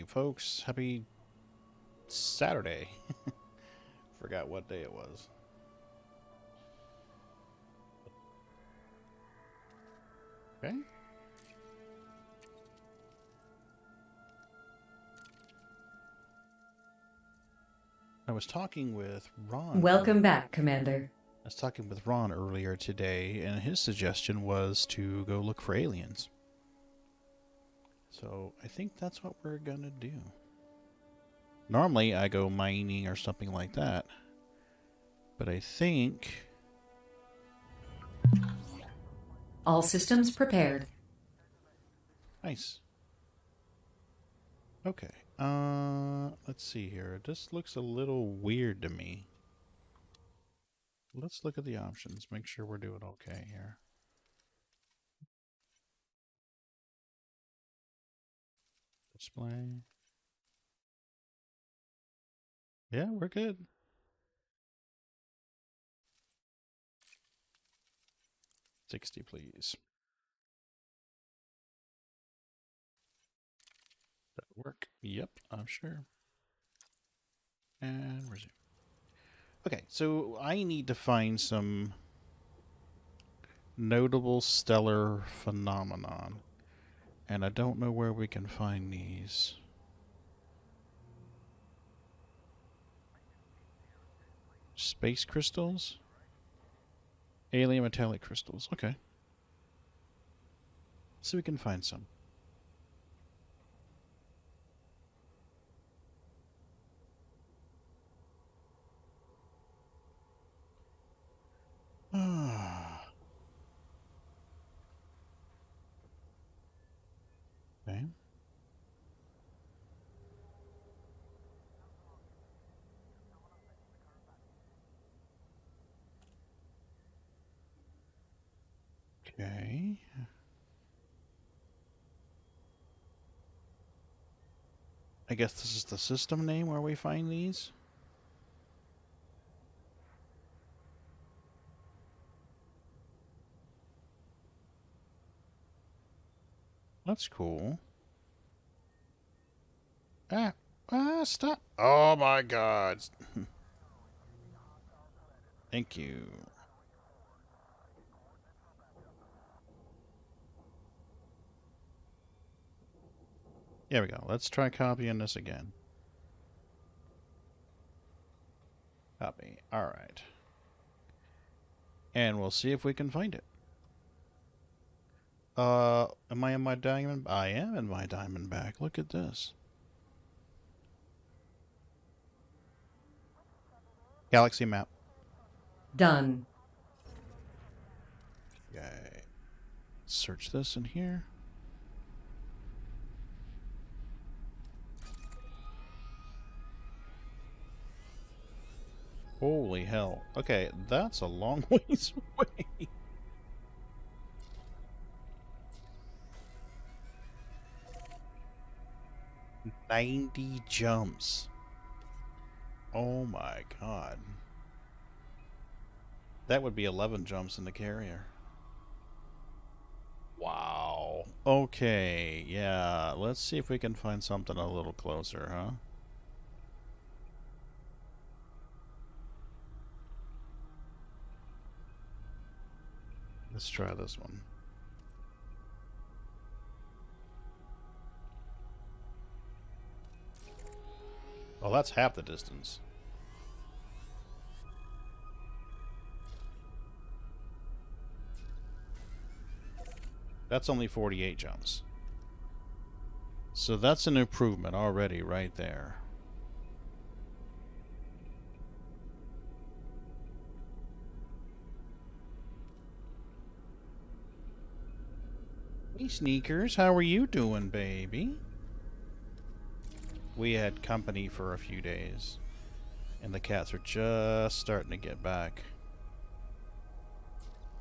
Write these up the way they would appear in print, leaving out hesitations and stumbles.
folks. Happy Saturday. Forgot what day it was. Okay. I was talking with Ron. Welcome back, Commander. I was talking with Ron earlier today, and his suggestion was to go look for aliens. So I think that's what we're gonna do. Normally I go mining or something like that, but I think... All systems prepared. Nice. Okay. Let's see here. This looks a little weird to me. Let's look at the options. Make sure we're doing okay here. Display. Yeah, we're good. $60, please. That'll work. Yep, I'm sure. And resume. Okay, so I need to find some notable stellar phenomenon. And I don't know where we can find these. Space crystals? Alien metallic crystals. Okay. So we can find some. Okay. Okay. I guess this is the system name where we find these. That's cool. Stop. Oh my god. Thank you. There we go. Let's try copying this again. Copy. Alright. And we'll see if we can find it. Am I in my diamond? I am in my diamond bag. Look at this. Galaxy map. Done. Okay. Search this in here. Holy hell. Okay, that's a long ways away. $90 jumps. Oh my god. That would be 11 jumps in the carrier. Wow. Okay, yeah. Let's see if we can find something a little closer, huh? Let's try this one. Oh, that's half the distance. That's only 48 jumps. So that's an improvement already right there. Hey, Sneakers, how are you doing, baby? We had company for a few days, and the cats are just starting to get back.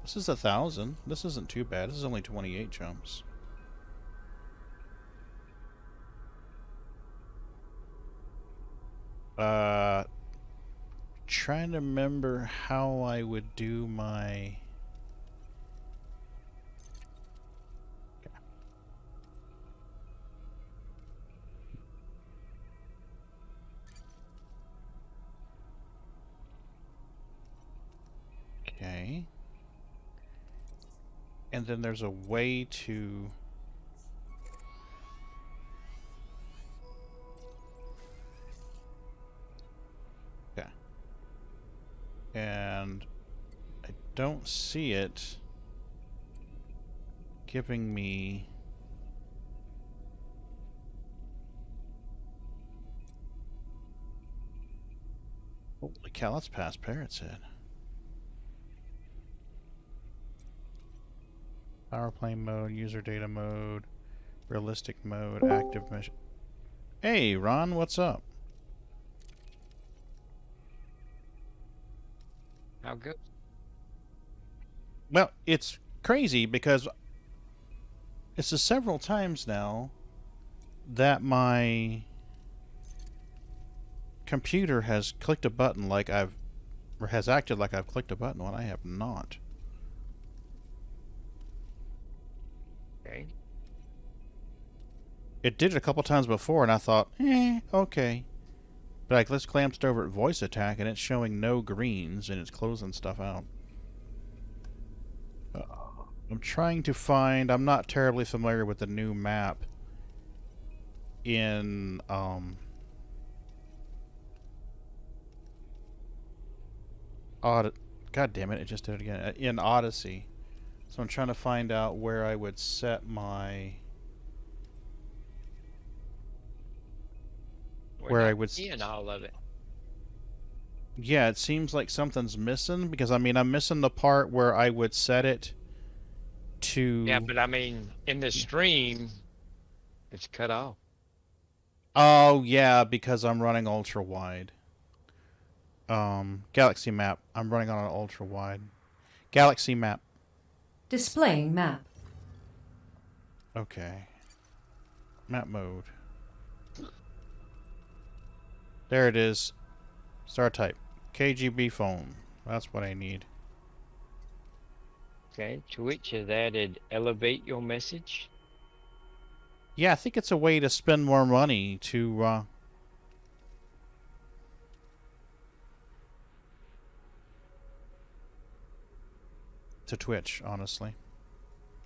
This is 1,000. This isn't too bad. This is only 28 jumps. Trying to remember how I would do my... Okay. And then there's a way to... Okay. And I don't see it giving me... Holy cow, that's past Parrot's head. Power plane mode, user data mode, realistic mode, active mission. Hey, Ron, what's up? How good? Well, it's crazy because it's several times now that my computer has clicked a button like or has acted like I've clicked a button when I have not. Okay. It did it a couple times before, and I thought, okay. But I just glanced over at voice attack, and it's showing no greens, and it's closing stuff out. I'm trying to find... I'm not terribly familiar with the new map in... God damn it, it just did it again. In Odyssey. So I'm trying to find out where I would set my... We're not I would... seeing all of it. Yeah, it seems like something's missing, because, I mean, I'm missing the part where I would set it to... Yeah, but I mean, in the stream, it's cut off. Oh, yeah, because I'm running ultra-wide. Galaxy map. I'm running on an ultra-wide. Galaxy map. Displaying map. Okay. Map mode. There it is. Star type. KGB phone. That's what I need. Okay, Twitch has added elevate your message. Yeah, I think it's a way to spend more money to Twitch, honestly.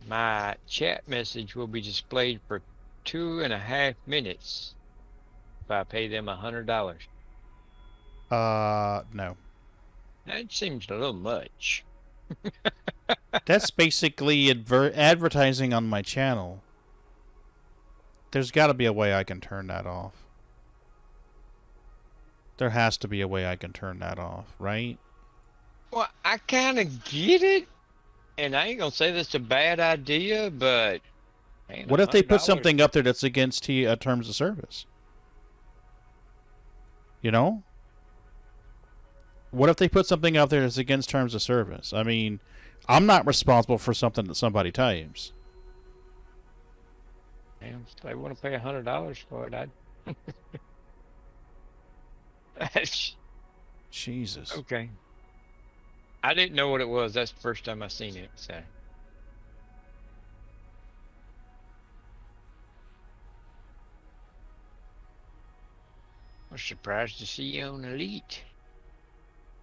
My chat message will be displayed for 2.5 minutes if I pay them $100. No. That seems a little much. That's basically advertising on my channel. There's got to be a way I can turn that off. There has to be a way I can turn that off, right? Well, I kind of get it, and I ain't gonna say that's a bad idea, but man, What if they put $100 something up there that's against terms of service? You know? What if they put something out there that's against terms of service? I mean, I'm not responsible for something that somebody types. Man, if they want to pay $100 for it, I'd. Jesus. Okay. I didn't know what it was. That's the first time I seen it. So. I was surprised to see you on Elite.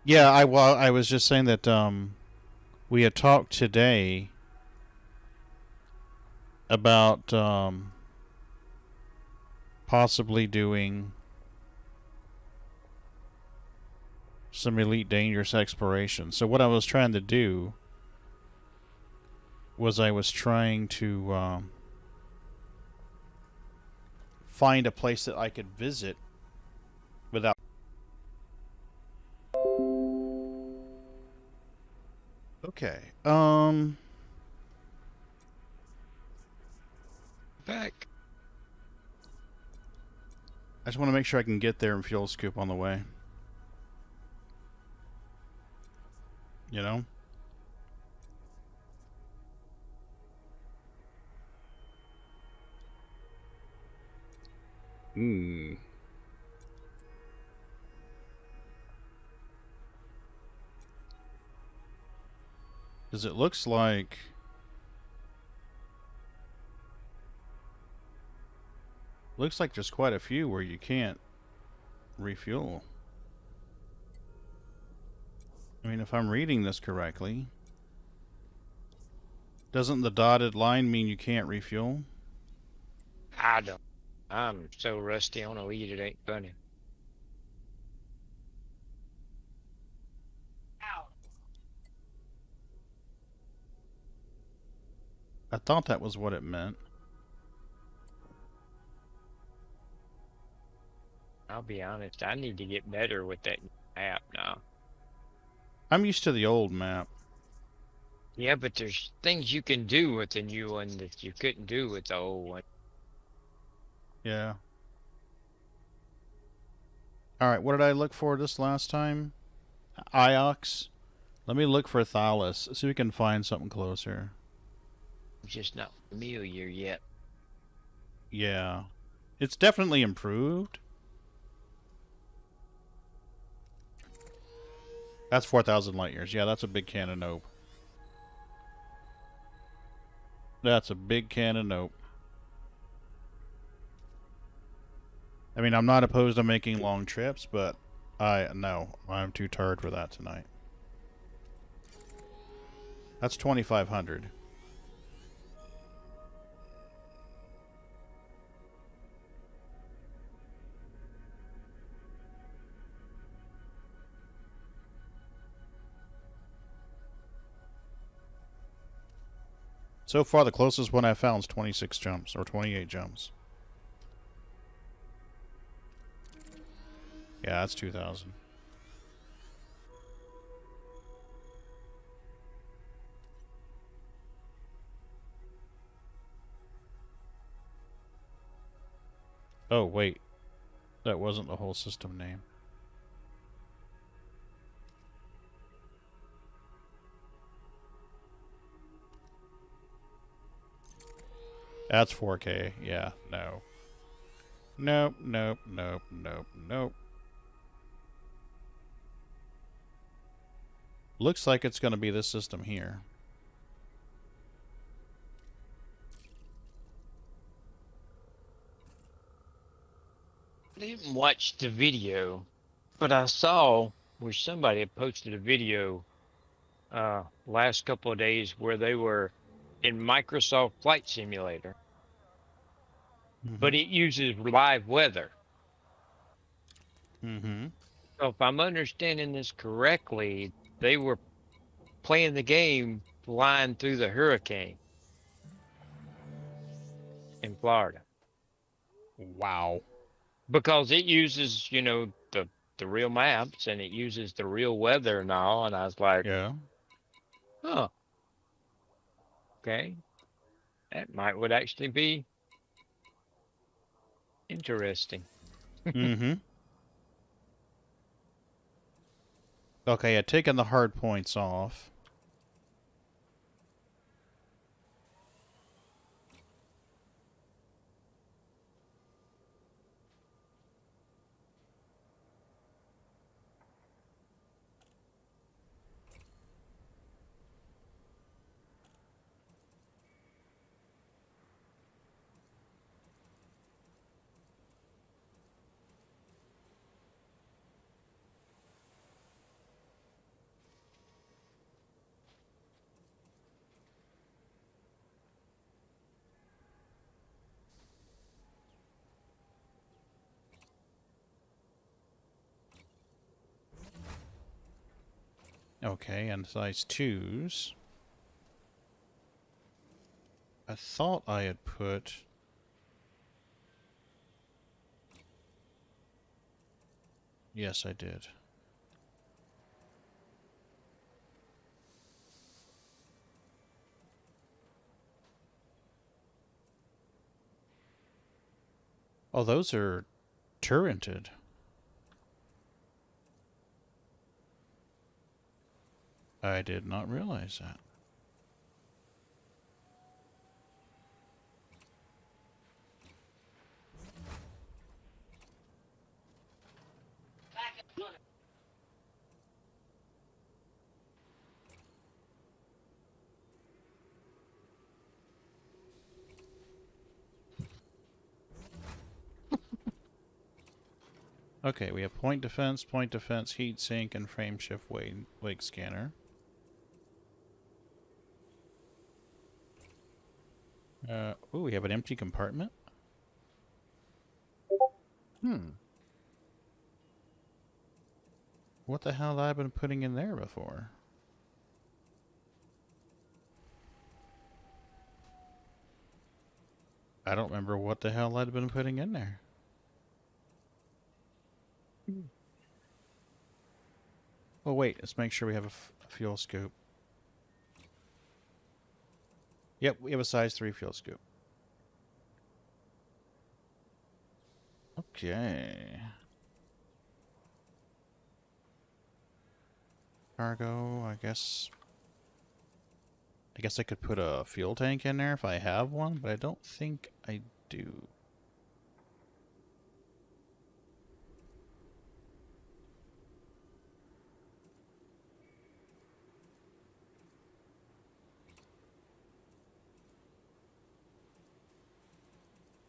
Yeah, I was just saying that we had talked today about possibly doing some Elite Dangerous exploration. So what I was trying to do was I was trying to find a place that I could visit without... Okay. Back. I just want to make sure I can get there and fuel scoop on the way. You know? Because it looks like... Looks like there's quite a few where you can't refuel. I mean, if I'm reading this correctly, doesn't the dotted line mean you can't refuel? I don't. I'm so rusty on a lead, it ain't funny. I thought that was what it meant. I'll be honest, I need to get better with that app now. I'm used to the old map. Yeah, but there's things you can do with the new one that you couldn't do with the old one. Yeah. Alright, what did I look for this last time? Auocks. Let me look for Thalys, so we can find something closer. I'm just not familiar yet. Yeah. It's definitely improved. That's 4,000 light years. Yeah, that's a big can of nope. That's a big can of nope. I mean, I'm not opposed to making long trips, but no, I'm too tired for that tonight. That's 2,500. So far, the closest one I found is 26 jumps, or 28 jumps. Yeah, that's 2,000. Oh, wait. That wasn't the whole system name. That's 4K. Yeah, no. Nope, nope, nope, nope, nope. Looks like it's going to be this system here. I didn't watch the video, but I saw where somebody had posted a video last couple of days where they were in Microsoft Flight Simulator, but it uses live weather. Mm-hmm. So if I'm understanding this correctly, they were playing the game flying through the hurricane in Florida. Wow. Because it uses, you know, the real maps and it uses the real weather and all, and I was like, Yeah. huh, okay, that would actually be interesting. Mm-hmm. Okay, I've taken the hard points off. Okay, and size 2s. I thought I had put... Yes, I did. Oh, those are turreted. I did not realize that. Okay, we have point defense, heat sink, and frame shift wake scanner. Ooh, we have an empty compartment. What the hell have I been putting in there before? I don't remember what the hell I'd been putting in there. Oh wait, let's make sure we have a fuel scoop. Yep, we have a size 3 fuel scoop. Okay. Cargo, I guess I could put a fuel tank in there if I have one, but I don't think I do.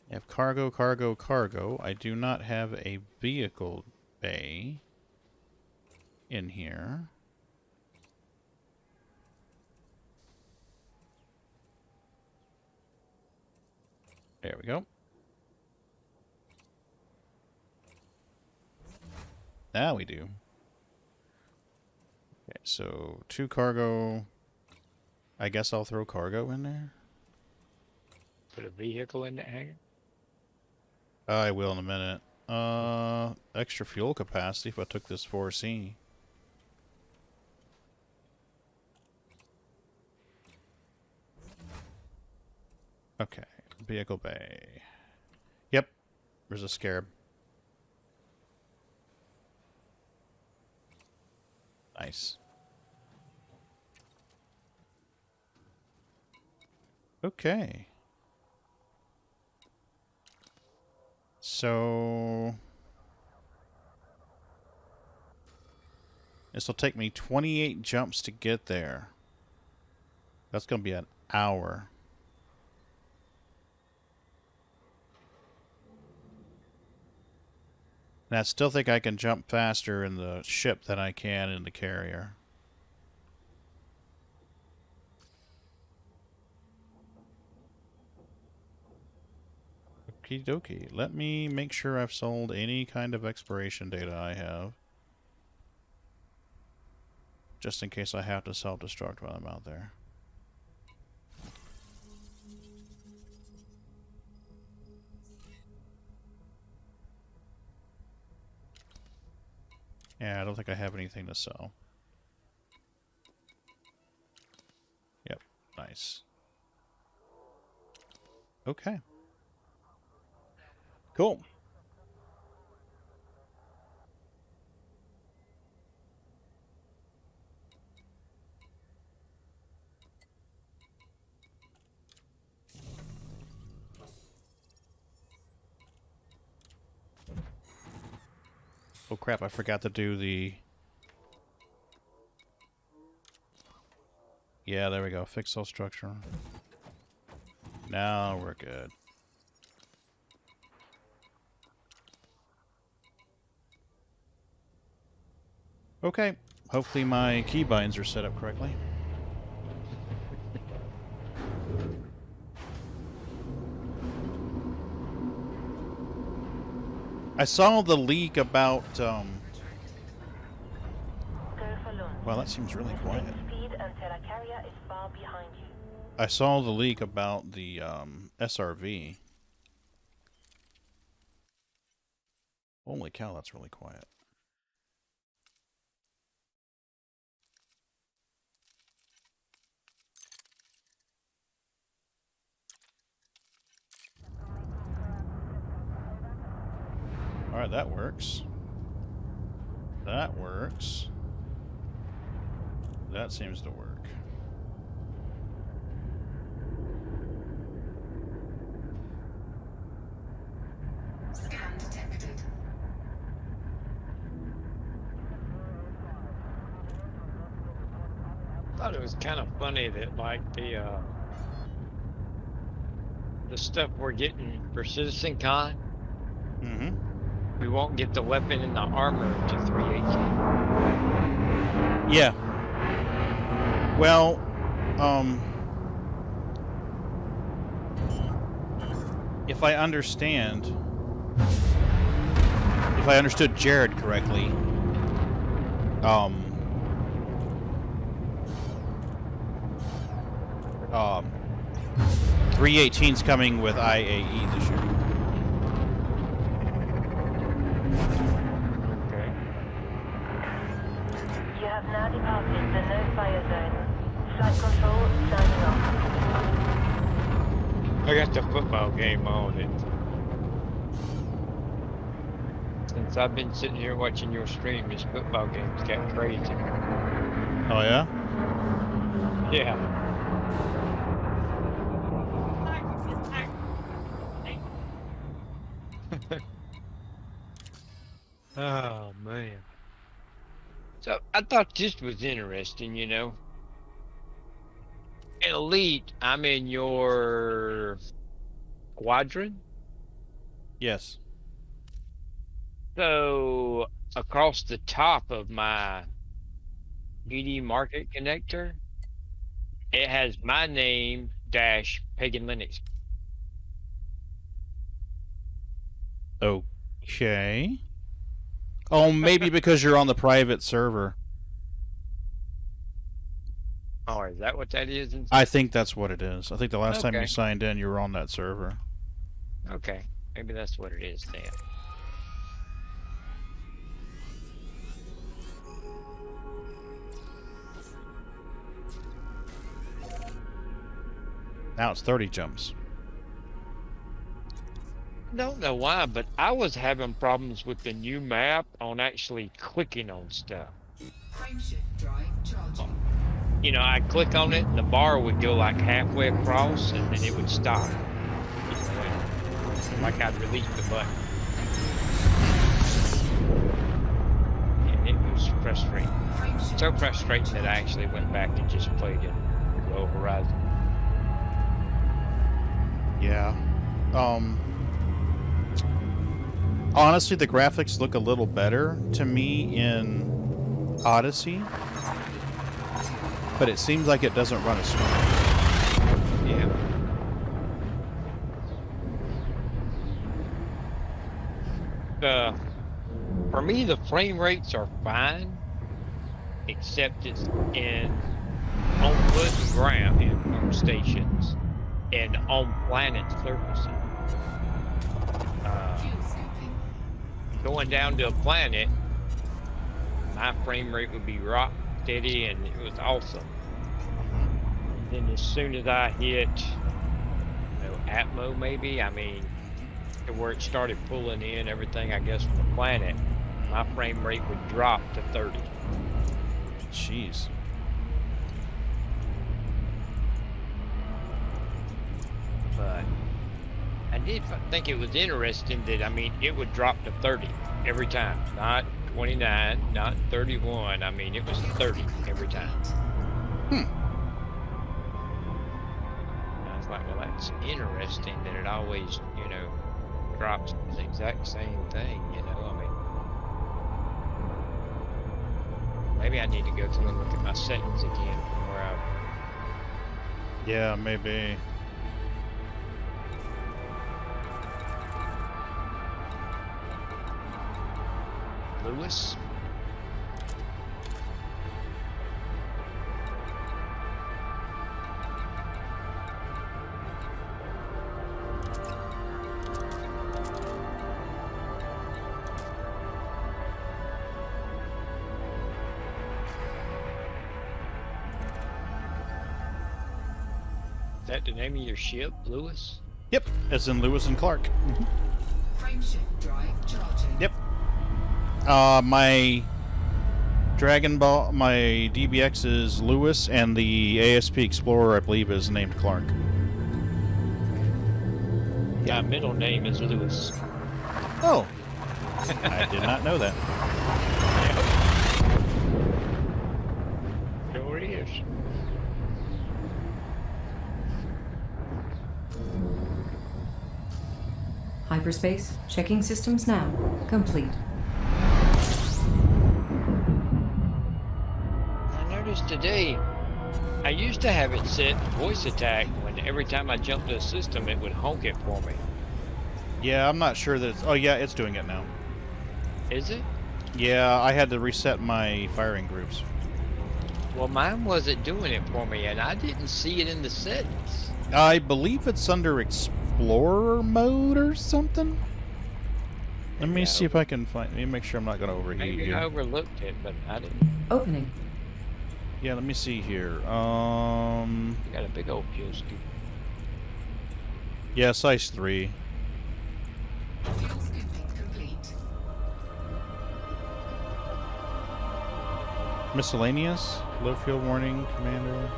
I have cargo, cargo, cargo. I do not have a vehicle bay in here. There we go. Now we do. Okay, so 2 cargo. I guess I'll throw cargo in there. Put a vehicle in the hangar. I will in a minute. Extra fuel capacity if I took this 4C. Okay, vehicle bay. Yep, there's a scarab. Nice. Okay. So this will take me 28 jumps to get there. That's going to be an hour. And I still think I can jump faster in the ship than I can in the carrier. Okie dokie. Let me make sure I've sold any kind of expiration data I have. Just in case I have to self-destruct while I'm out there. Yeah, I don't think I have anything to sell. Yep, nice. Okay. Cool. Oh crap, I forgot to do the... Yeah, there we go. Fix cell structure. Now we're good. Okay. Hopefully my keybinds are set up correctly. I saw the leak about, Well, that seems really quiet. I saw the leak about the, SRV. Holy cow, that's really quiet. Alright, that works. That works. That seems to work. Scan detected. I thought it was kind of funny that like the stuff we're getting for CitizenCon, Mm-hmm. We won't get the weapon and the armor to 318. Yeah. Well, if I understood Jared correctly, 318's coming with IAE this year. Okay. You have now departed the no-fire zone. Flight control signing off. I got the football game on it. Since I've been sitting here watching your stream, this football game's got crazy. Oh yeah? Yeah. Oh man. So I thought this was interesting, you know. In Elite, I'm in your squadron. Yes. So across the top of my BD market connector, it has my name dash Pagan Linux. Okay. Oh, maybe because you're on the private server. Oh, is that what that is? I think that's what it is. I think the last time you Okay. signed in, you were on that server. Okay, maybe that's what it is then. Now it's 30 jumps. Don't know why, but I was having problems with the new map on actually clicking on stuff. Frameshift drive charging. You know, I'd click on it and the bar would go like halfway across and then it would stop. You know, like I'd release the button. And it was frustrating. Frameshift So drive frustrating that I actually went back and just played in Low Horizon. Yeah. Honestly, the graphics look a little better to me in Odyssey, but it seems like it doesn't run as smooth. Yeah. For me, the frame rates are fine, except it's on foot and ground in stations and on planet surfaces. fuel scooping. Going down to a planet, my frame rate would be rock steady and it was awesome. Then as soon as I hit, Atmo maybe, I mean, to where it started pulling in everything, I guess, from the planet, my frame rate would drop to 30. Jeez. But I did think it was interesting that, I mean, it would drop to 30 every time, not 29, not 31. I mean, it was 30 every time. I was like, well, that's interesting that it always, drops the exact same thing, I mean, maybe I need to go through and look at my settings again from where I... Yeah, maybe. Lewis? Is that the name of your ship, Lewis? Yep, as in Lewis and Clark. Frameshift drive charging. Yep. My Dragon Ball, my DBX is Lewis, and the ASP Explorer, I believe, is named Clark. My middle name is Lewis. Oh. I did not know that. Sure is. Hyperspace, checking systems now. Complete. I noticed today, I used to have it set voice attack when every time I jumped to a system, it would honk it for me. Yeah, I'm not sure that it's... Oh, yeah, it's doing it now. Is it? Yeah, I had to reset my firing groups. Well, mine wasn't doing it for me, and I didn't see it in the settings. I believe it's under Explorer mode or something. Let me see if I can find... Let me make sure I'm not going to overheat Maybe you. I overlooked it, but I didn't. Opening. Yeah, let me see here. You got a big old fuel scoop. Yeah, size 3. Fuel scooping complete. Miscellaneous? Low fuel warning, commander.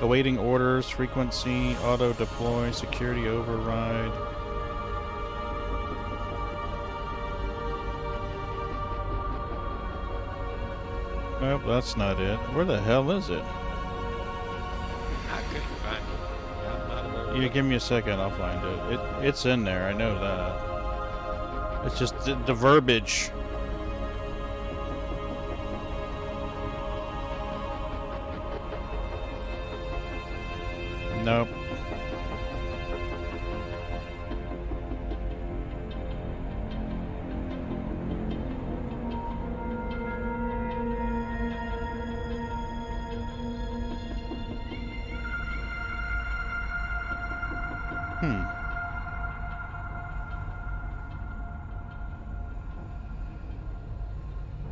Awaiting orders, frequency, auto deploy, security override. Nope, that's not it. Where the hell is it? I couldn't find it. I'm not aware. Yeah, give me a second, I'll find it. It's in there, I know that. It's just the verbiage. Nope.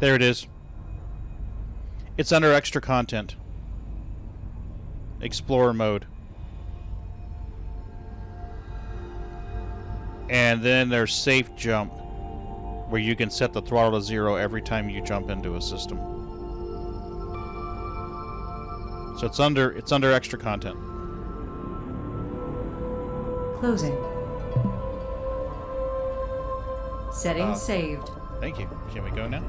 There it is. It's under extra content. Explorer mode. And then there's safe jump, where you can set the throttle to 0 every time you jump into a system. So it's under extra content. Closing. Settings saved. Thank you. Can we go now?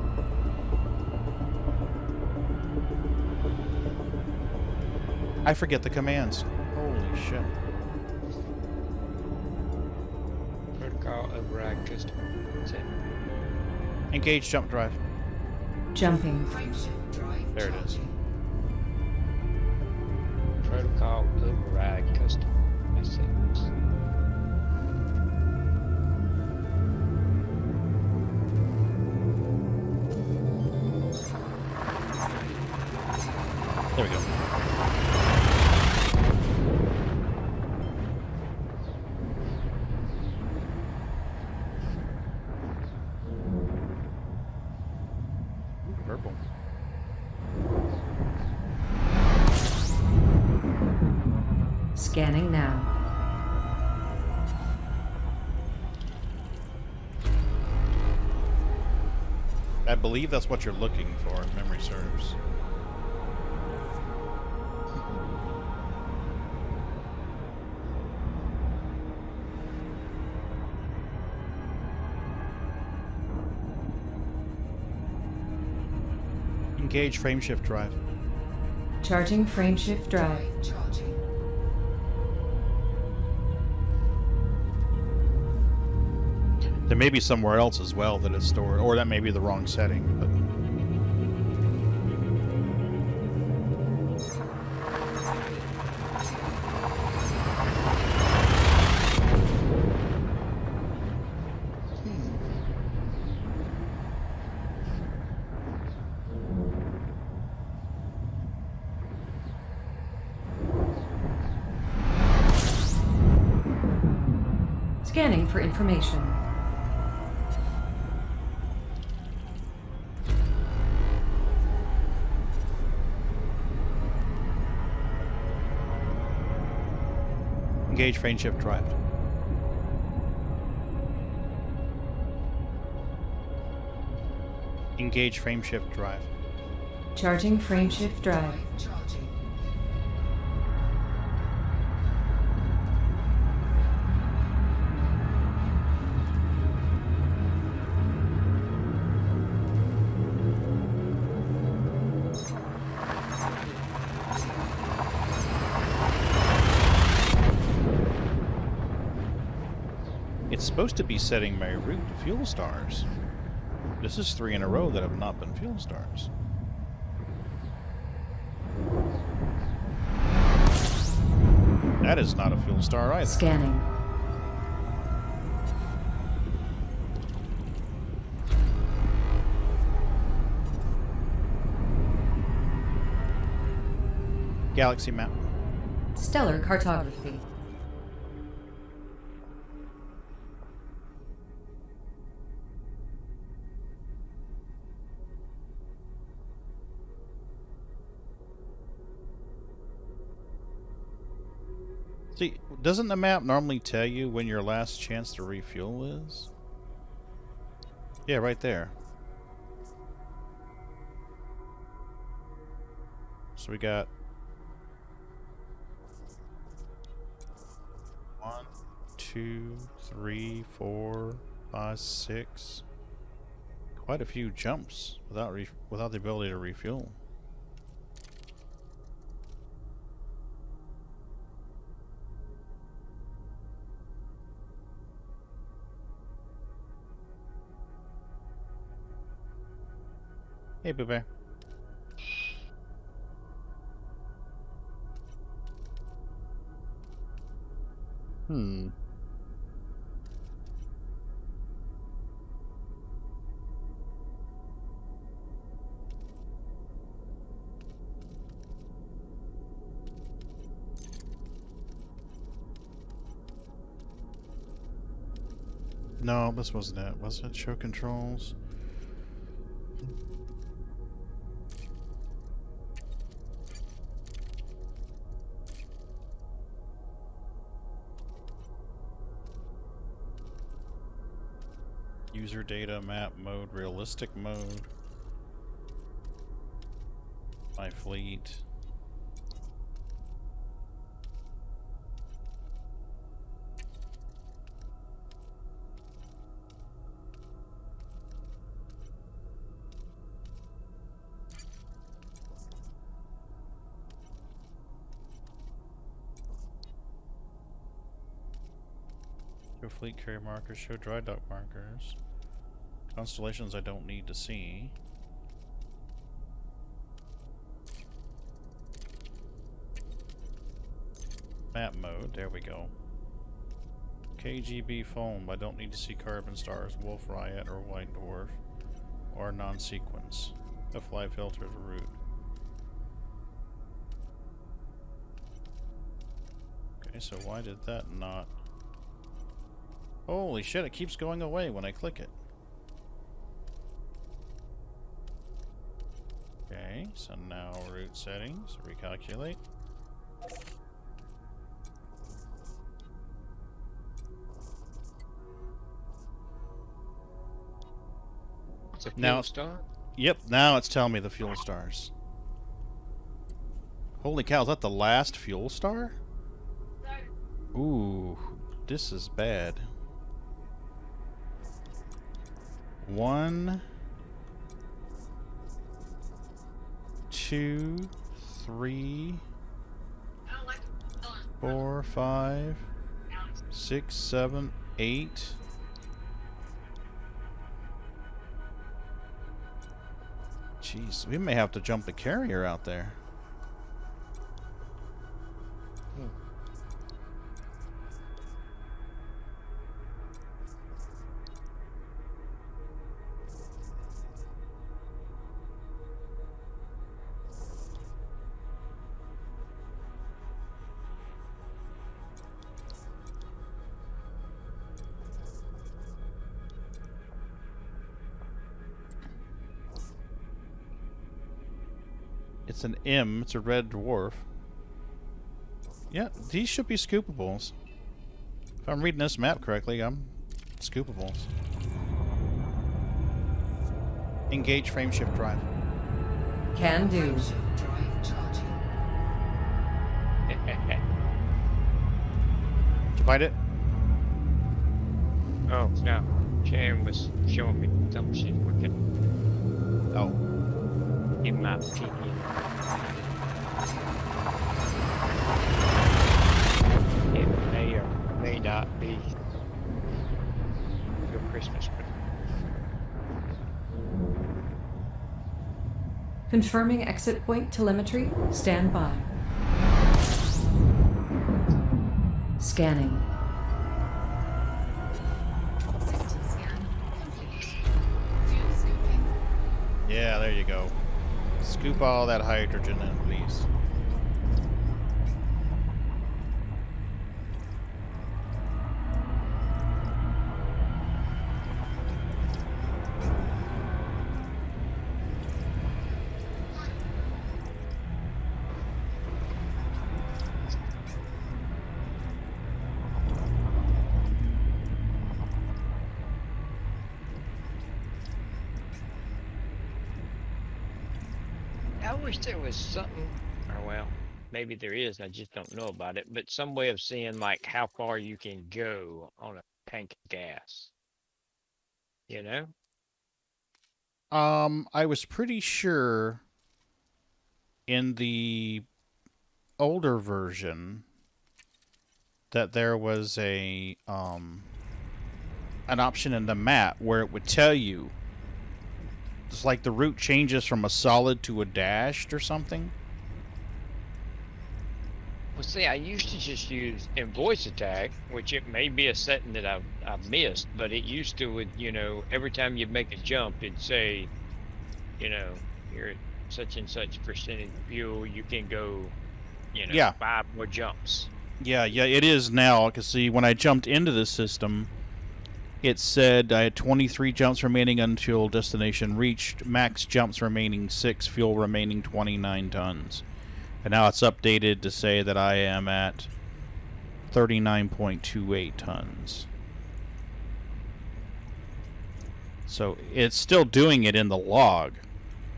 I forget the commands. Holy shit. Protocol override custom. That's it. Engage jump drive. Jumping. Frameshift drive There it is. charging. Protocol override custom. That's it. There we go. Purple. Scanning now. I believe that's what you're looking for, if memory serves. Engage frameshift drive. Charging frameshift drive. Charging. There may be somewhere else as well that it's stored, or that may be the wrong setting, but... Scanning for information. Engage frameshift drive. Engage frameshift drive. Charging frameshift drive. Charging. It's supposed to be setting my route to fuel stars. This is 3 in a row that have not been fuel stars. That is not a fuel star either. Scanning. Galaxy map. Stellar cartography. See, doesn't the map normally tell you when your last chance to refuel is? Yeah, right there. So we got 1, 2, 3, 4, 5, 6. Quite a few jumps without the ability to refuel. Hey, Boo Bear. No, this wasn't it. Was it show controls? User data, map mode, realistic mode. My fleet. Show fleet carrier markers, show dry dock markers. Constellations I don't need to see. Map mode, there we go. KGB foam, I don't need to see carbon stars, wolf riot, or white dwarf, or non-sequence. The fly filters route. Okay, so why did that not... Holy shit, it keeps going away when I click it. Okay, so now route settings, recalculate. It's a Now fuel star? Yep, now it's telling me the fuel stars. Holy cow, is that the last fuel star? Ooh, this is bad. 1, 2, 3, 4, 5, 6, 7, 8. Jeez, we may have to jump the carrier out there. It's an M, it's a red dwarf. Yeah, these should be scoopables. If I'm reading this map correctly, I'm scoopables. Engage frameshift drive. Can do. Frameshift drive charging. Did you find it? Oh, no. Sharon was showing me some shit we can Oh. in my TV. It may or may not be Confirming exit point telemetry. Stand by. Scanning. System scan complete. Fuel scooping. Yeah, there you go. Scoop all that hydrogen in, please. I wish there was something, or well, maybe there is, I just don't know about it, but some way of seeing like how far you can go on a tank of gas. You know? I was pretty sure in the older version that there was an option in the map where it would tell you it's like the route changes from a solid to a dashed or something. Well, see, I used to just use in voice attack, which it may be a setting that I've missed, but it used to would, you know, every time you make a jump, it'd say, you know, you're at such and such percentage fuel, you can go, you know, Yeah. 5 more jumps. Yeah, it is now. Because see, when I jumped into this system, it said I had 23 jumps remaining until destination reached. Max jumps remaining 6, fuel remaining 29 tons. And now it's updated to say that I am at 39.28 tons. So it's still doing it in the log.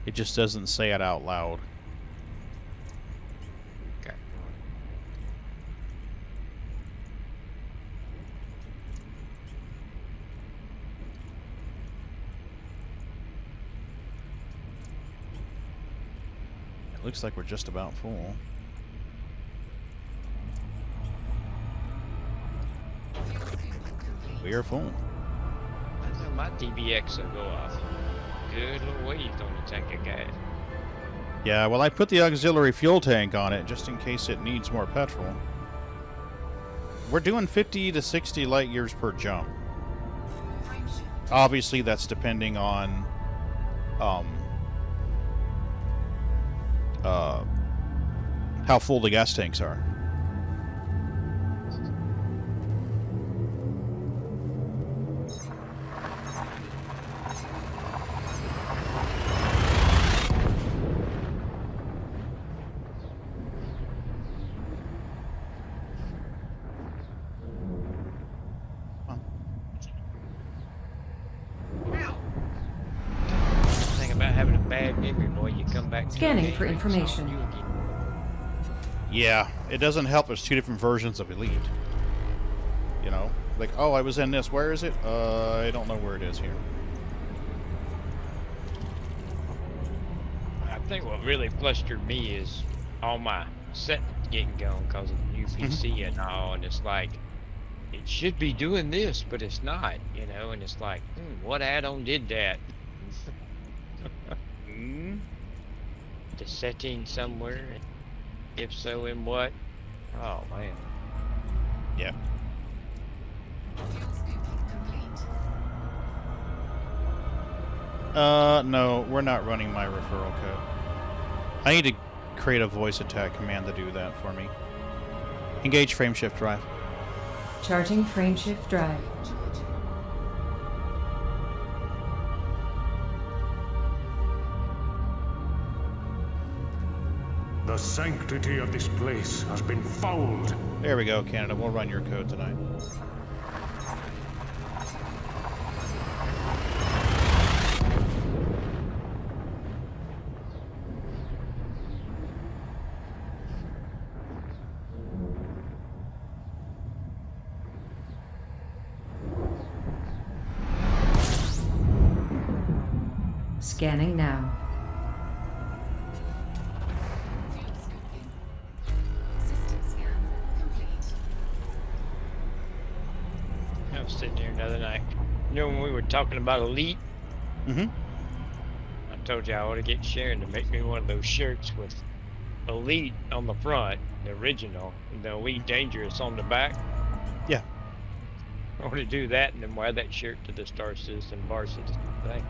It just doesn't say it out loud. Okay. It looks like we're just about full. Fuel scooping complete. We are full. I know my DBX will go off. Good little ways on the tank of gas. Yeah, well, I put the auxiliary fuel tank on it just in case it needs more petrol. We're doing 50 to 60 light years per jump. Frame shift. Obviously, that's depending on how full the gas tanks are. Thing about having a bad memory, boy, you come back to Scanning the game, for it's all information. you again. Yeah, it doesn't help. There's 2 different versions of Elite. You know, like, oh, I was in this. Where is it? I don't know where it is here. I think what really flustered me is all my settings getting going because of the new PC and all, and it's like, it should be doing this, but it's not, you know, and it's like, what add-on did that? The setting somewhere, if so, in what? Oh, man. Yeah. Fuel scooping complete. No, we're not running my referral code. I need to create a voice attack command to do that for me. Engage frameshift drive. Charging frameshift drive. Charging. The sanctity of this place has been fouled. There we go, Canada. We'll run your code tonight. Scanning now. Fuel scooping. System scan complete. I was sitting here the other night. You know when we were talking about Elite? Mm-hmm. I told you I ought to get Sharon to make me one of those shirts with Elite on the front, the original, and the Elite Dangerous on the back. Yeah. I want to do that and then wear that shirt to the Star Citizen varsity thing.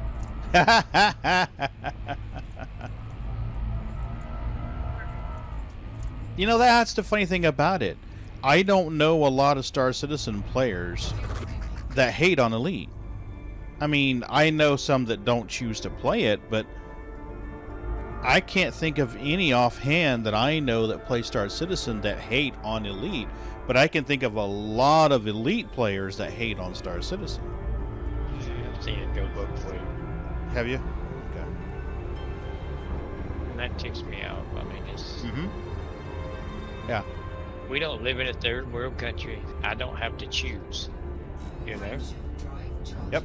You know, that's the funny thing about it. I don't know a lot of Star Citizen players that hate on Elite. I mean, I know some that don't choose to play it, but I can't think of any offhand that I know that play Star Citizen that hate on Elite, but I can think of a lot of Elite players that hate on Star Citizen. I've seen it go both ways. Have you? Okay. And that ticks me out. I mean, it's... Yeah. We don't live in a third world country. I don't have to choose. You know? Yep.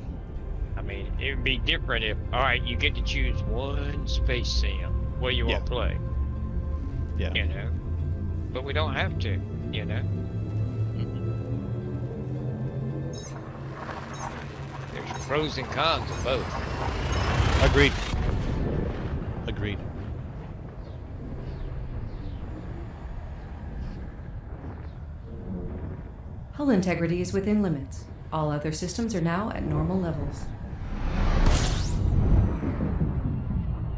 I mean, it would be different if, alright, you get to choose one space sim where you want to play. Yeah. You know? But we don't have to, you know? There's pros and cons of both. Agreed. Agreed. Hull integrity is within limits. All other systems are now at normal levels.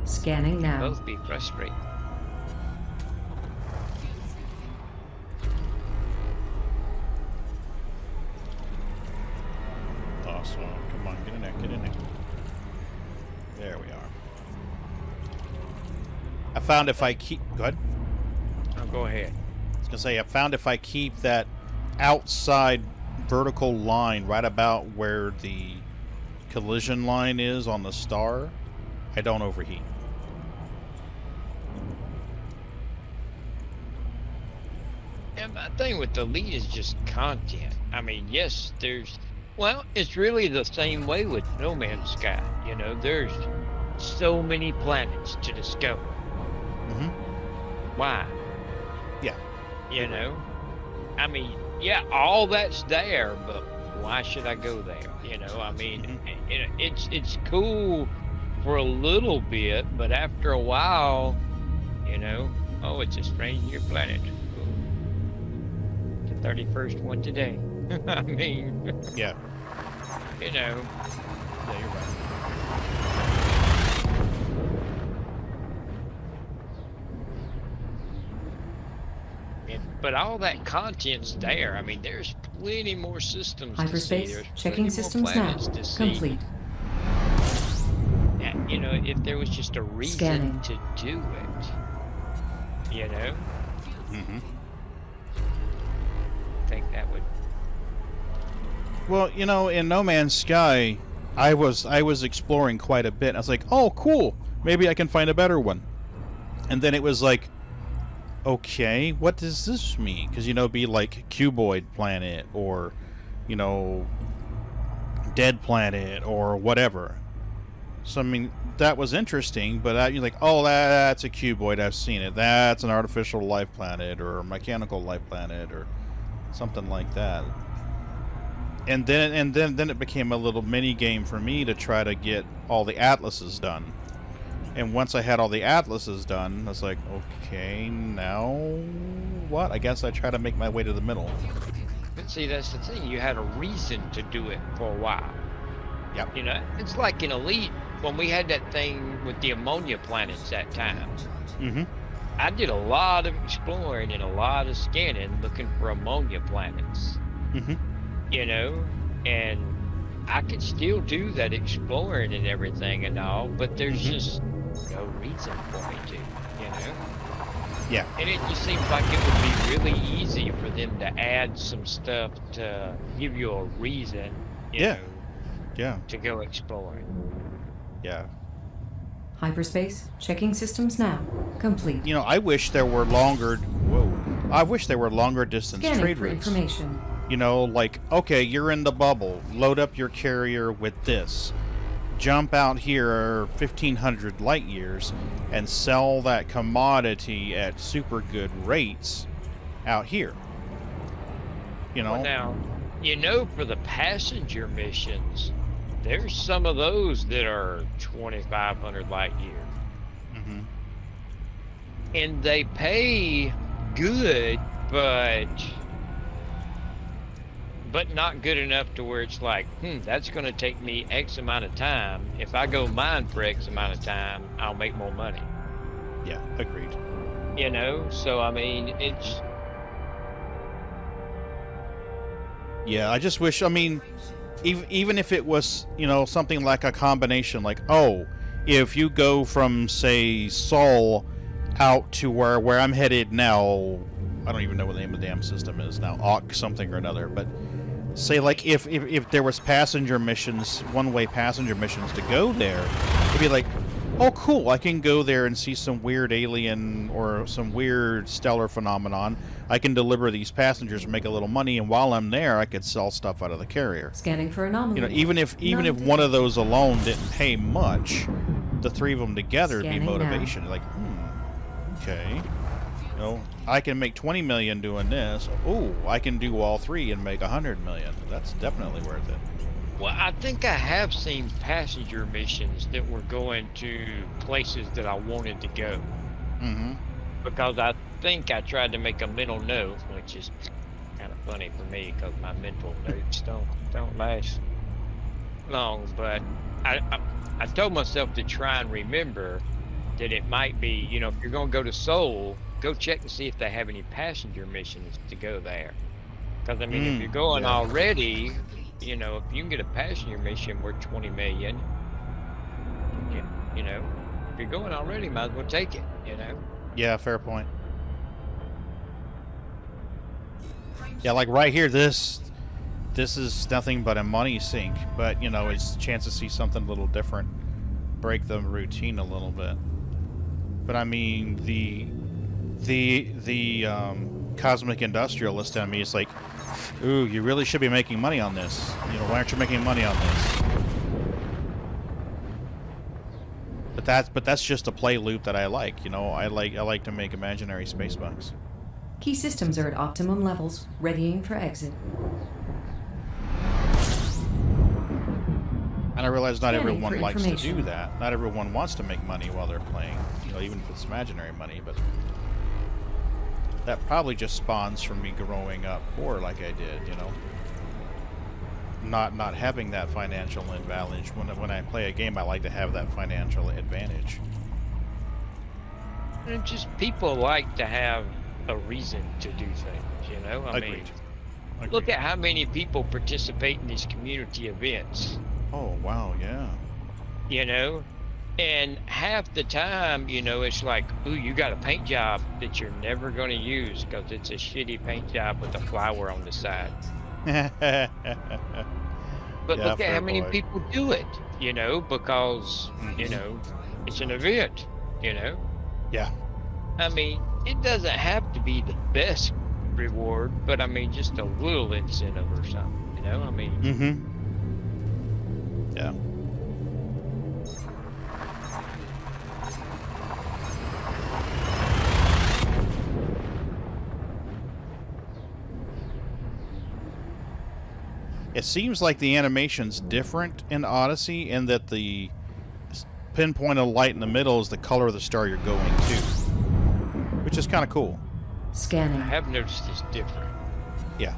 Scanning now. Both be frustrating. Awesome. Come on, get in there, get in there. There we are. I found if I keep... Go ahead. Oh, go ahead. I was going to say, I found if I keep that outside vertical line right about where the collision line is on the star, I don't overheat. And my thing with the Elite is just content. I mean, yes, there's... Well, it's really the same way with No Man's Sky. You know, there's so many planets to discover. Mm-hmm. Why? Yeah. You know? I mean, yeah, all that's there, but why should I go there? You know, I mean, it's cool for a little bit, but after a while, you know, oh, it's a stranger planet. The 31st one today. I mean, Yeah. you know. Yeah, you're right. But all that content's there. I mean, there's plenty more systems to see. Hyperspace. There's Checking plenty more systems now. planets to see. Complete. And, you know, if there was just a reason Scanning. to do it, you know, Mm-hmm. I think that would. Well, you know, in No Man's Sky, I was exploring quite a bit. I was like, oh, cool. Maybe I can find a better one. And then it was like, okay, what does this mean? Because, you know, be like Cuboid Planet or, you know, Dead Planet or whatever. So, I mean, that was interesting, but you're like, oh, that's a cuboid. I've seen it. That's an artificial life planet or a mechanical life planet or something like that. And then it became a little mini game for me to try to get all the atlases done. And once I had all the atlases done, I was like, okay, now what? I guess I try to make my way to the middle. But see, that's the thing. You had a reason to do it for a while. Yep. You know, it's like in Elite when we had that thing with the ammonia planets that time. Mm-hmm. I did a lot of exploring and a lot of scanning looking for ammonia planets. Mm-hmm. You know, and I could still do that exploring and everything and all, but there's just no reason for me to, you know? Yeah. And it just seems like it would be really easy for them to add some stuff to give you a reason, you know, Yeah. to go exploring. Yeah. Hyperspace. Checking systems now. Complete. You know, I wish there were longer... Whoa. I wish there were longer distance Scanning trade for routes. information. You know, like, okay, you're in the bubble. Load up your carrier with this. Jump out here 1,500 light years and sell that commodity at super good rates out here. You know? Well, now, you know, for the passenger missions, there's some of those that are 2,500 light years. Mm-hmm. And they pay good, but not good enough to where it's like, that's going to take me X amount of time. If I go mine for X amount of time, I'll make more money. Yeah, agreed. You know, so I mean, it's. Yeah, I just wish. I mean, even if it was, you know, something like a combination, like, oh, if you go from, say, Seoul out to where I'm headed now, I don't even know what the name of the damn system is now, Auocks something or another, but say, like, if there was passenger missions, one-way passenger missions to go there, it'd be like, oh, cool, I can go there and see some weird alien or some weird stellar phenomenon. I can deliver these passengers and make a little money, and while I'm there, I could sell stuff out of the carrier. Scanning for anomaly. You know, even if one of those alone didn't pay much, the three of them together would be Scanning motivation. Like, okay, you know, I can make 20 million doing this. Oh, I can do all three and make 100 million. That's definitely worth it. Well, I think I have seen passenger missions that were going to places that I wanted to go. Mm-hmm. Because I think I tried to make a mental note, which is kind of funny for me because my mental notes don't last long. But I told myself to try and remember that it might be, you know, if you're going to go to Seoul, go check and see if they have any passenger missions to go there. Because, I mean, if you're going already, you know, if you can get a passenger mission worth 20 million, you know, if you're going already, might as well take it, you know? Yeah, fair point. Yeah, like right here, this is nothing but a money sink, but, you know, it's a chance to see something a little different, break the routine a little bit. But I mean, the cosmic industrialist in me is like, ooh, you really should be making money on this. You know, why aren't you making money on this? But that's just a play loop that I like. You know, I like to make imaginary space bugs. Key systems are at optimum levels, readying for exit. And I realize not Scanning everyone for likes to do information. that. Not everyone wants to make money while they're playing. You know, even if it's imaginary money, but that probably just spawns from me growing up poor like I did, you know. Not having that financial advantage. When I play a game, I like to have that financial advantage. And just people like to have a reason to do things, you know? I mean, look at how many people participate in these community events. Oh, wow, yeah. You know? And half the time, you know, it's like, ooh, you got a paint job that you're never going to use because it's a shitty paint job with a flower on the side. But Yeah, look at how many boy. people do it, you know, because, you know, it's an event, you know? Yeah. I mean, it doesn't have to be the best reward, but I mean, just a little incentive or something, you know? I mean, Mm-hmm. Yeah. It seems like the animation's different in Odyssey in that the pinpoint of light in the middle is the color of the star you're going to, which is kind of cool. Scanning. I have noticed it's different. Yeah.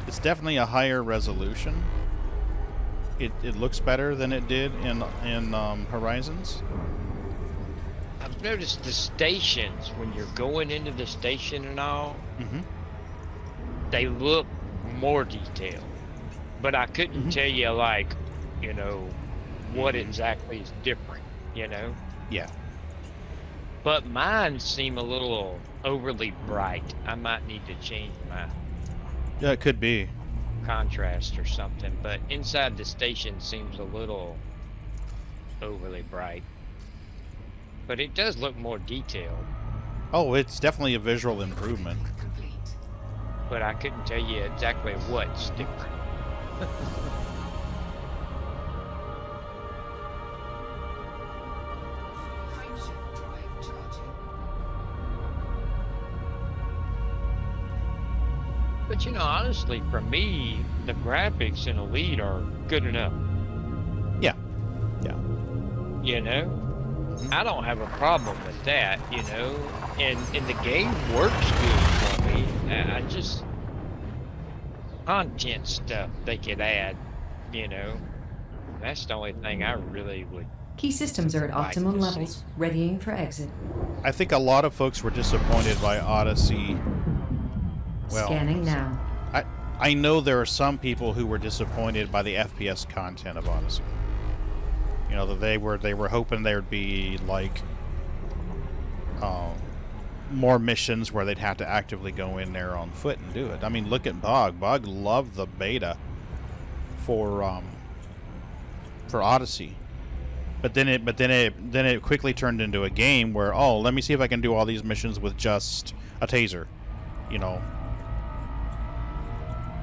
It's definitely a higher resolution. It looks better than it did in Horizons. I've noticed the stations, when you're going into the station and all, Mm-hmm. they look more detailed. But I couldn't tell you, like, you know, what exactly is different, you know? Yeah. But mine seem a little overly bright. I might need to change my Yeah, it could be. contrast or something, but inside the station seems a little overly bright. But it does look more detailed, Oh, it's definitely a visual improvement. but I couldn't tell you exactly what's different. Frameshift drive charging. But you know, honestly, for me, the graphics in Elite are good enough. Yeah. Yeah. You know, I don't have a problem with that. You know, and the game works good for me. I just content stuff they could add. You know, that's the only thing I really would. Key systems are at Like optimum to see. levels, readying for exit. I think a lot of folks were disappointed by Odyssey. Well, Scanning now. I know there are some people who were disappointed by the FPS content of Odyssey. You know, that they were hoping there'd be like more missions where they'd have to actively go in there on foot and do it. I mean, look at Bog. Bog loved the beta for Odyssey. But then it quickly turned into a game where, oh, let me see if I can do all these missions with just a taser. You know.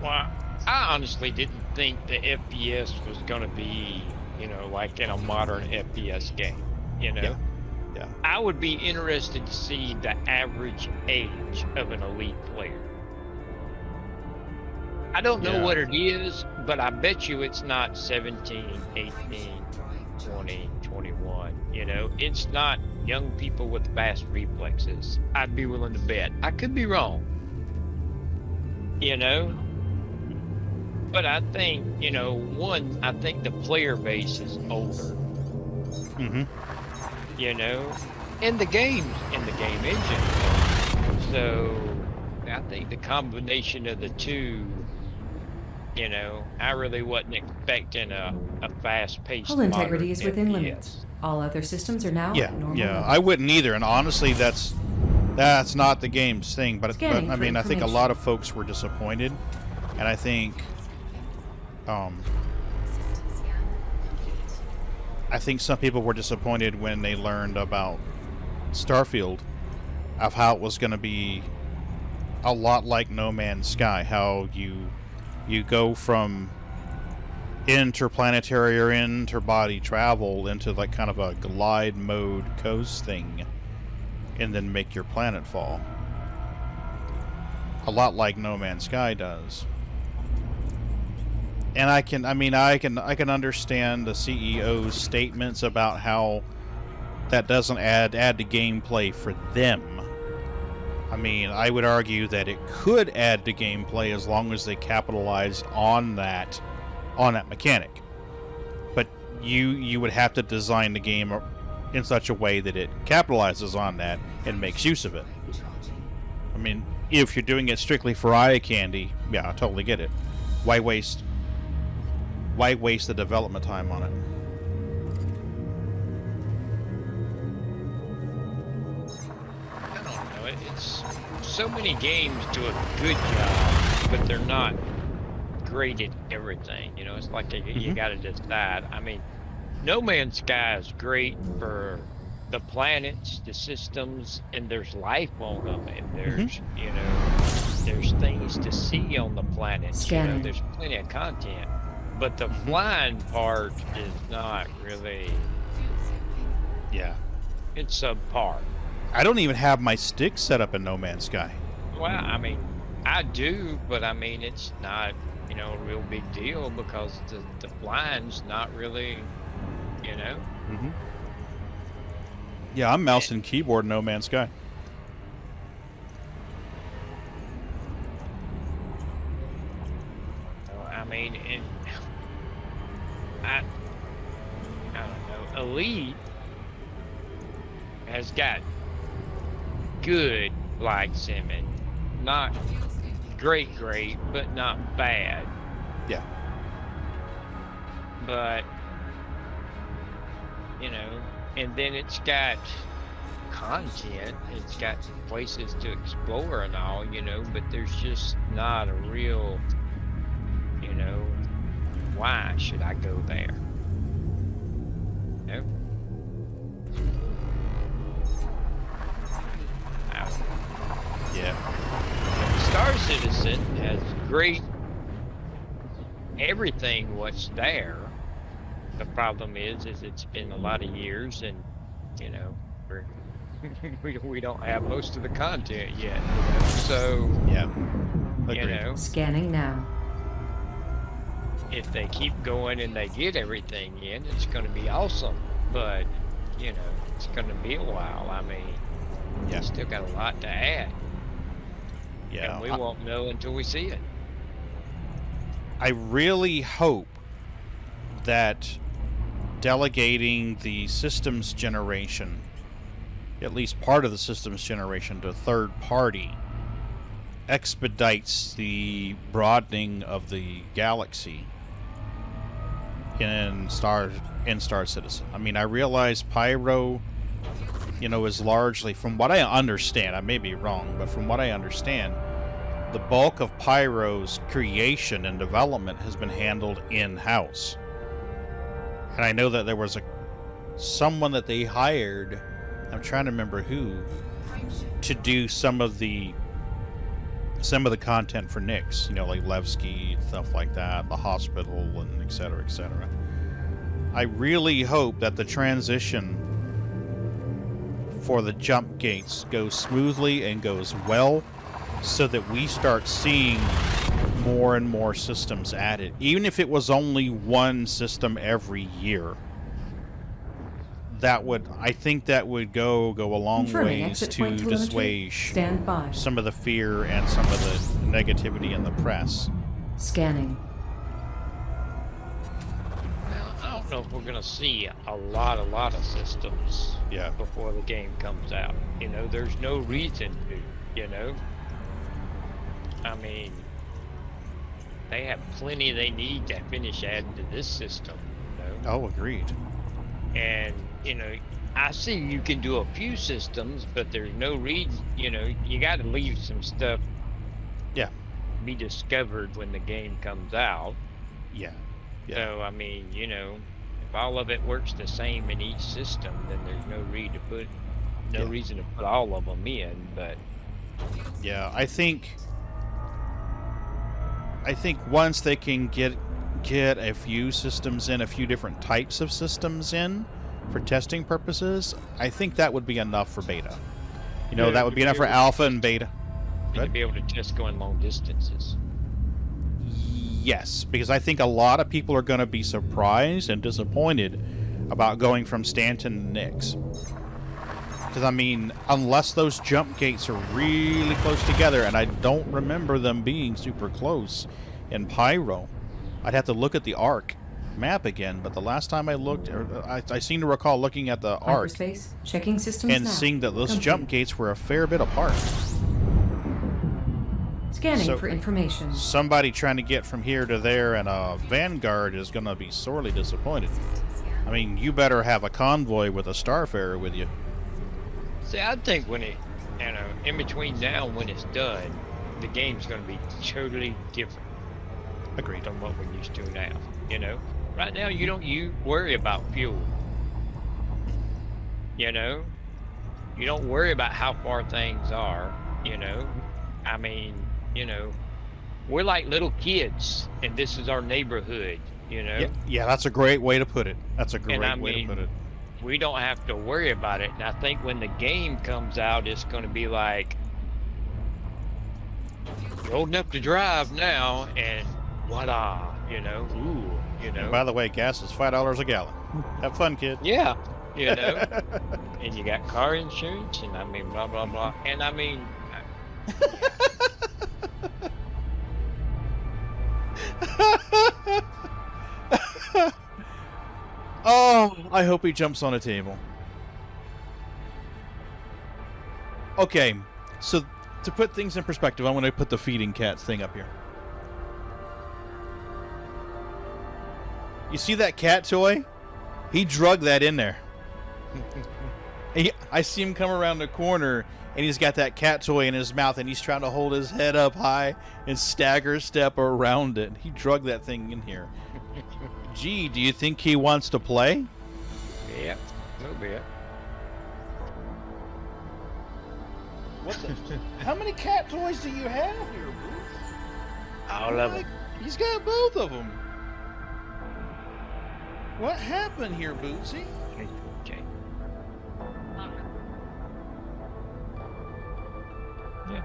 Well, I honestly didn't think the FPS was going to be, you know, like in a modern FPS game. You know, Yeah. I would be interested to see the average age of an Elite player. I don't know Yeah. what it is, but I bet you it's not 17, 18, 20, 21. You know, it's not young people with fast reflexes. I'd be willing to bet. I could be wrong. You know? But I think, you know, one, I think the player base is older. Mm-hmm. You know? And the game engine. So I think the combination of the two, you know, I really wasn't expecting a fast-paced Hull integrity modern is within FPS. limits. All other systems are now Yeah, at normal yeah. levels. I wouldn't either, and honestly, that's not the game's thing. But Scanning I for mean, I think a information. lot of folks were disappointed, and I think some people were disappointed when they learned about Starfield, of how it was going to be a lot like No Man's Sky, how you go from interplanetary or interbody travel into like kind of a glide mode coast thing, and then make your planet fall. A lot like No Man's Sky does. And I can understand the CEO's statements about how that doesn't add to gameplay for them. I mean, I would argue that it could add to gameplay as long as they capitalize on that mechanic. But you would have to design the game in such a way that it capitalizes on that and makes use of it. I mean, if you're doing it strictly for eye candy, yeah, I totally get it. Why waste the development time on it? I don't know. It's so many games do a good job, but they're not great at everything. You know, it's like you got to decide. I mean, No Man's Sky is great for the planets, the systems, and there's life on them, and there's you know, there's things to see on the planets. You know, Scanning. there's plenty of content, but the flying part is not really. Yeah. It's subpar. I don't even have my stick set up in No Man's Sky. Well, I mean, I do, but I mean, it's not, you know, a real big deal because the flying's not really, you know. Mm-hmm. Yeah, I'm mouse and keyboard in No Man's Sky. I mean, I don't know. Elite has got good flight simming, not great, but not bad. Yeah. But you know, and then it's got content, it's got places to explore and all, you know, but there's just not a real, you know, why should I go there? No. Yeah. Star Citizen has great everything what's there. The problem is it's been a lot of years, and you know we don't have most of the content yet. You know? So Yeah. You Agreed. know, Scanning now. if they keep going and they get everything in, it's going to be awesome. But, you know, it's going to be a while. I mean, Yeah. it's still got a lot to add. Yeah. And we won't know until we see it. I really hope that delegating the systems generation, at least part of the systems generation, to a third party expedites the broadening of the galaxy in Star Citizen. I mean, I realize Pyro, you know, is largely, from what I understand, I may be wrong, but from what I understand, the bulk of Pyro's creation and development has been handled in-house. And I know that there was someone that they hired, I'm trying to remember who, to do some of the content for Nyx, you know, like Levski, stuff like that, the hospital, and et cetera, et cetera. I really hope that the transition for the jump gates goes smoothly and goes well, so that we start seeing more and more systems added. Even if it was only one system every year, I think that would go a long Confirming ways exit to point telemetry. dissuage Stand by. some of the fear and some of the negativity in the press. Scanning. Well, I don't know if we're going to see a lot of systems Yeah. before the game comes out. You know, there's no reason to, you know. I mean, they have plenty they need to finish adding to this system, you know. Oh, agreed. And, you know, I see you can do a few systems, but there's no reason, you know, you got to leave some stuff Yeah. be discovered when the game comes out. Yeah. Yeah. So, I mean, you know, if all of it works the same in each system, then there's no reason to put all of them in, but Yeah, I think once they can get a few systems in, a few different types of systems in for testing purposes, I think that would be enough for beta. You know, Yeah, that would be enough for alpha and beta. and to be able to test going long distances. Yes, because I think a lot of people are going to be surprised and disappointed about going from Stanton to Nyx. Because, I mean, unless those jump gates are really close together, and I don't remember them being super close in Pyro, I'd have to look at the ARC map again, but the last time I looked, I seem to recall looking at the ARC Hyperspace. Checking systems and now. seeing that those Complete. jump gates were a fair bit apart. Scanning So- for information. Somebody trying to get from here to there and a Vanguard is going to be sorely disappointed. I mean, you better have a convoy with a Starfarer with you. See, I think when it, you know, in between now and when it's done, the game's going to be totally different Agreed. than what we're used to now. You know, right now you worry about fuel. You know, you don't worry about how far things are. You know, I mean, you know, we're like little kids, and this is our neighborhood. You know, Yeah, that's a great way to put it. That's a great And I way mean, to put it. we don't have to worry about it. And I think when the game comes out, it's going to be like, you're old enough to drive now, and voila, you know, ooh, you know. By the way, gas is $5 a gallon. Have fun, kid. Yeah, you know. And you got car insurance, and I mean, blah, blah, blah. And I mean, Oh, I hope he jumps on a table. Okay, so to put things in perspective, I want to put the feeding cats thing up here. You see that cat toy? He drug that in there. I see him come around the corner, and he's got that cat toy in his mouth, and he's trying to hold his head up high and stagger step around it. He drug that thing in here. Gee, do you think he wants to play? yeah, a little bit. What the? How many cat toys do you have here, Bruce? All of them. He's got both of them. What happened here, Bootsy? Okay. Yeah.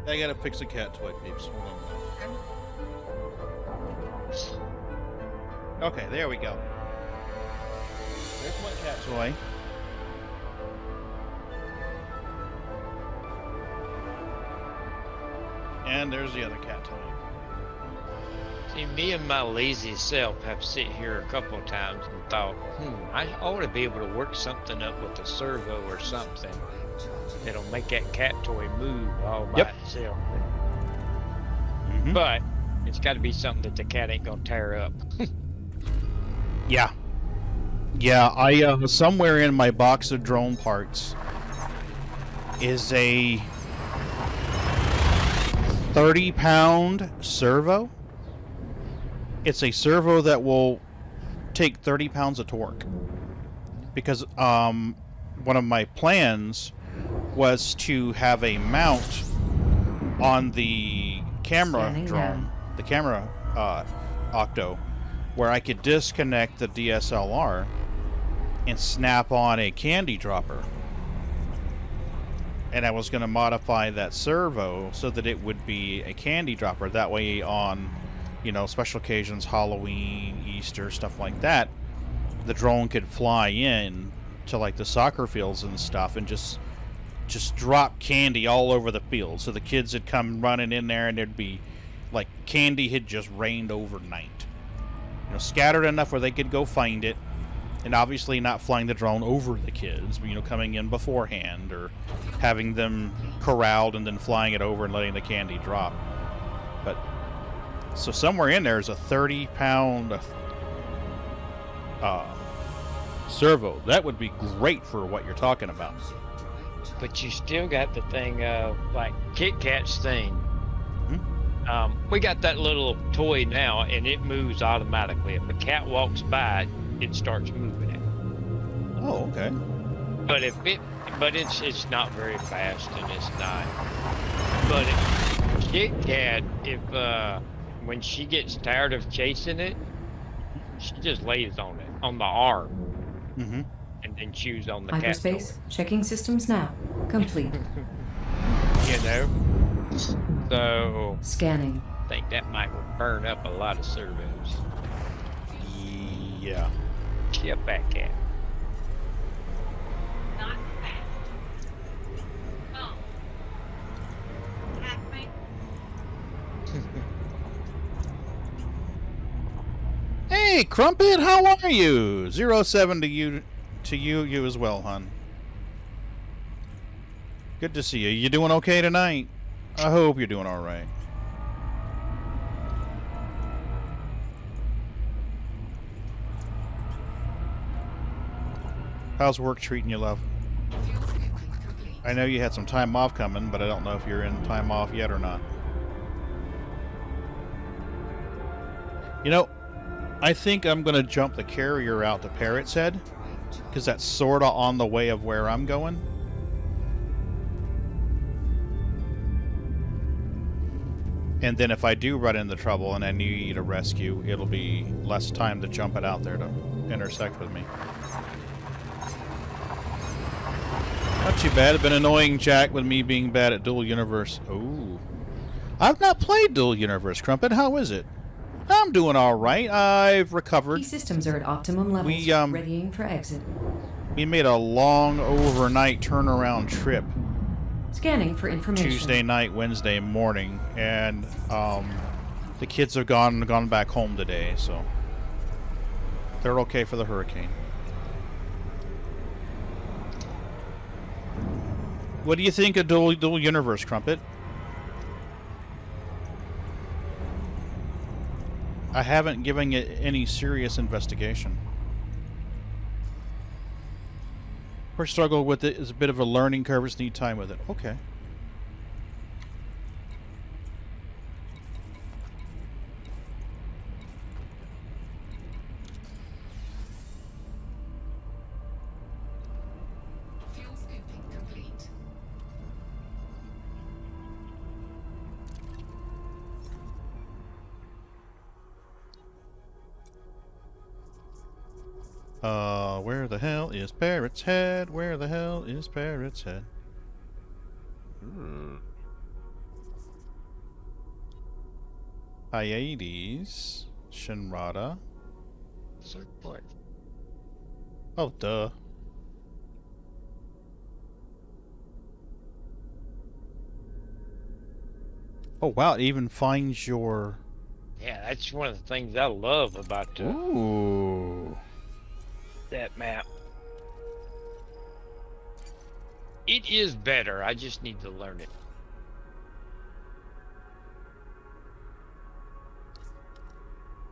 I gotta fix a cat toy, peeps. Hold on. Okay, there we go. There's one cat toy. And there's the other cat toy. See, me and my lazy self have sit here a couple of times and thought, I ought to be able to work something up with a servo or something that'll make that cat toy move all by itself. Mm-hmm. But it's got to be something that the cat ain't gonna tear up. Yeah. Yeah, I somewhere in my box of drone parts is a 30-pound servo. It's a servo that will take 30 pounds of torque. Because one of my plans was to have a mount on the camera Scanning drone, the camera octo, where I could disconnect the DSLR and snap on a candy dropper. And I was going to modify that servo so that it would be a candy dropper. That way on, you know, special occasions, Halloween, Easter, stuff like that, the drone could fly in to like the soccer fields and stuff and just drop candy all over the field. So the kids would come running in there and there'd be like candy had just rained overnight. You know, scattered enough where they could go find it. And obviously not flying the drone over the kids, but, you know, coming in beforehand or having them corralled and then flying it over and letting the candy drop. But so somewhere in there is a 30-pound servo. That would be great for what you're talking about. But you still got the thing of like Kit Kat's thing. We got that little toy now, and it moves automatically. If a cat walks by, it starts moving it. Oh, okay. But it's not very fast, and it's not. But Kit Kat, when she gets tired of chasing it, she just lays on it on the arm, and then chews on the cat Hyperspace. Checking systems now. Complete. You know. So Scanning. I think that might burn up a lot of servos. Yeah. Get back cat. Not fast. Oh. Hack me. Hey, Crumpet, how are you? 07 to you as well, hon. Good to see you. You doing okay tonight? I hope you're doing all right. How's work treating you, love? I know you had some time off coming, but I don't know if you're in time off yet or not. You know, I think I'm going to jump the carrier out to Parrot's Head, because that's sort of on the way of where I'm going. And then if I do run into trouble and I need a rescue, it'll be less time to jump it out there to intersect with me. Not too bad. It's been annoying Jack with me being bad at Dual Universe. Oh. I've not played Dual Universe, Crumpet. How is it? I'm doing all right. I've recovered. Key systems are at optimum levels. Readying for exit. We made a long overnight turnaround trip. Scanning for information. Tuesday night, Wednesday morning, and the kids have gone back home today, so they're okay for the hurricane. What do you think of Dual Universe, Crumpet? I haven't given it any serious investigation. Our struggle with it is a bit of a learning curve. Just need time with it. Okay. Fuel scooping complete. Where the hell is Parrot's Head? Where the hell is Parrot's Head? Hyades. Shinrada. Search point. Oh, duh. Oh, wow. It even finds your... Yeah, that's one of the things I love about Ooh. that map. It is better. I just need to learn it.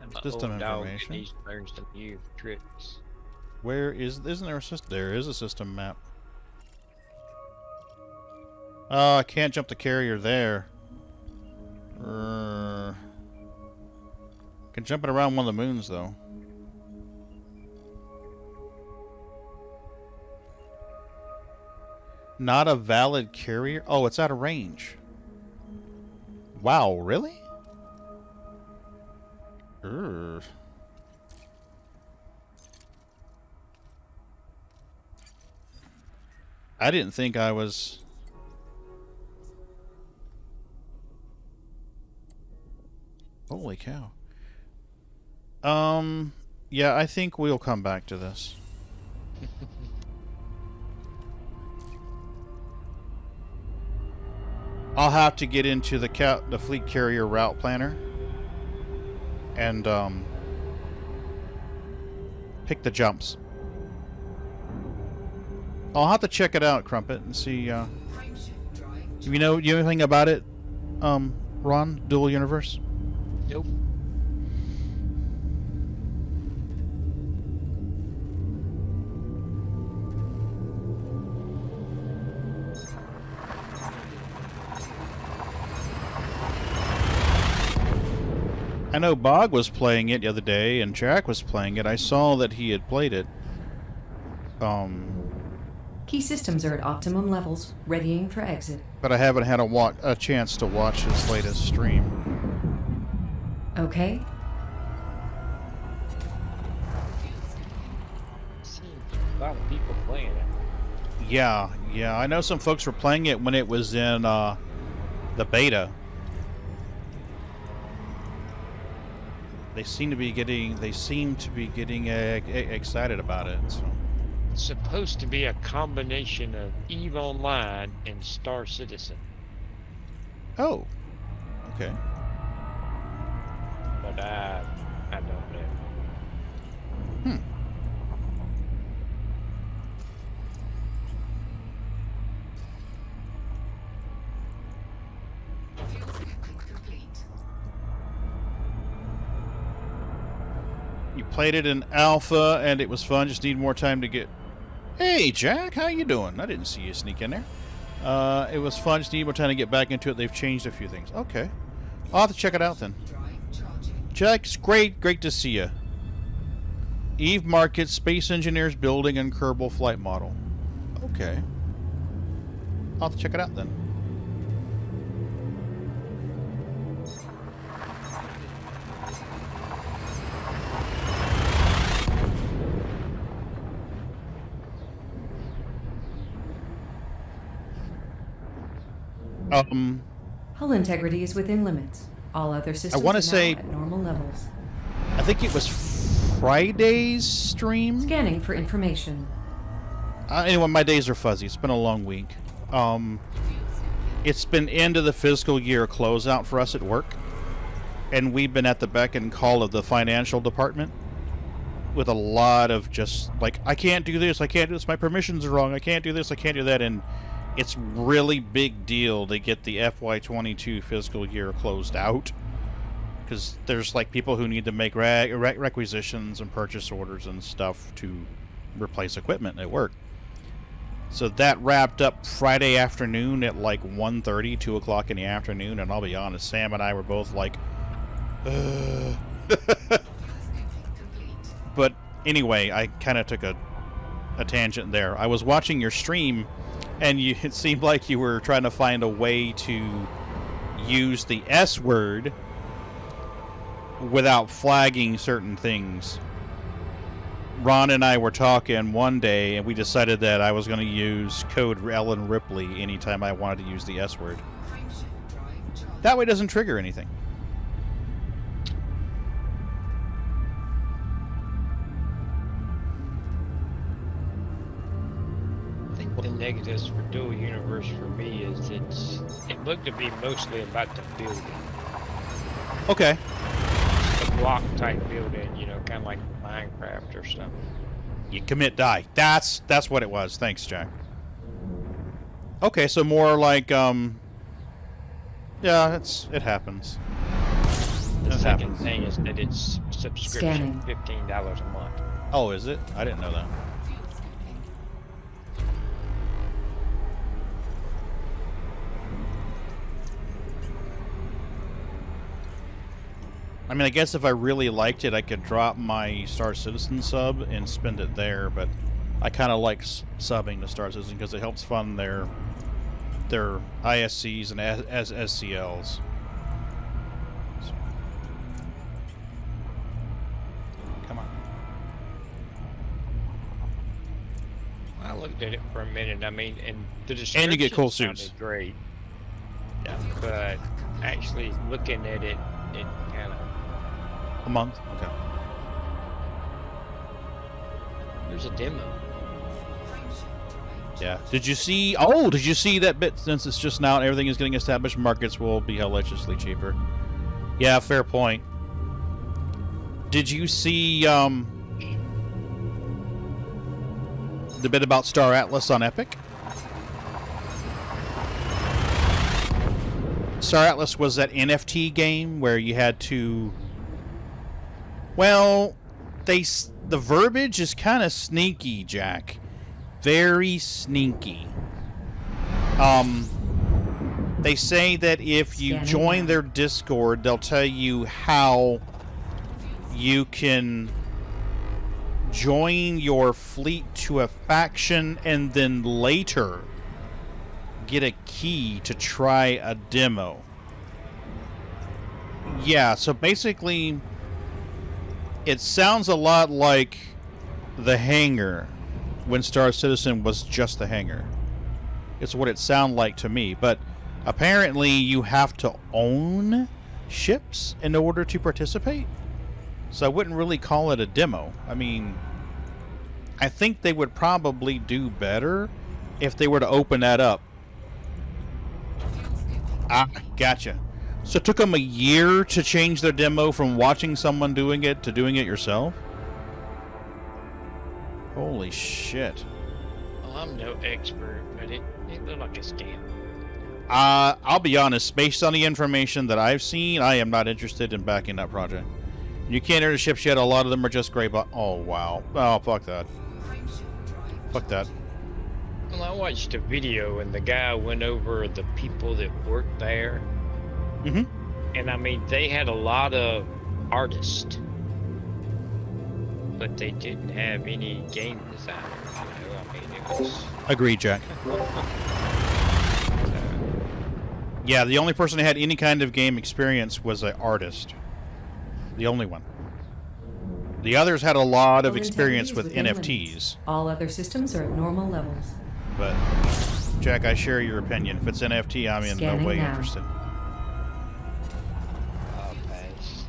And my System old dog information. needs to learn some new tricks. Where is... Isn't there a system? There is a system map. Oh, I can't jump the carrier there. Can jump it around one of the moons, though. Not a valid carrier? Oh, it's out of range. Wow, really? I didn't think I was... Holy cow. Yeah, I think we'll come back to this. I'll have to get into the fleet carrier route planner and pick the jumps. I'll have to check it out, Crumpet, and see. You know anything about it, Ron? Dual Universe? Nope. I know Bog was playing it the other day, and Jack was playing it. I saw that he had played it. Key systems are at optimum levels, readying for exit. But I haven't had a chance to watch his latest stream. Okay. Seen a lot of people playing it. Yeah. I know some folks were playing it when it was in the beta. They seem to be getting excited about it. So. It's supposed to be a combination of EVE Online and Star Citizen. Oh. Okay. But I don't know. Fuel scripting complete. You played it in alpha, and it was fun. Just need more time to get... Hey, Jack, how you doing? I didn't see you sneak in there. It was fun. Just need more time to get back into it. They've changed a few things. Okay. I'll have to check it out then. Drive charging. Jack's great. Great to see you. Eve Market, Space Engineers Building, and Kerbal Flight Model. Okay. I'll have to check it out then. Hull integrity is within limits. All other systems wanna are say- now at normal levels. I think it was Friday's stream. Scanning for information. Anyway, my days are fuzzy. It's been a long week. It's been end of the fiscal year closeout for us at work, and we've been at the beck and call of the financial department with a lot of just like, I can't do this, I can't do this, my permissions are wrong, I can't do this, I can't do that, and it's really big deal to get the FY22 fiscal year closed out, because there's like people who need to make requisitions and purchase orders and stuff to replace equipment at work. So that wrapped up Friday afternoon at like 1:30, 2 o'clock in the afternoon, and I'll be honest, Sam and I were both like, But anyway, I kind of took a tangent there. I was watching your stream, and it seemed like you were trying to find a way to use the S word without flagging certain things. Ron and I were talking one day, and we decided that I was going to use code Ellen Ripley anytime I wanted to use the S word. That way it doesn't trigger anything. negatives for dual universe for me is it looked to be mostly about the building. Okay. The block type building, you know, kind of like Minecraft or something. You commit die. That's what it was. Thanks, Jack. Okay, so more like yeah, it happens. The It second happens. thing is that it's subscription, Scanning. $15 a month. Oh, is it? I didn't know that. Fuel skipping. I mean, I guess if I really liked it, I could drop my Star Citizen sub and spend it there, but I kind of like subbing to Star Citizen because it helps fund their ISCs and SCLs. So. Come on. I looked at it for a minute. I mean, and the description And you get cool sounded suits. great, Yeah. but actually looking at it, it kind of A month? Okay. there's a demo. Frame shift to Yeah. Did you see... Oh, did you see that bit? Since it's just now and everything is getting established, markets will be hellaciously cheaper. Yeah, fair point. Did you see the bit about Star Atlas on Epic? Star Atlas was that NFT game where you had to... Well, the verbiage is kind of sneaky, Jack. Very sneaky. They say that if you Scanning join now. their Discord, they'll tell you how you can join your fleet to a faction and then later get a key to try a demo. Yeah, so basically it sounds a lot like the hangar when Star Citizen was just the hangar. It's what it sounded like to me, but apparently you have to own ships in order to participate. So I wouldn't really call it a demo. I mean, I think they would probably do better if they were to open that up. fuel skipping. Ah, gotcha. So it took them a year to change their demo from watching someone doing it to doing it yourself? Holy shit. Well, I'm no expert, but it looked like a scam. I'll be honest, based on the information that I've seen, I am not interested in backing that project. You can't enter the ships yet, a lot of them are just gray, but oh wow. Oh, fuck that. Frame shift drive. Fuck that. Well, I watched a video and the guy went over the people that worked there. Mm-hmm. And I mean, they had a lot of artists, but they didn't have any game designers. You know, I mean, it was. Agreed, Jack. Yeah, the only person who had any kind of game experience was an artist. The only one. The others had a lot of Full experience integrity with is within limits. NFTs. All other systems are at normal levels. But, Jack, I share your opinion. If it's NFT, I'm in no Scanning way now. interested. I'll pass.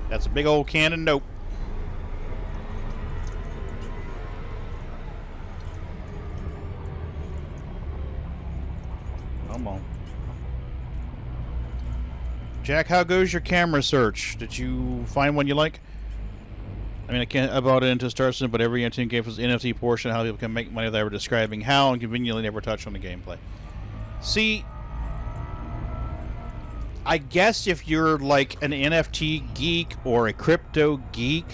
That's a big old cannon nope. Come on. Jack, how goes your camera search? Did you find one you like? I mean, I can't about it into Star Citizen, but every NFT game has NFT portion, how people can make money they were describing how, and conveniently never touch on the gameplay. See, I guess if you're like an NFT geek or a crypto geek,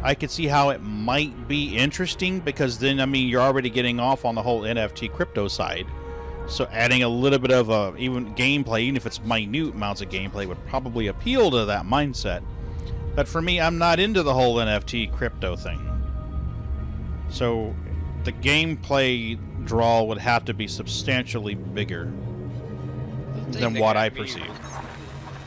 I could see how it might be interesting, because then, I mean, you're already getting off on the whole NFT crypto side. So adding a little bit of even gameplay, even if it's minute amounts of gameplay, would probably appeal to that mindset. But for me, I'm not into the whole NFT crypto thing. So the gameplay draw would have to be substantially bigger The thing than that what got I me perceive.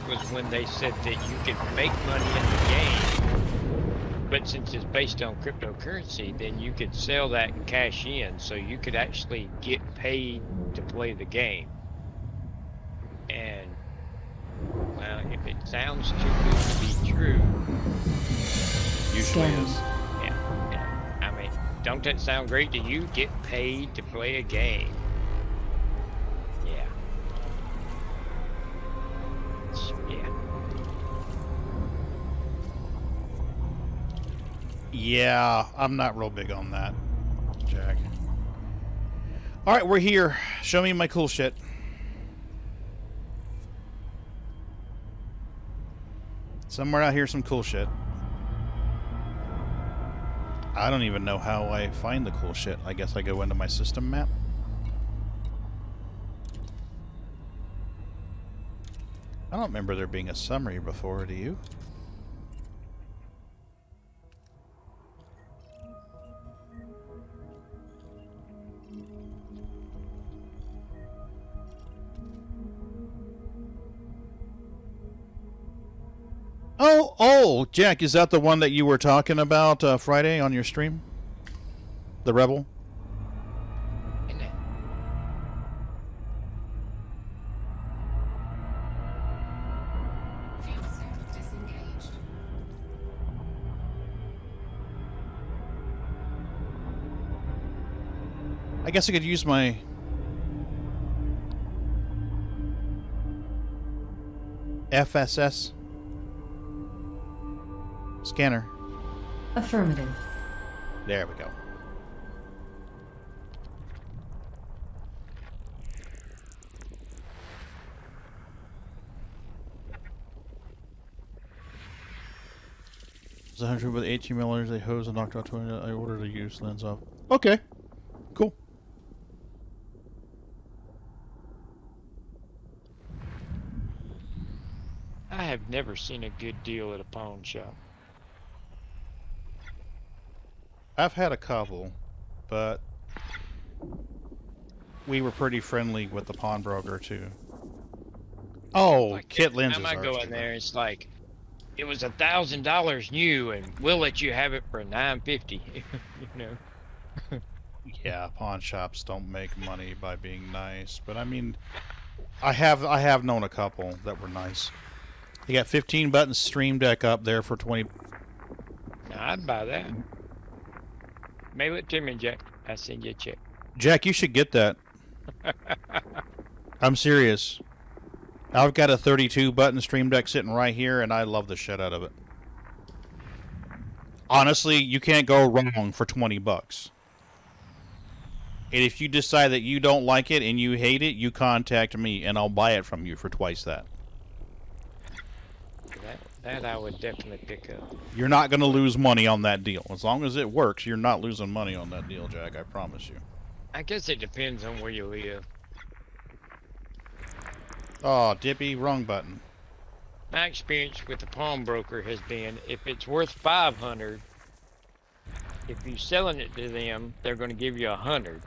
was when they said that you could make money in the game, but since it's based on cryptocurrency, then you could sell that and cash in, so you could actually get paid to play the game. And, well, if it sounds too good to be true, Usually Scanning. is. yeah, I mean, don't that sound great to you? Get paid to play a game. Yeah. Yeah. Yeah, I'm not real big on that, Jack. Alright, we're here. Show me my cool shit. Somewhere out here, some cool shit. I don't even know how I find the cool shit. I guess I go into my system map. I don't remember there being a summary before, do you? Oh, Jack, is that the one that you were talking about Friday on your stream? The Rebel? Isn't it? Fuel scope disengaged. I guess I could use my... FSS scanner. Affirmative. There we go. It's 100 with 18 milliliters. They hose and knocked out 20. I ordered a use lens off. Okay. Cool. I have never seen a good deal at a pawn shop. I've had a couple, but we were pretty friendly with the pawnbroker too. Oh, Like kit every lenses time I are go in cheaper. there, it's like it was $1,000 new, and we'll let you have it for $950. You know. Yeah, pawn shops don't make money by being nice, but I mean, I have known a couple that were nice. They got 15 buttons Stream Deck up there for 20. Now, I'd buy that. Mail it to me, Jack. I'll send you a check. Jack, you should get that. I'm serious. I've got a 32 button Stream Deck sitting right here, and I love the shit out of it. Honestly, you can't go wrong for 20 bucks. And if you decide that you don't like it and you hate it, you contact me, and I'll buy it from you for twice that. That I would definitely pick up. You're not going to lose money on that deal. As long as it works, you're not losing money on that deal, Jack. I promise you. I guess it depends on where you live. Oh, Dippy, wrong button. My experience with the pawnbroker has been, if it's worth $500, if you're selling it to them, they're going to give you $100,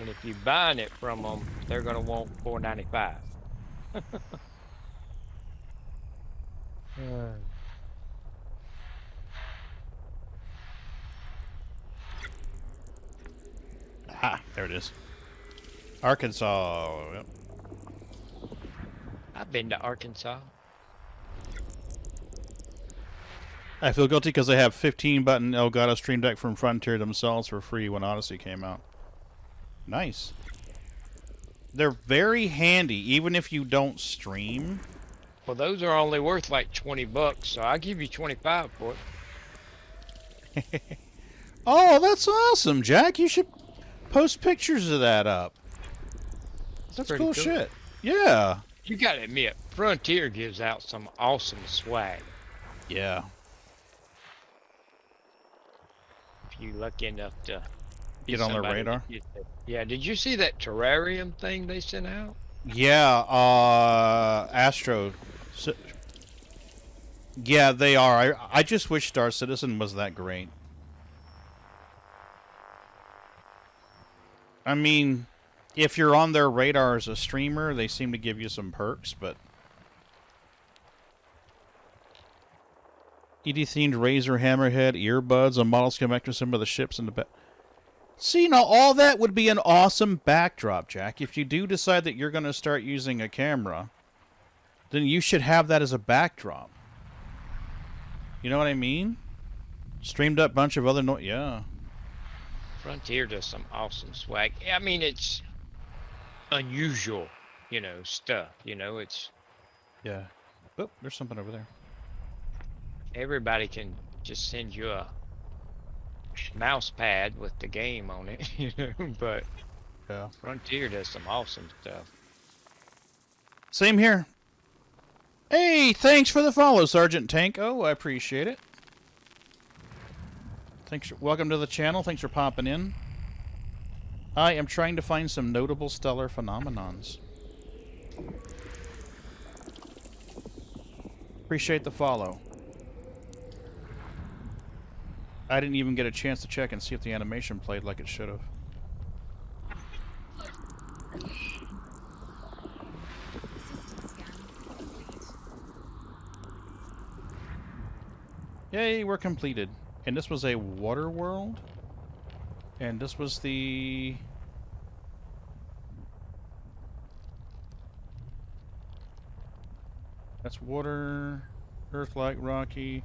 and if you're buying it from them, they're going to want $4.95. Ah, there it is. Arkansas. Yep. I've been to Arkansas. I feel guilty because they have 15 button Elgato Stream Deck from Frontier themselves for free when Odyssey came out. Nice. They're very handy, even if you don't stream. Well, those are only worth like $20, so I'll give you 25 for it. Oh, that's awesome, Jack. You should post pictures of that up. That's pretty cool cool. shit. Yeah. You gotta admit, Frontier gives out some awesome swag. Yeah. If you lucky enough to be Get on their somebody radar? that gets it. Yeah, did you see that terrarium thing they sent out? Yeah, Astro. Yeah, they are. I just wish Star Citizen was that great. I mean, if you're on their radar as a streamer, they seem to give you some perks, but... ED-themed Razor Hammerhead, earbuds, a model schematic of some of the ships in the back. See, now all that would be an awesome backdrop, Jack. If you do decide that you're going to start using a camera, then you should have that as a backdrop. You know what I mean? Streamed up bunch of other yeah. Frontier does some awesome swag. I mean, it's unusual, you know, stuff. You know, it's Yeah. Oh, there's something over there. everybody can just send you a mouse pad with the game on it, you know, but Yeah. Frontier does some awesome stuff. Same here. Hey, thanks for the follow, Sergeant Tank. Oh, I appreciate it. Thanks. Welcome to the channel. Thanks for popping in. I am trying to find some notable stellar phenomenons. Appreciate the follow. I didn't even get a chance to check and see if the animation played like it should have. System scan complete. Yay, we're completed. And this was a water world. And this was the... That's water, Earth-like, rocky,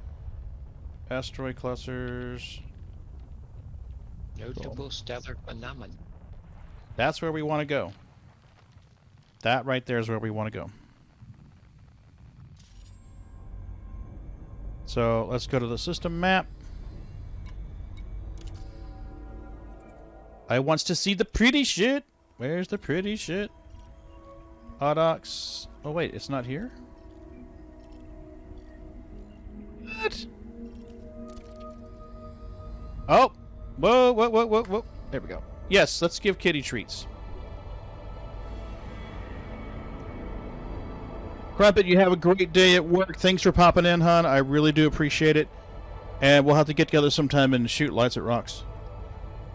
asteroid clusters. Notable stellar phenomenon. That's where we want to go. That right there is where we want to go. So let's go to the system map. I wants to see the pretty shit. Where's the pretty shit? Auocks. Oh wait, it's not here? What? Oh! Whoa, whoa, whoa, whoa, whoa. There we go. Yes, let's give Kitty treats. Crumpet, you have a great day at work. Thanks for popping in, hon. I really do appreciate it. And we'll have to get together sometime and shoot lights at rocks.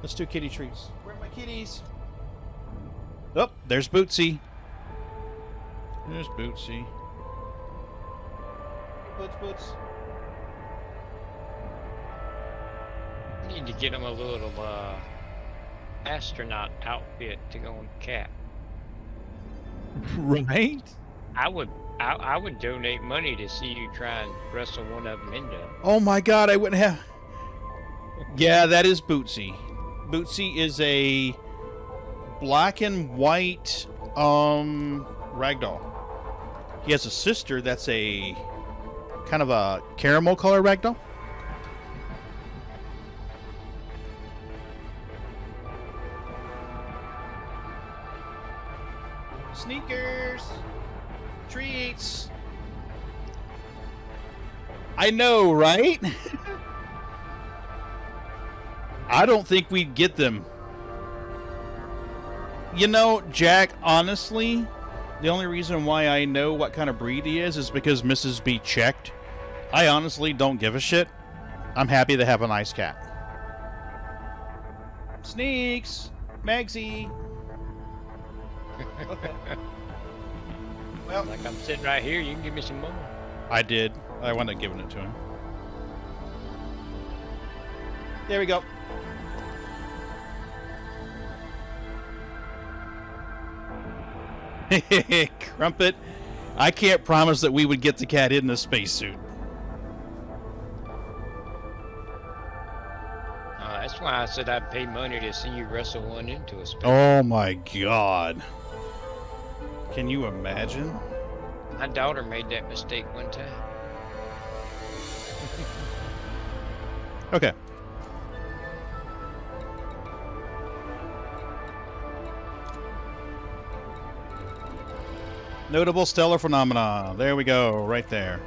Let's do kitty treats. Where are my kitties? Oh, there's Bootsy. There's Bootsy. Boots. Need to get him a little astronaut outfit to go on the cat. Right? I would donate money to see you try and wrestle one of them into. Oh my god, I wouldn't have... Yeah, that is Bootsy. Bootsy is a black and white ragdoll. He has a sister that's a kind of a caramel color ragdoll. Sneakers! Treats! I know, right? I don't think we'd get them. You know, Jack, honestly, the only reason why I know what kind of breed he is because Mrs. B checked. I honestly don't give a shit. I'm happy to have a nice cat. Sneaks! Magsy! Okay. Well, Like I'm sitting right here, you can give me some more. I did. I wound up giving it to him. There we go. Crumpet, I can't promise that we would get the cat in the spacesuit. That's why I said I'd pay money to see you wrestle one into a space. Oh my god. Can you imagine? My daughter made that mistake one time. Okay. Notable stellar phenomena. There we go, right there.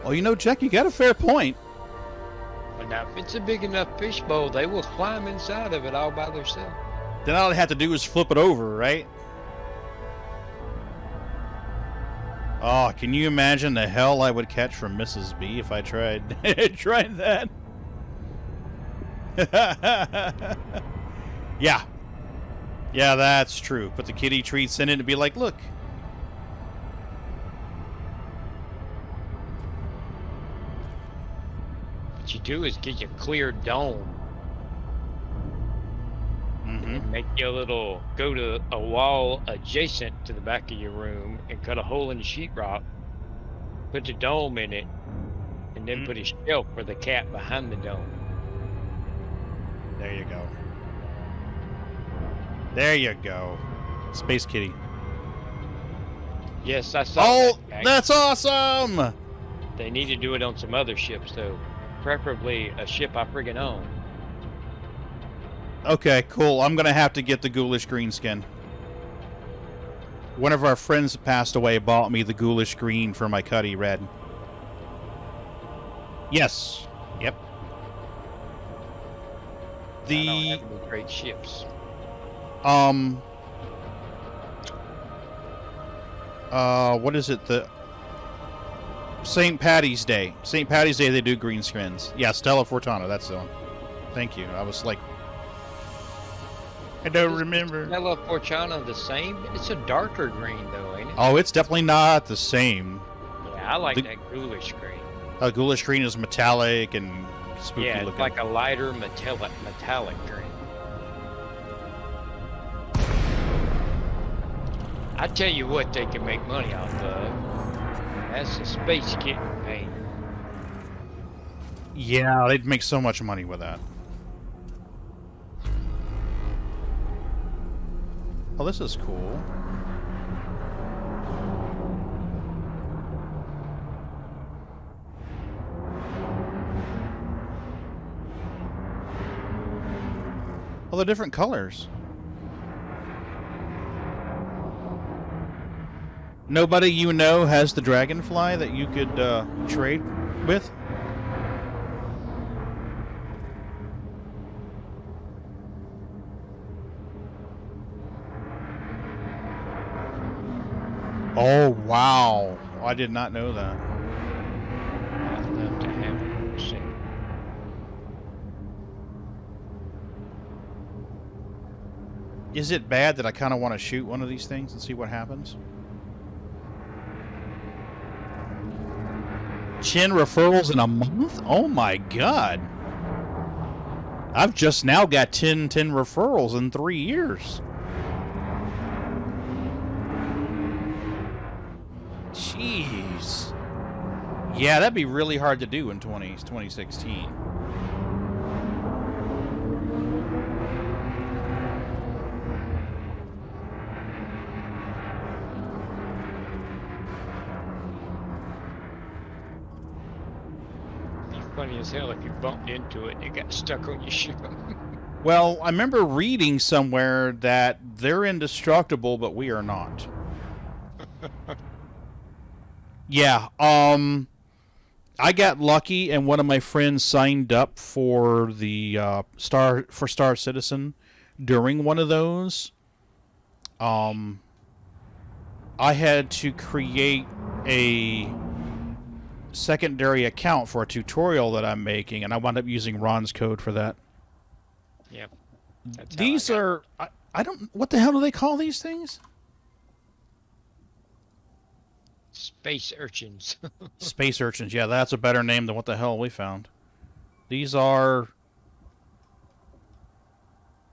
Well, you know, Jack, you got a fair point. But now, if it's a big enough fishbowl, they will climb inside of it all by themselves. Then all I have to do is flip it over, right? Oh, can you imagine the hell I would catch from Mrs. B if I tried tried that? Yeah. Yeah, that's true. Put the kitty treats in it and be like, look. What you do is get your clear dome. And make you a little, go to a wall adjacent to the back of your room and cut a hole in the sheetrock, put the dome in it, and then put a shelf for the cat behind the dome. There you go. There you go. Space Kitty. Yes, I saw Oh, that. that's awesome! They need to do it on some other ships, though. Preferably a ship I friggin' own. Okay, cool. I'm gonna have to get the ghoulish green skin. One of our friends that passed away bought me the ghoulish green for my Cuddy red. Yes. Yep. I don't have any great ships. What is it? The St. Patty's Day. St. Patty's Day they do green skins. Yeah, Stella Fortuna, that's the one. Thank you. I was like, I don't remember. Stella Fortuna the same? It's a darker green though, ain't it? Oh, it's definitely not the same. Yeah, I like that ghoulish green. Ghoulish green is metallic and spooky Yeah, it's looking. like a lighter metallic green. I tell you what they can make money off of. That's a space kitten paint. Yeah, they'd make so much money with that. Oh, this is cool. Oh, they're different colors. Nobody you know has the dragonfly that you could trade with? Oh, wow. I did not know that. I'd love to have it. See. Is it bad that I kind of want to shoot one of these things and see what happens? 10 referrals in a month? Oh my god. I've just now got 10 referrals in 3 years. Jeez. Yeah, that'd be really hard to do in 2016. Funny as hell if you bumped into it and it got stuck on your ship. Well, I remember reading somewhere that they're indestructible, but we are not. Yeah, I got lucky and one of my friends signed up for the Star Citizen during one of those. I had to create a secondary account for a tutorial that I'm making, and I wound up using Ron's code for that. Yep. These are I don't, what the hell do they call these things? Space urchins. Space urchins. Yeah, that's a better name than what the hell we found. These are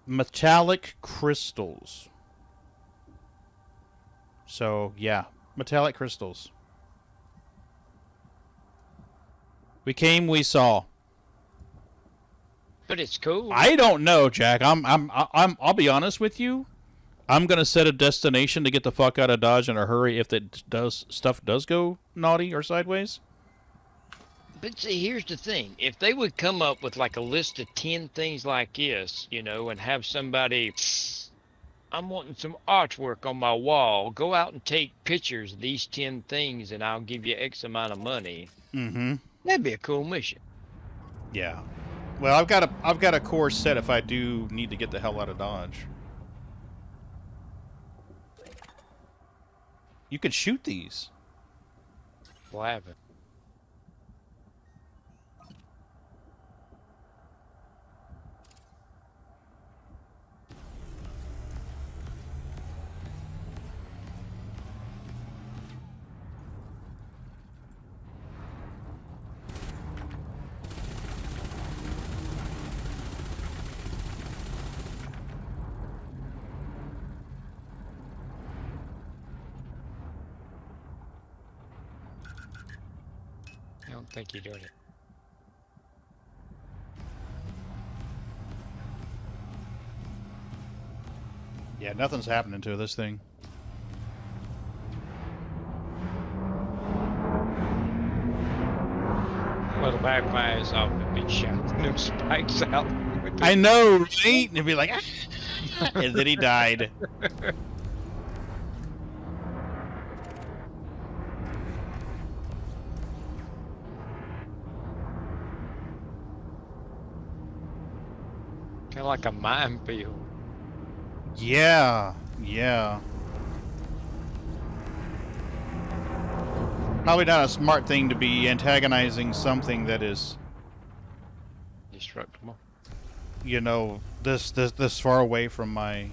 metallic crystals. So, yeah, metallic crystals. We came, we saw. But it's cool. I don't know, Jack. I'll be honest with you. I'm gonna set a destination to get the fuck out of Dodge in a hurry if stuff does go naughty or sideways. But see, here's the thing. If they would come up with like a list of 10 things like this, you know, and have somebody, I'm wanting some artwork on my wall, go out and take pictures of these 10 things and I'll give you X amount of money. Mm-hmm. That'd be a cool mission. Yeah. Well, I've got a course set if I do need to get the hell out of Dodge. You could shoot these. Well, I haven't. don't think you're doing it. Yeah, nothing's happening to this thing. Well, the backfires off the big shot. Them spikes out. With the... I know, right? And it'd be like, ah! And then he died. Kind of like a minefield. Yeah, yeah. Probably not a smart thing to be antagonizing something that is, Destructible. you know, this far away from my...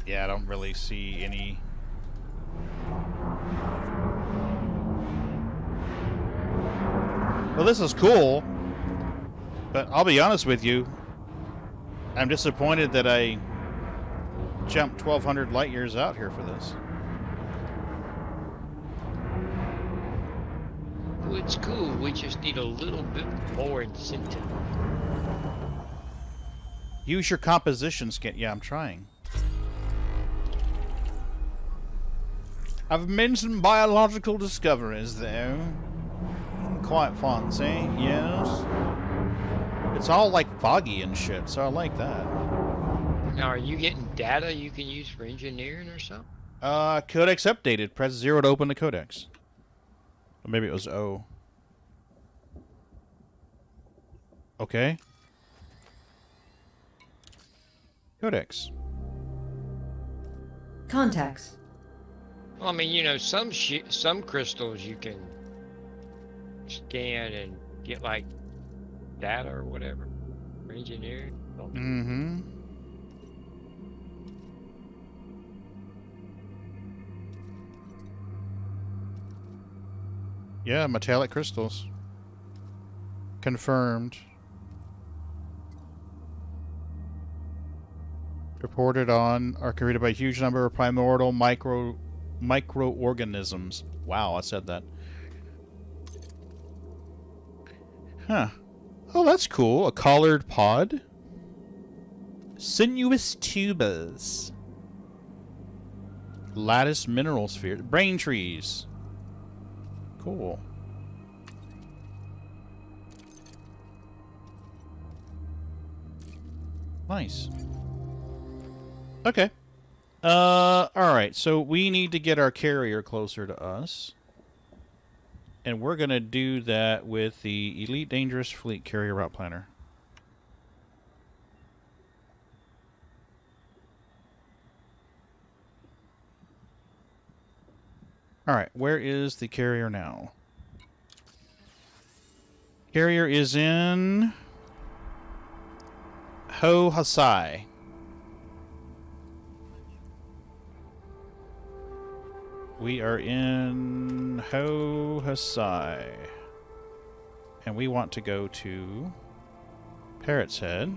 Yeah, I don't really see any... Well, this is cool, but I'll be honest with you. I'm disappointed that I jumped 1,200 light years out here for this. Well, it's cool. We just need a little bit more incentive. Use your composition skin. Yeah, I'm trying. I've made some biological discoveries, though. Quite fancy, yes. It's all like foggy and shit, so I like that. Now, are you getting data you can use for engineering or something? Codex updated. Press 0 to open the codex. Or maybe it was O. Okay. Codex. Contacts. Well, I mean, you know, some crystals you can scan and get like data or whatever for engineering. Mm-hmm. Yeah, metallic crystals. Confirmed. Reported on are created by a huge number of primordial microorganisms. Wow, I said that. Huh. Oh, that's cool. A collared pod. Sinuous tubers. Lattice mineral sphere. Brain trees. Cool. Nice. Okay. Alright, so we need to get our carrier closer to us. And we're going to do that with the Elite Dangerous Fleet Carrier Route Planner. Alright, where is the carrier now? Carrier is in Auocks. We are in Auocks. And we want to go to Parrot's Head.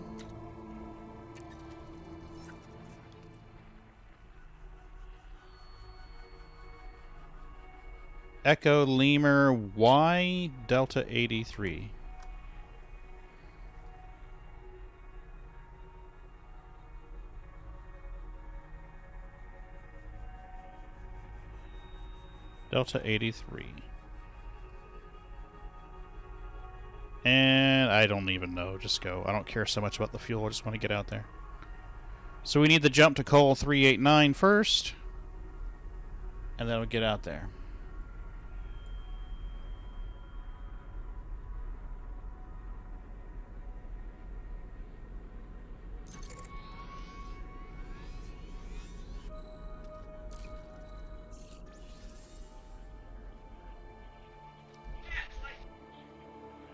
Echo Lemur Y Delta 83. Delta 83. And I don't even know. Just go. I don't care so much about the fuel. I just want to get out there. So we need to jump to Col 389 first. And then we'll get out there.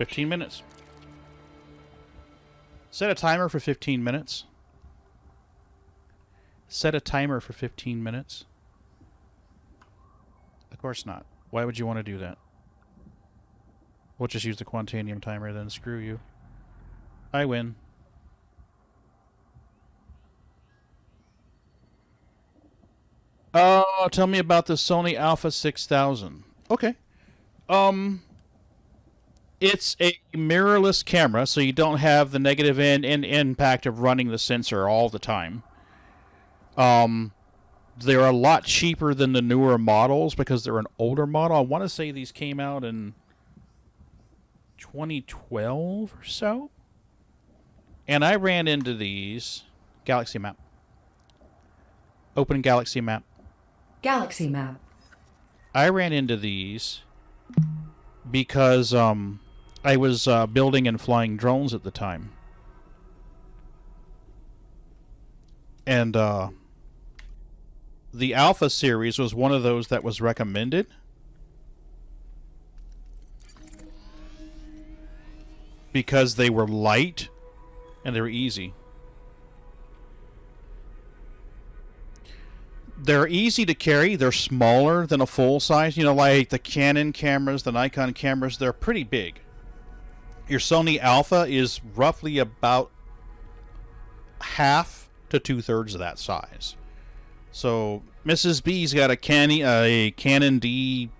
$15 minutes. Set a timer for 15 minutes. Set a timer for 15 minutes. Of course not. Why would you want to do that? We'll just use the Quantanium timer then. Screw you. I win. Oh, tell me about the Sony Alpha 6000. Okay. It's a mirrorless camera, so you don't have the negative impact of running the sensor all the time. They're a lot cheaper than the newer models because they're an older model. I want to say these came out in 2012 or so. And I ran into these. Galaxy map. Open Galaxy map. Galaxy map. I ran into these because I was building and flying drones at the time. And the Alpha series was one of those that was recommended. Because they were light and they were easy. They're easy to carry. They're smaller than a full size. You know, like the Canon cameras, the Nikon cameras, they're pretty big. Your Sony Alpha is roughly about half to 2/3 of that size. So Mrs. B's got a Canon D30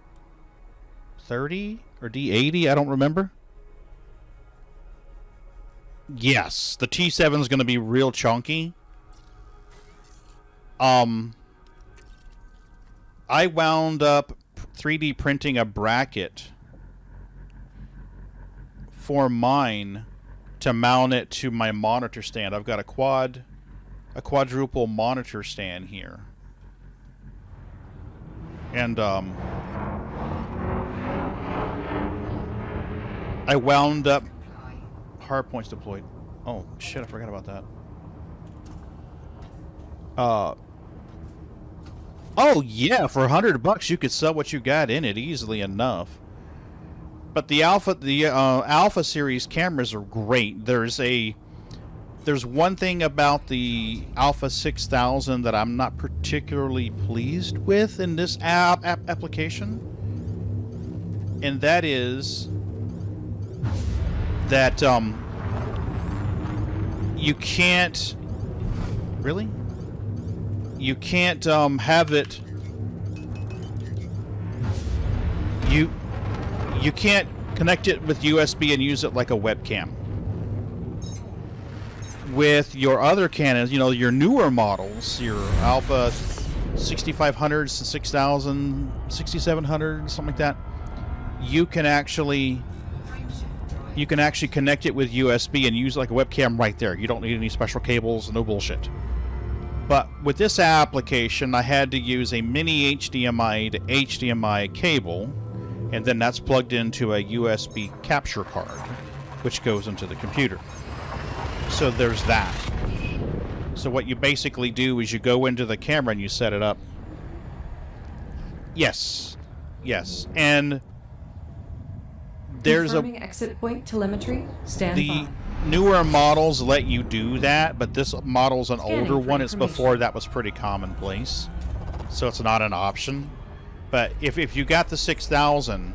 or D80, I don't remember. Yes, the T7 is going to be real chunky. I wound up 3D printing a bracket for mine to mount it to my monitor stand. I've got a quadruple monitor stand here. And I wound up hardpoints deployed. Oh shit, I forgot about that. Oh yeah, for $100 you could sell what you got in it easily enough. But the Alpha series cameras are great. There's one thing about the Alpha 6000 that I'm not particularly pleased with in this application, and that is that you can't really. You can't have it. You can't connect it with USB and use it like a webcam. With your other Canons, you know, your newer models, your Alpha 6500s, 6000, 6700, something like that, you can actually connect it with USB and use it like a webcam right there. You don't need any special cables, no bullshit. But with this application, I had to use a mini HDMI to HDMI cable, and then that's plugged into a USB capture card, which goes into the computer. So there's that. So what you basically do is you go into the camera and you set it up. Yes. Yes. And there's Confirming exit point telemetry. Stand by. Newer models let you do that, but this model's an Scanning older for one. It's information. before that was pretty commonplace. So it's not an option. But if you got the 6000,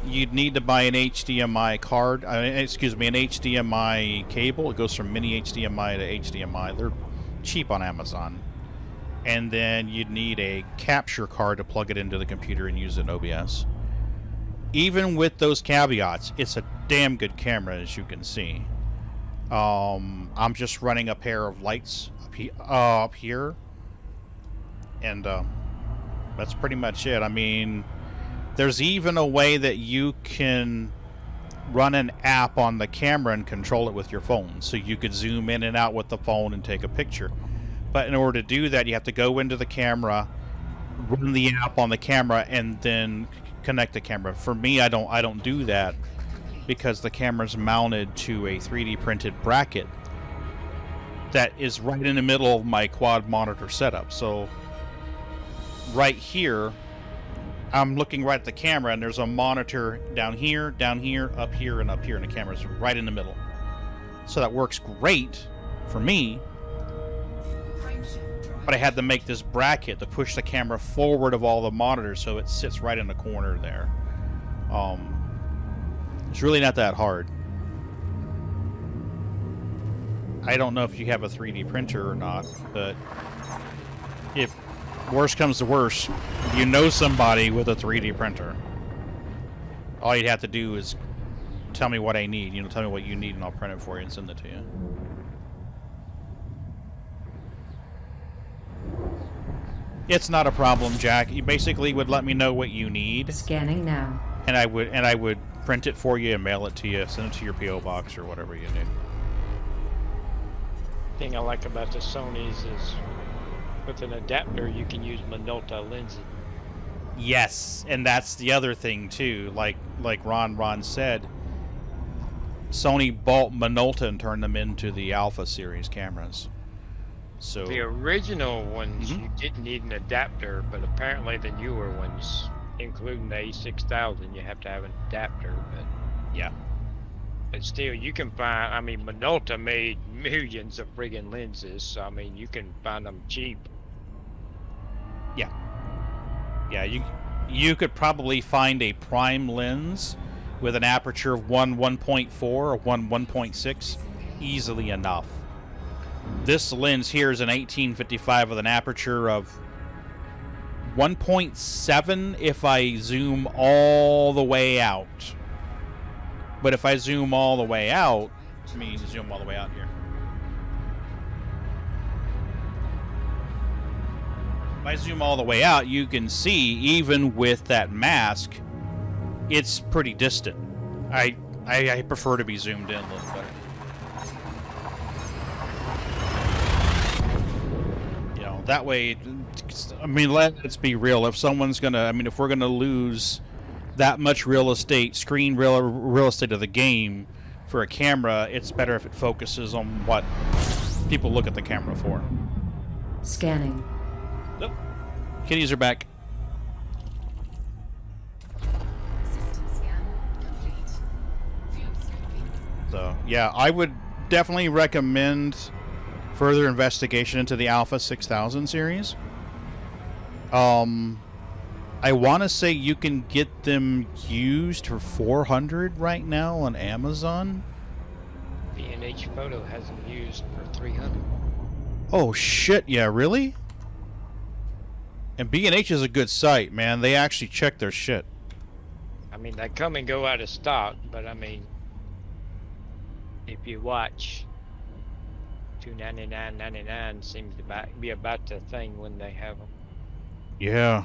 you'd need to buy an HDMI card. an HDMI cable. It goes from mini HDMI to HDMI. They're cheap on Amazon. And then you'd need a capture card to plug it into the computer and use it in OBS. Even with those caveats, it's a damn good camera, as you can see. I'm just running a pair of lights up here, and that's pretty much it. I mean, there's even a way that you can run an app on the camera and control it with your phone, so you could zoom in and out with the phone and take a picture. But in order to do that, you have to go into the camera, run the app on the camera, and then connect the camera. For me, I don't do that, because the camera's mounted to a 3D printed bracket that is right in the middle of my quad monitor setup. So right here, I'm looking right at the camera, and there's a monitor down here, up here, and up here, and the camera's right in the middle. So that works great for me, but I had to make this bracket to push the camera forward of all the monitors so it sits right in the corner there. It's really not that hard. I don't know if you have a 3D printer or not, but if worse comes to worse, you know somebody with a 3D printer. All you'd have to do is tell me what I need. Tell me what you need, and I'll print it for you and send it to you. It's not a problem, Jack. You basically would let me know what you need. Scanning now. And I would print it for you and mail it to you, send it to your P.O. box or whatever you need. Thing I like about the Sonys is with an adapter you can use Minolta lenses. Yes, and that's the other thing too. Like Ron said, Sony bought Minolta and turned them into the Alpha series cameras. So The original ones you didn't need an adapter, but apparently the newer ones, including the A6000, you have to have an adapter. But yeah. But still, you can find, I mean, Minolta made millions of friggin' lenses, so I mean, you can find them cheap. Yeah. Yeah, you could probably find a prime lens with an aperture of 1.4 or 1.6 easily enough. This lens here is an 1855 with an aperture of 1.7 if I zoom all the way out. But if I zoom all the way out, let me zoom all the way out here. If I zoom all the way out, you can see, even with that mask, it's pretty distant. I prefer to be zoomed in a little better. That way, I mean, let's be real. If someone's gonna, if we're gonna lose that much real estate, screen real estate of the game for a camera, it's better if it focuses on what people look at the camera for. Scanning. Nope. Kitties are back. System scan complete. Field scoping. So, yeah, I would definitely recommend further investigation into the Alpha 6000 series. I want to say you can get them used for $400 right now on Amazon. B&H Photo has them used for $300. Oh shit! Yeah, really? And B&H is a good site, man. They actually check their shit. I mean, they come and go out of stock, but I mean, if you watch, $299.99 seems to be about the thing when they have them. Yeah.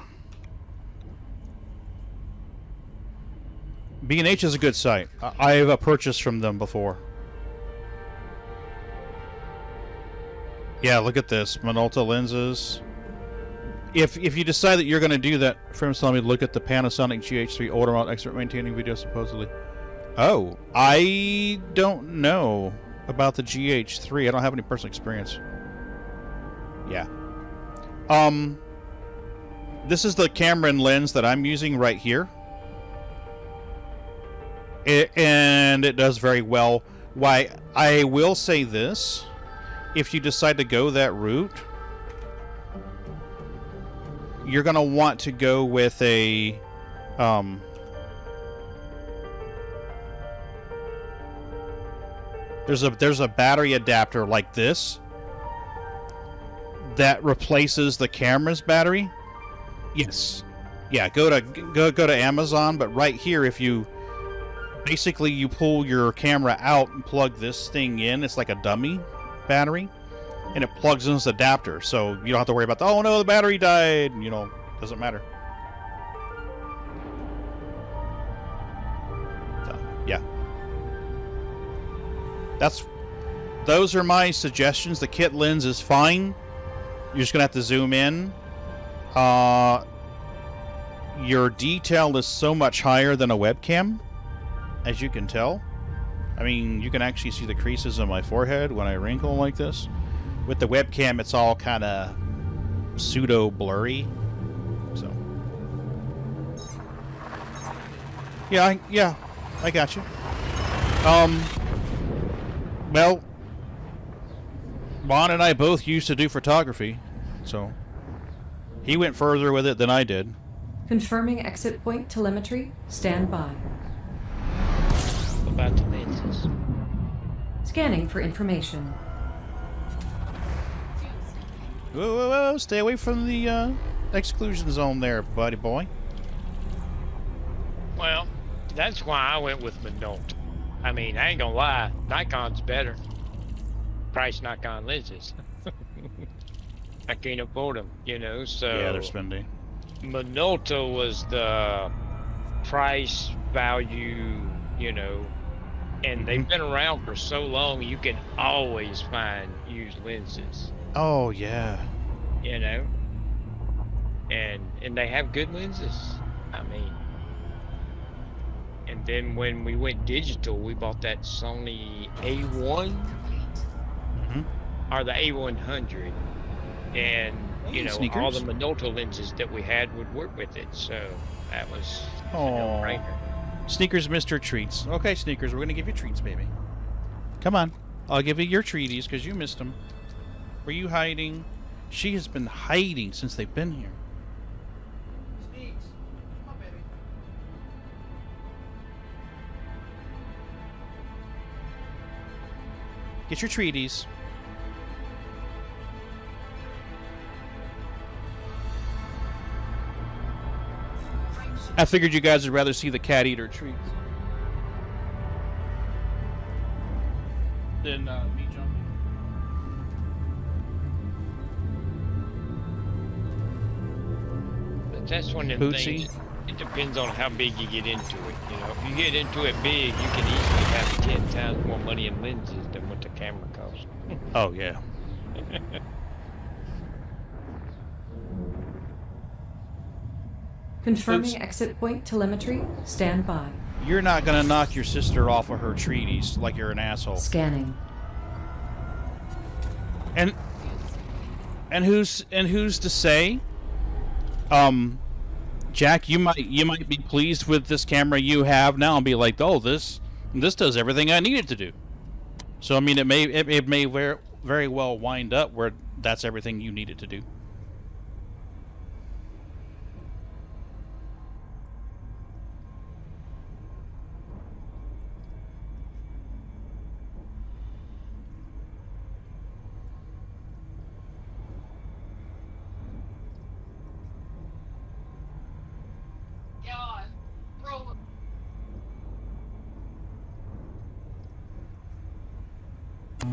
B&H is a good site. I've purchased from them before. Yeah, look at this. Minolta lenses. If you decide that you're going to do that, friends tell me to look at the Panasonic GH3 older model expert maintaining video supposedly. Oh, I don't know about the GH3. I don't have any personal experience. Yeah. This is the camera and lens that I'm using right here. And it does very well. Why, I will say this. If you decide to go that route, you're going to want to go with a... There's a battery adapter like this that replaces the camera's battery. Yes. Yeah, go to Amazon, but right here, if you basically you pull your camera out and plug this thing in, it's like a dummy battery, and it plugs in this adapter, so you don't have to worry about oh no, the battery died, doesn't matter. So, yeah. Those are my suggestions. The kit lens is fine. You're just gonna have to zoom in. Your detail is so much higher than a webcam, as you can tell. I mean, you can actually see the creases on my forehead when I wrinkle like this. With the webcam, it's all kind of pseudo blurry. So, yeah, I got you. Well, Ron and I both used to do photography, so he went further with it than I did. Confirming exit point telemetry. Stand by. about the lenses. Scanning for information. Whoa, whoa, whoa! Stay away from the exclusion zone there, buddy boy. Well, that's why I went with Minolta. I mean, I ain't gonna lie, Nikon's better. Price Nikon lenses. I can't afford them, you know, so... Yeah, they're spendy. Minolta was the price value, you know, and they've been around for so long, you can always find used lenses, Oh, yeah. you know, and they have good lenses. I mean, and then when we went digital, we bought that Sony A1 or the A100, and you know, Sneakers. all the Minolta lenses that we had would work with it, so that was a Oh. no-brainer. Sneakers, Mr. Treats. Okay, Sneakers, we're gonna give you treats, baby. Come on. I'll give you your treaties, because you missed them. Were you hiding? She has been hiding since they've been here. Sneaks. Come on, baby. Get your treaties. I figured you guys would rather see the cat eat her treats than me jumping. But that's one of them Bootsy. things. It depends on how big you get into it. You know, if you get into it big, you can easily have 10 times more money in lenses than what the camera costs. Oh, yeah. Confirming Oops. exit point telemetry. Stand by. You're not gonna knock your sister off of her treaties like you're an asshole. Scanning. And who's to say? Jack, you might be pleased with this camera you have now and be like, oh, this does everything I need it to do. So I mean, it may very well wind up where that's everything you need it to do.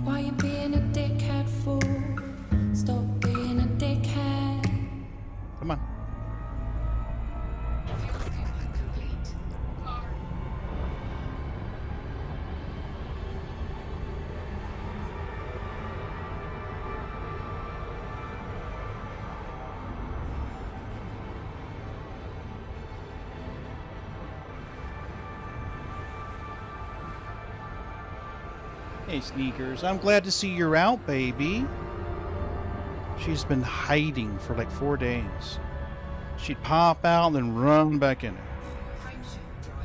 Why you being a dickhead fool? Stop being a dickhead. Come on. Hey, Sneakers. I'm glad to see you're out, baby. She's been hiding for like 4 days. She'd pop out and then run back in.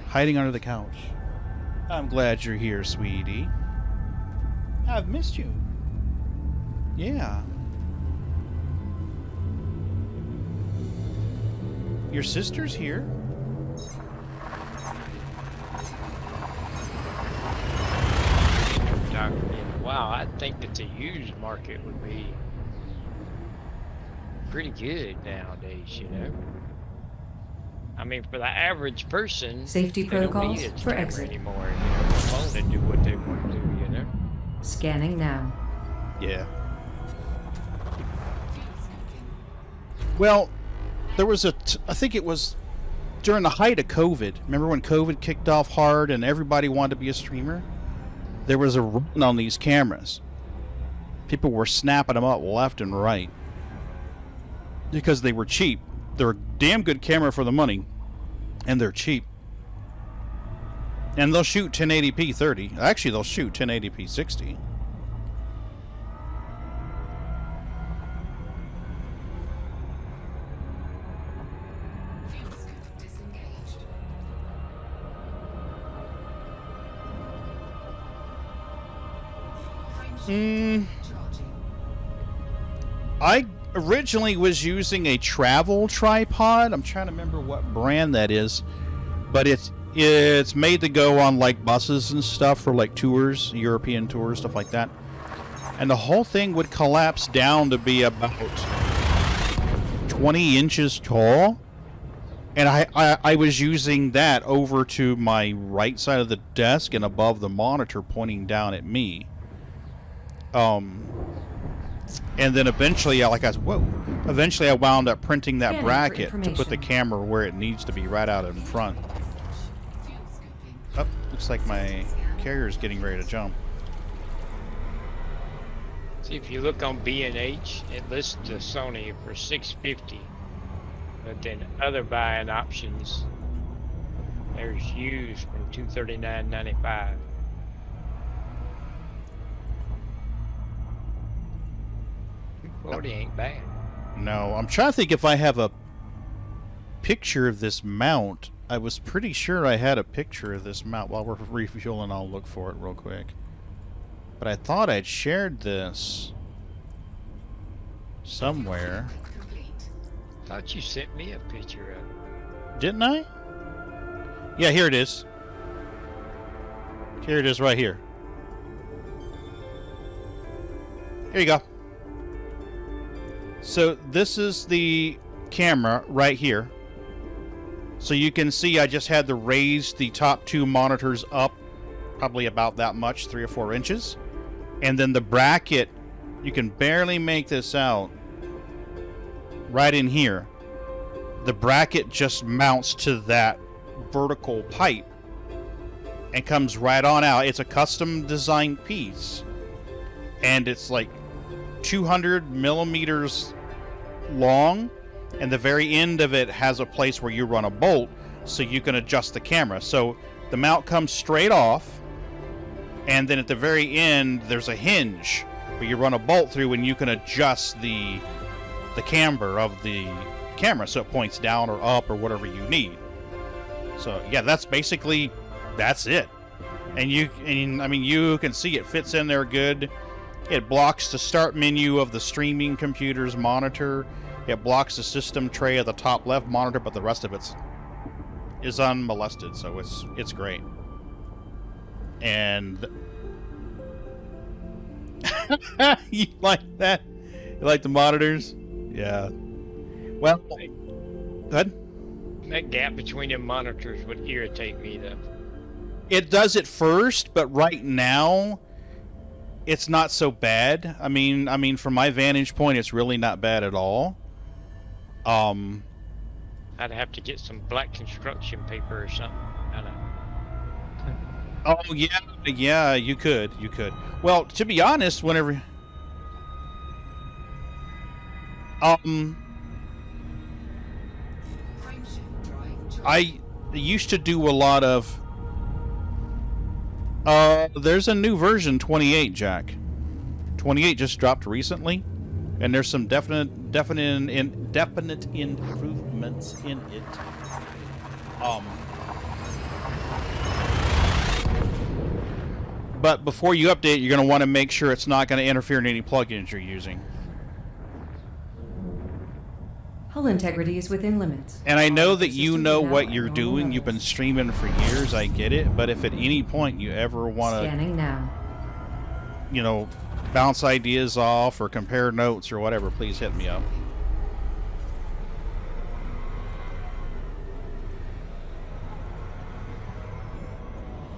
Hiding under the couch. I'm glad you're here, sweetie. I've missed you. Yeah. Your sister's here. Wow, I think that the used market would be pretty good nowadays, you know. I mean, for the average person, Safety they don't protocols need a for camera exit. anymore. You know, the phone to do what they want to do, you know. Scanning now. Yeah. Well, there was I think it was during the height of COVID. Remember when COVID kicked off hard and everybody wanted to be a streamer? There was a run on these cameras. People were snapping them up left and right because they were cheap. They're a damn good camera for the money, and they're cheap. And they'll shoot 1080p 30. Actually, they'll shoot 1080p 60. I originally was using a travel tripod. I'm trying to remember what brand that is, but It's made to go on like buses and stuff for like tours, European tours, stuff like that. And the whole thing would collapse down to be about 20 inches tall. And I was using that over to my right side of the desk and above the monitor pointing down at me. And then eventually, eventually I wound up printing that Scanning for bracket to put the information. camera where it needs to be, right out in front. Oh, looks like my carrier is getting ready to jump. See, if you look on B&H, it lists the Sony for $650, but then other buying options, there's used from $239.95. Quality ain't bad. No, I'm trying to think if I have a picture of this mount. I was pretty sure I had a picture of this mount. While we're refueling, I'll look for it real quick. But I thought I'd shared this somewhere. Thought you sent me a picture of it. Didn't I? Yeah, here it is. Here it is right here. Here you go. So this is the camera right here. So you can see I just had to raise the top two monitors up probably about that much, 3 or 4 inches. And then the bracket, you can barely make this out, right in here. The bracket just mounts to that vertical pipe and comes right on out. It's a custom designed piece. And it's like 200 millimeters long, and the very end of it has a place where you run a bolt so you can adjust the camera. So the mount comes straight off, and then at the very end there's a hinge where you run a bolt through and you can adjust the camber of the camera so it points down or up or whatever you need. So yeah, that's it. And I mean you can see it fits in there good. It blocks the start menu of the streaming computer's monitor. It blocks the system tray of the top left monitor, but the rest of it is unmolested, so it's great. And you like that? You like the monitors? Yeah. Well, go ahead. That gap between the monitors would irritate me, though. It does at first, but right now it's not so bad. I mean, from my vantage point, it's really not bad at all. I'd have to get some black construction paper or something. I know. Oh yeah, you could. Well, to be honest, whenever I used to do a lot of there's a new version 28, Jack. 28 just dropped recently, and there's some definite improvements in it. But before you update, you're going to want to make sure it's not going to interfere in any plugins you're using. Hull integrity is within limits. And I know All that other you systems know are now what at you're normal doing. You've been levels. streaming for years. I get it. But if at any point you ever want to, Scanning now. you know, bounce ideas off or compare notes or whatever, please hit me up.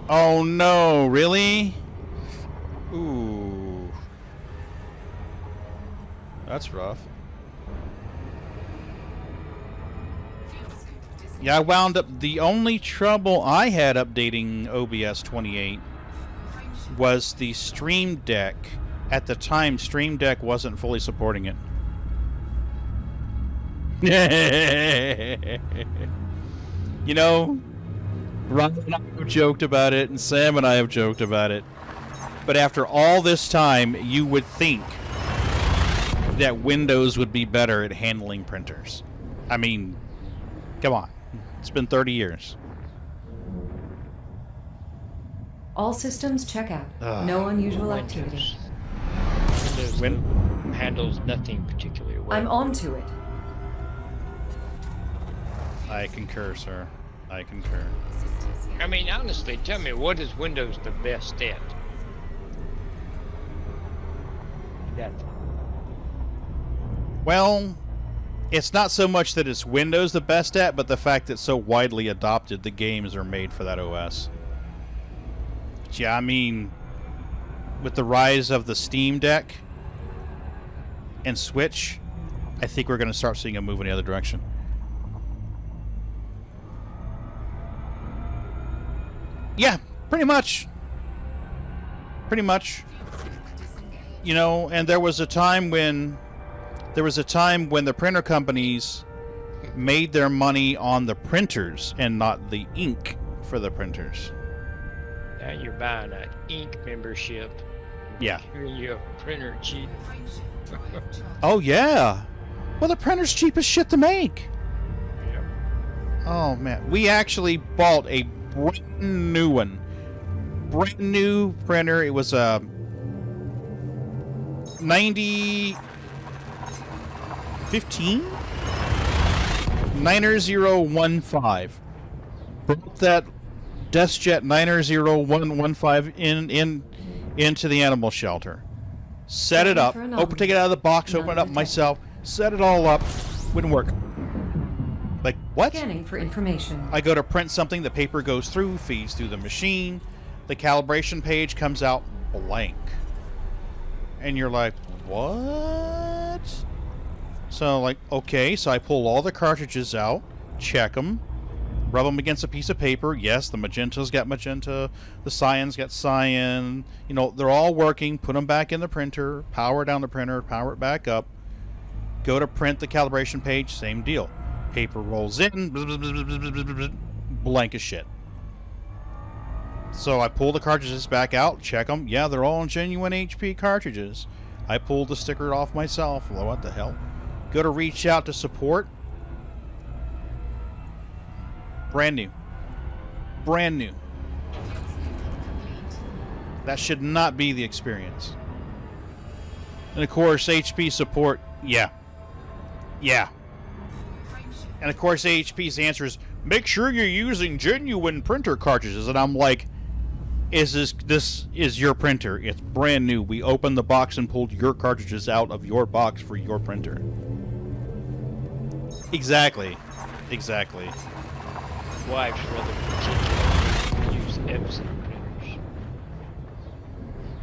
Oh no, really? Ooh. That's rough. Yeah, I wound up, the only trouble I had updating OBS 28 was the Stream Deck. At the time, Stream Deck wasn't fully supporting it. You know, Ron and I have joked about it, and Sam and I have joked about it. But after all this time, you would think that Windows would be better at handling printers. I mean, come on. It's been 30 years. All systems check out. No unusual activity. Windows handles nothing particularly well. I'm on to it. I concur, sir. I concur. System scan. I mean, honestly, tell me, what is Windows the best at? That Well, it's not so much that it's Windows the best at, but the fact that it's so widely adopted, the games are made for that OS. But yeah, I mean, with the rise of the Steam Deck and Switch, I think we're going to start seeing a move in the other direction. Yeah, pretty much. Pretty much. You know, and there was a time when the printer companies made their money on the printers and not the ink for the printers. now you're buying an ink membership. Yeah. Giving you a printer cheap. Frameshift drive charging. Oh yeah. Well, the printer's cheap as shit to make. Yep. Oh man, we actually bought a brand new one. Brand new printer. It was a 9015 90015. Brought that DeskJet 90115 into the animal shelter. Set it up. Take it out of the box. Open it up myself. Set it all up. Wouldn't work. Like what? Scanning for information. I go to print something. The paper goes through, feeds through the machine. The calibration page comes out blank. And you're like, what? So like, okay, so I pull all the cartridges out, check them, rub them against a piece of paper. Yes, the magenta's got magenta, the cyan's got cyan. You know, they're all working. Put them back in the printer, power down the printer, power it back up. Go to print the calibration page, same deal. Paper rolls in, blank as shit. So I pull the cartridges back out, check them. Yeah, they're all genuine HP cartridges. I pulled the sticker off myself. Well, what the hell? Go to reach out to support. Brand new. Brand new. That should not be the experience. And of course, HP support, yeah. Yeah. And of course, HP's answer is, make sure you're using genuine printer cartridges. And I'm like, this is your printer. It's brand new. We opened the box and pulled your cartridges out of your box for your printer. Exactly. Exactly. Wife's rather particular. Use Epson printers.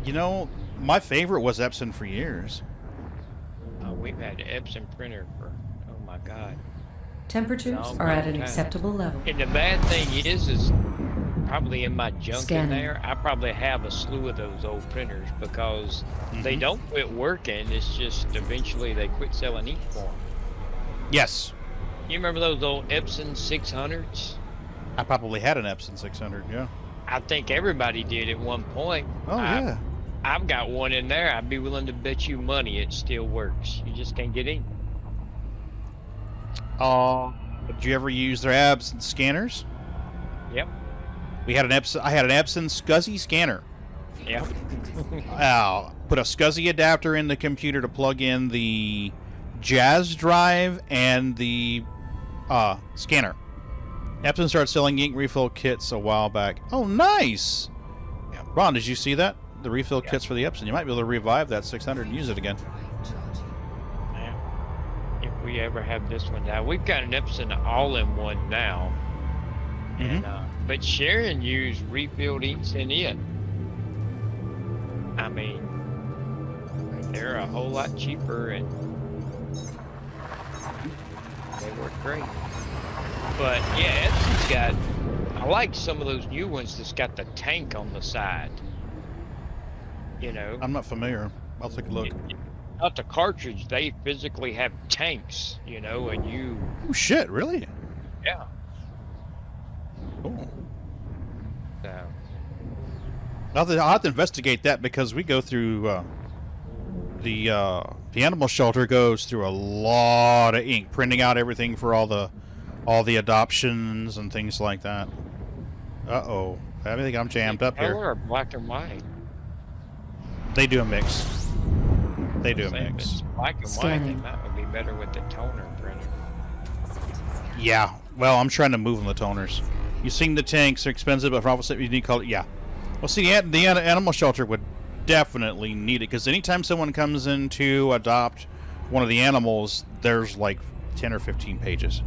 You know, my favorite was Epson for years. We've had an Epson printer for, oh my God. Temperatures No, are at an okay. acceptable level. And the bad thing is probably in my junk Scanning. in there, I probably have a slew of those old printers because they don't quit working. It's just eventually they quit selling ink for them. Yes. You remember those old Epson 600s? I probably had an Epson 600, yeah. I think everybody did at one point. Oh, yeah. I've got one in there. I'd be willing to bet you money it still works. You just can't get in. Did you ever use their Epson scanners? Yep. I had an Epson SCSI scanner. Yep. Put a SCSI adapter in the computer to plug in the Jazz drive and the scanner. Epson started selling ink refill kits a while back. Oh, nice! Yep. Ron, did you see that? The refill kits for the Epson. You might be able to revive that 600 and use it again. Drive charging. Yeah. If we ever have this one now, we've got an Epson all-in-one now. And, but Sharon used refilled inks in it. I mean, they're a whole lot cheaper and they work great. But yeah, Epson's got, I like some of those new ones that's got the tank on the side. You know, I'm not familiar. I'll take a look. Not the cartridge, they physically have tanks, you know, and you, Oh, shit, really? yeah. Cool. So, I'll have to investigate that because we go through the animal shelter goes through a lot of ink, printing out everything for all the adoptions and things like that. Uh-oh. I think I'm jammed up color here. or black and white? They do a mix. They do a Same, mix. it's black and white, Scanning. then that would be better with the toner printer. System scan. Yeah. Well, I'm trying to move on the toners. You seen the tanks are expensive, but for opposite you need call it. Yeah. Well, see, the animal shelter would definitely need it because anytime someone comes in to adopt one of the animals, there's like 10 or 15 pages.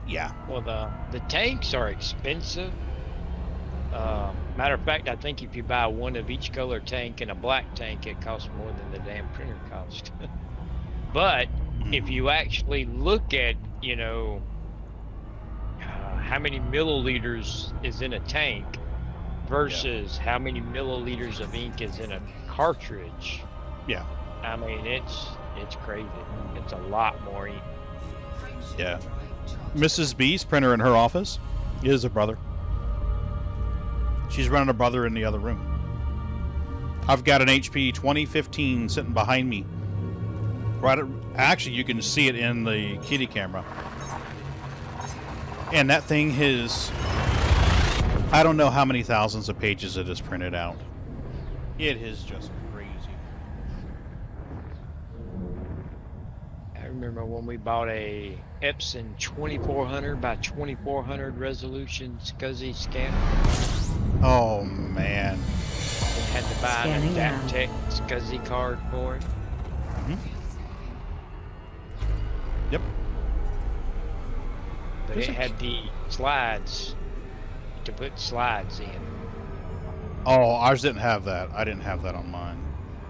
Yeah. Well, the tanks are expensive. Matter of fact, I think if you buy one of each color tank and a black tank, it costs more than the damn printer cost. But if you actually look at, you know, how many milliliters is in a tank versus how many milliliters of ink is in a cartridge, Yeah. I mean, it's crazy. It's a lot more ink. Yeah. Mrs. B's printer in her office is a brother. She's running a brother in the other room. I've got an HP 2015 sitting behind me. Actually, you can see it in the kitty camera. And that thing is, I don't know how many thousands of pages it has printed out. It is just crazy. I remember when we bought a Epson 2400 by 2400 resolution SCSI scanner. Oh, man. We had to buy an Scanning now. Adaptec SCSI card for it. Yep. But There's it a- had the slides to put slides in. Oh, ours didn't have that. I didn't have that on mine.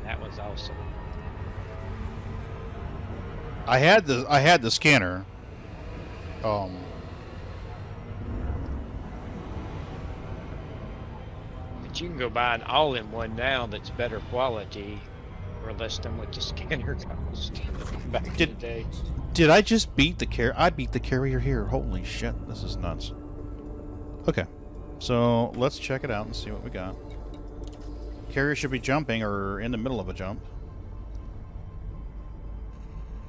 That was awesome. I had the scanner. But you can go buy an all-in-one now that's better quality for less than what the scanner cost back in the day. Did I just beat the carrier? I beat the carrier here. Holy shit, this is nuts. Okay, so let's check it out and see what we got. Carrier should be jumping or in the middle of a jump.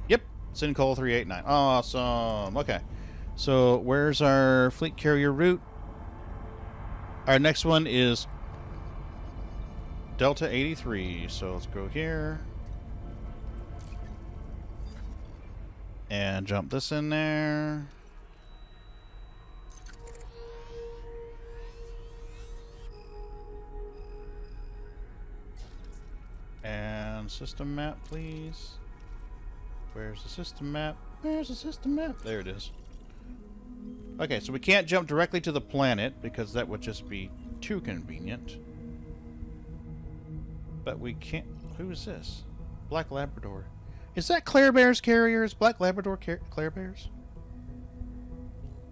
Yep, Syncol 389. Awesome. Okay, so where's our fleet carrier route? Our next one is Delta 83. So let's go here. And jump this in there. And system map, please. Where's the system map? Where's the system map? There it is. Okay, so we can't jump directly to the planet because that would just be too convenient. But we can't... Who is this? Black Labrador. Is that Claire Bear's carrier? Is Black Labrador Claire Bear's?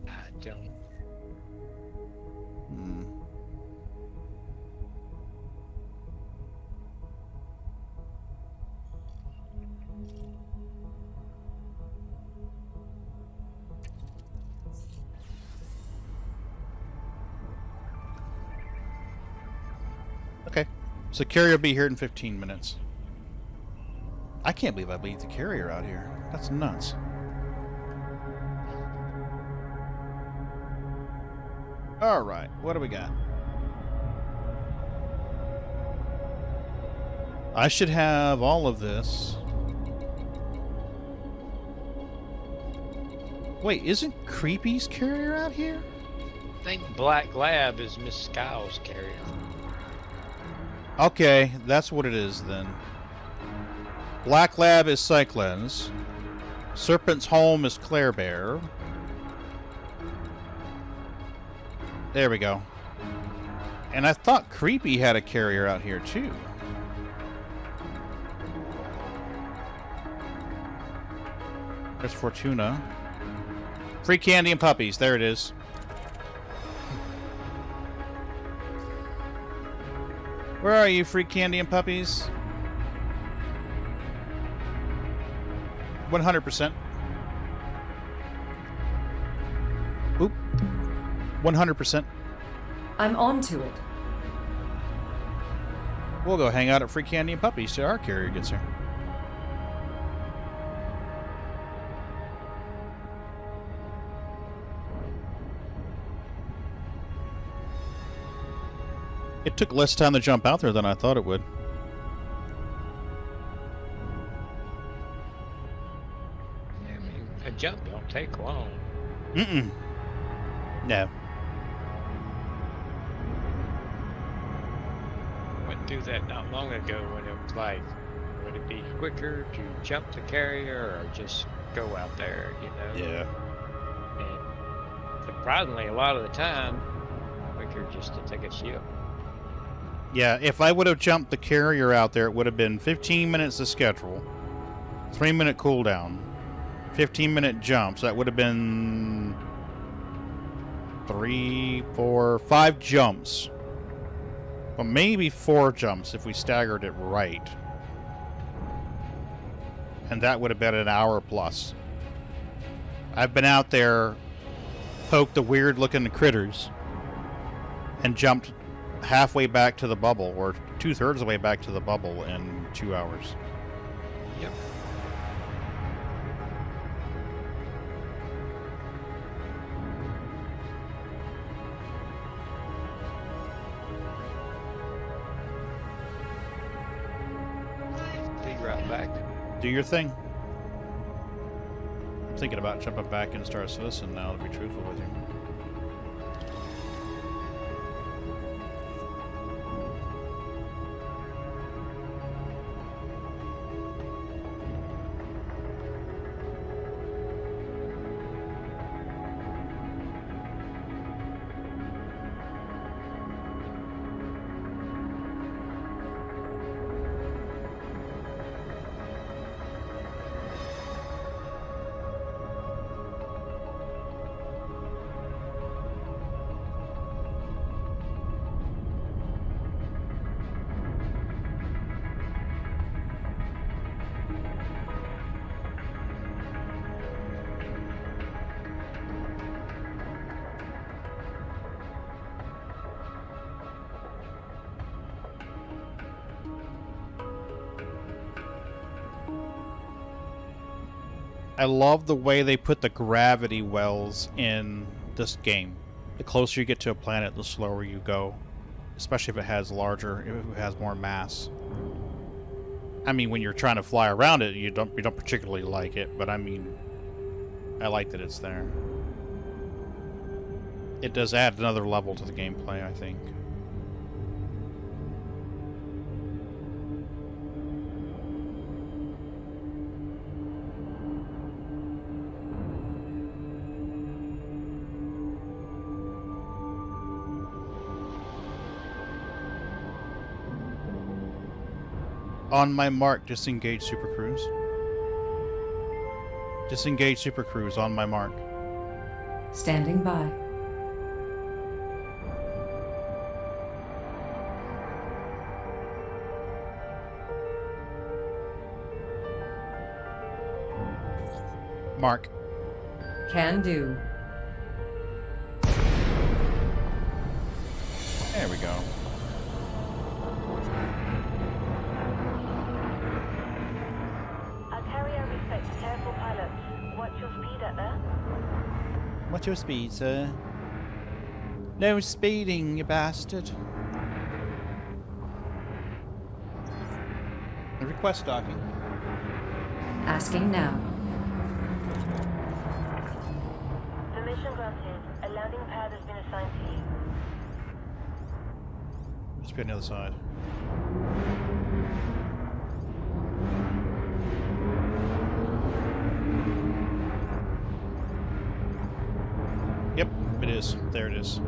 I don't. Hmm. Okay. So carrier will be here in 15 minutes. I can't believe I beat the carrier out here. That's nuts. Alright, what do we got? I should have all of this. Wait, isn't Creepy's carrier out here? I think Black Lab is Miss Skyle's carrier. Okay, that's what it is then. Black Lab is Cyclones. Serpent's Home is Claire Bear. There we go. And I thought Creepy had a carrier out here too. There's Fortuna. Free candy and puppies. There it is. Where are you, free candy and puppies? 100%. Oop. 100%. I'm on to it. We'll go hang out at Free Candy and Puppies till our carrier gets here. It took less time to jump out there than I thought it would. I mean, a jump don't take long. Mm-mm. No. Went through that not long ago when it was like, would it be quicker to jump the carrier or just go out there, you know? Yeah. And surprisingly, a lot of the time, quicker just to take a ship. Yeah, if I would have jumped the carrier out there, it would have been 15 minutes to schedule, 3-minute cooldown, 15-minute jump. So that would have been 3, 4, 5 jumps. Well, maybe 4 jumps if we staggered it right. And that would have been an hour plus. I've been out there, poked the weird-looking critters, and jumped halfway back to the bubble, or 2/3 of the way back to the bubble in 2 hours. Yep. Be right back. Do your thing. I'm thinking about jumping back into Star Citizen now, to be truthful with you. I love the way they put the gravity wells in this game. The closer you get to a planet, the slower you go. Especially if it has more mass. I mean, when you're trying to fly around it, you don't particularly like it, but I mean, I like that it's there. It does add another level to the gameplay, I think. On my mark, disengage Super Cruise. Disengage Super Cruise on my mark. Standing by. Mark. Can do. There we go. Our carrier respects careful pilots. Watch your speed at there. What's your speed, sir? No speeding, you bastard. Request docking. Asking now. Permission granted. A landing pad has been assigned to you. Just be on the other side. Yep, it is. There it is.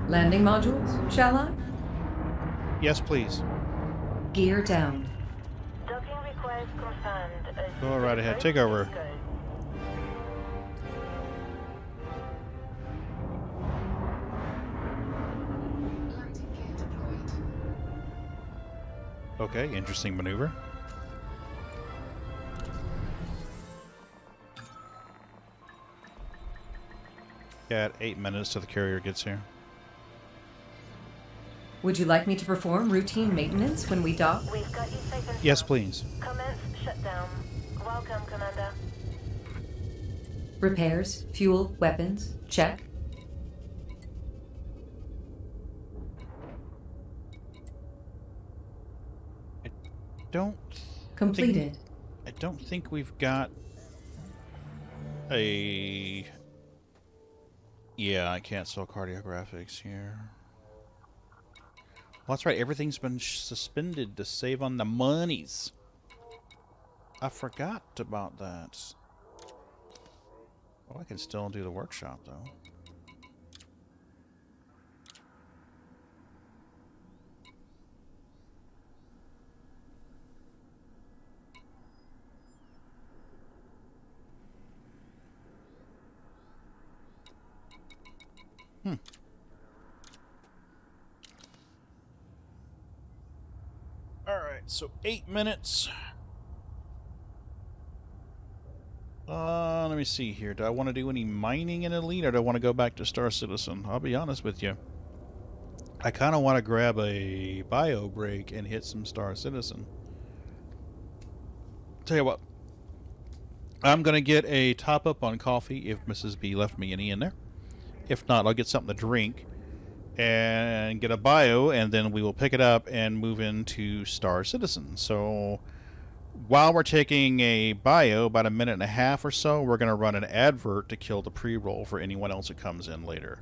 Landing modules, shall I? Yes, please. Gear down. Docking requires confirmed. Go right ahead. Take over. Go. Landing gear deployed. Okay, interesting maneuver. Got 8 minutes till the carrier gets here. Would you like me to perform routine maintenance when we dock? We've got you safe and Yes, sound. please. Commence shutdown. Welcome, Commander. Repairs, fuel, weapons, check. Don't Completed. I don't think we've got a... Yeah, I can't sell cardiographics here. Well, that's right. Everything's been suspended to save on the monies. I forgot about that. Oh, I can still do the workshop, though. Alright, so 8 minutes. Let me see here. Do I want to do any mining in Elite, or do I want to go back to Star Citizen? I'll be honest with you. I kind of want to grab a bio break and hit some Star Citizen. Tell you what. I'm going to get a top-up on coffee if Mrs. B left me any in there. If not, I'll get something to drink and get a bio, and then we will pick it up and move into Star Citizen. So while we're taking a bio, about a minute and a half or so, we're going to run an advert to kill the pre-roll for anyone else that comes in later.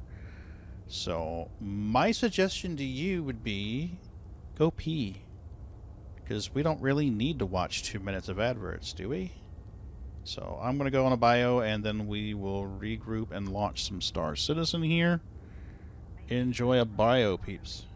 So my suggestion to you would be go pee, because we don't really need to watch 2 minutes of adverts, do we? So I'm going to go on a bio, and then we will regroup and launch some Star Citizen here. Enjoy a bio, peeps.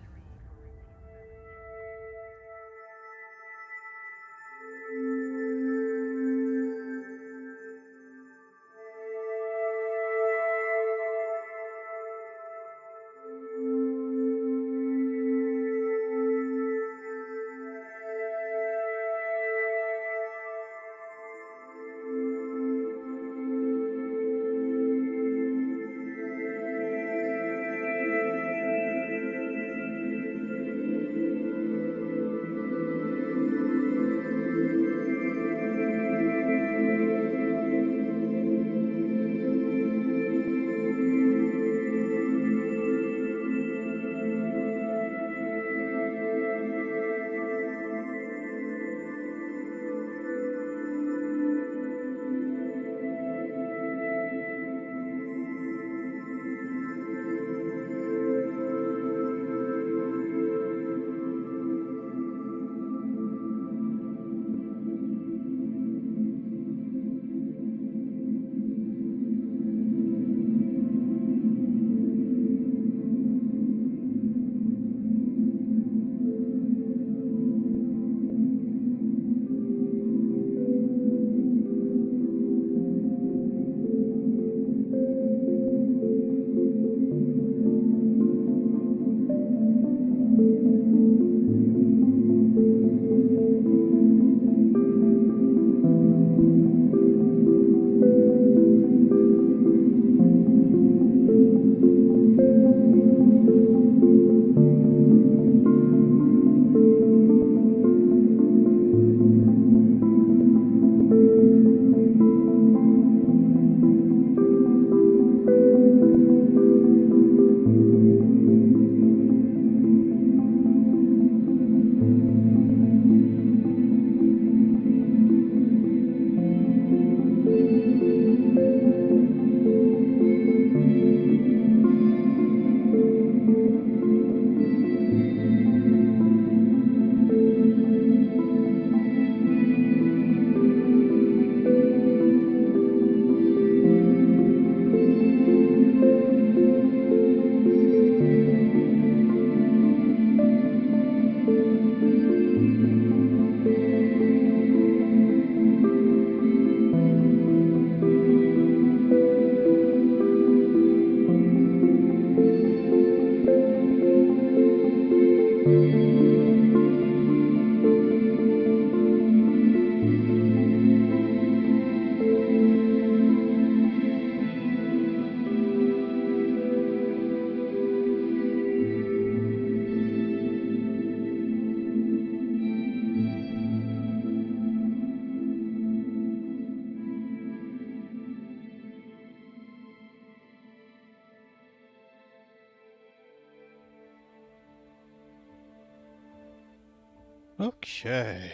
Okay.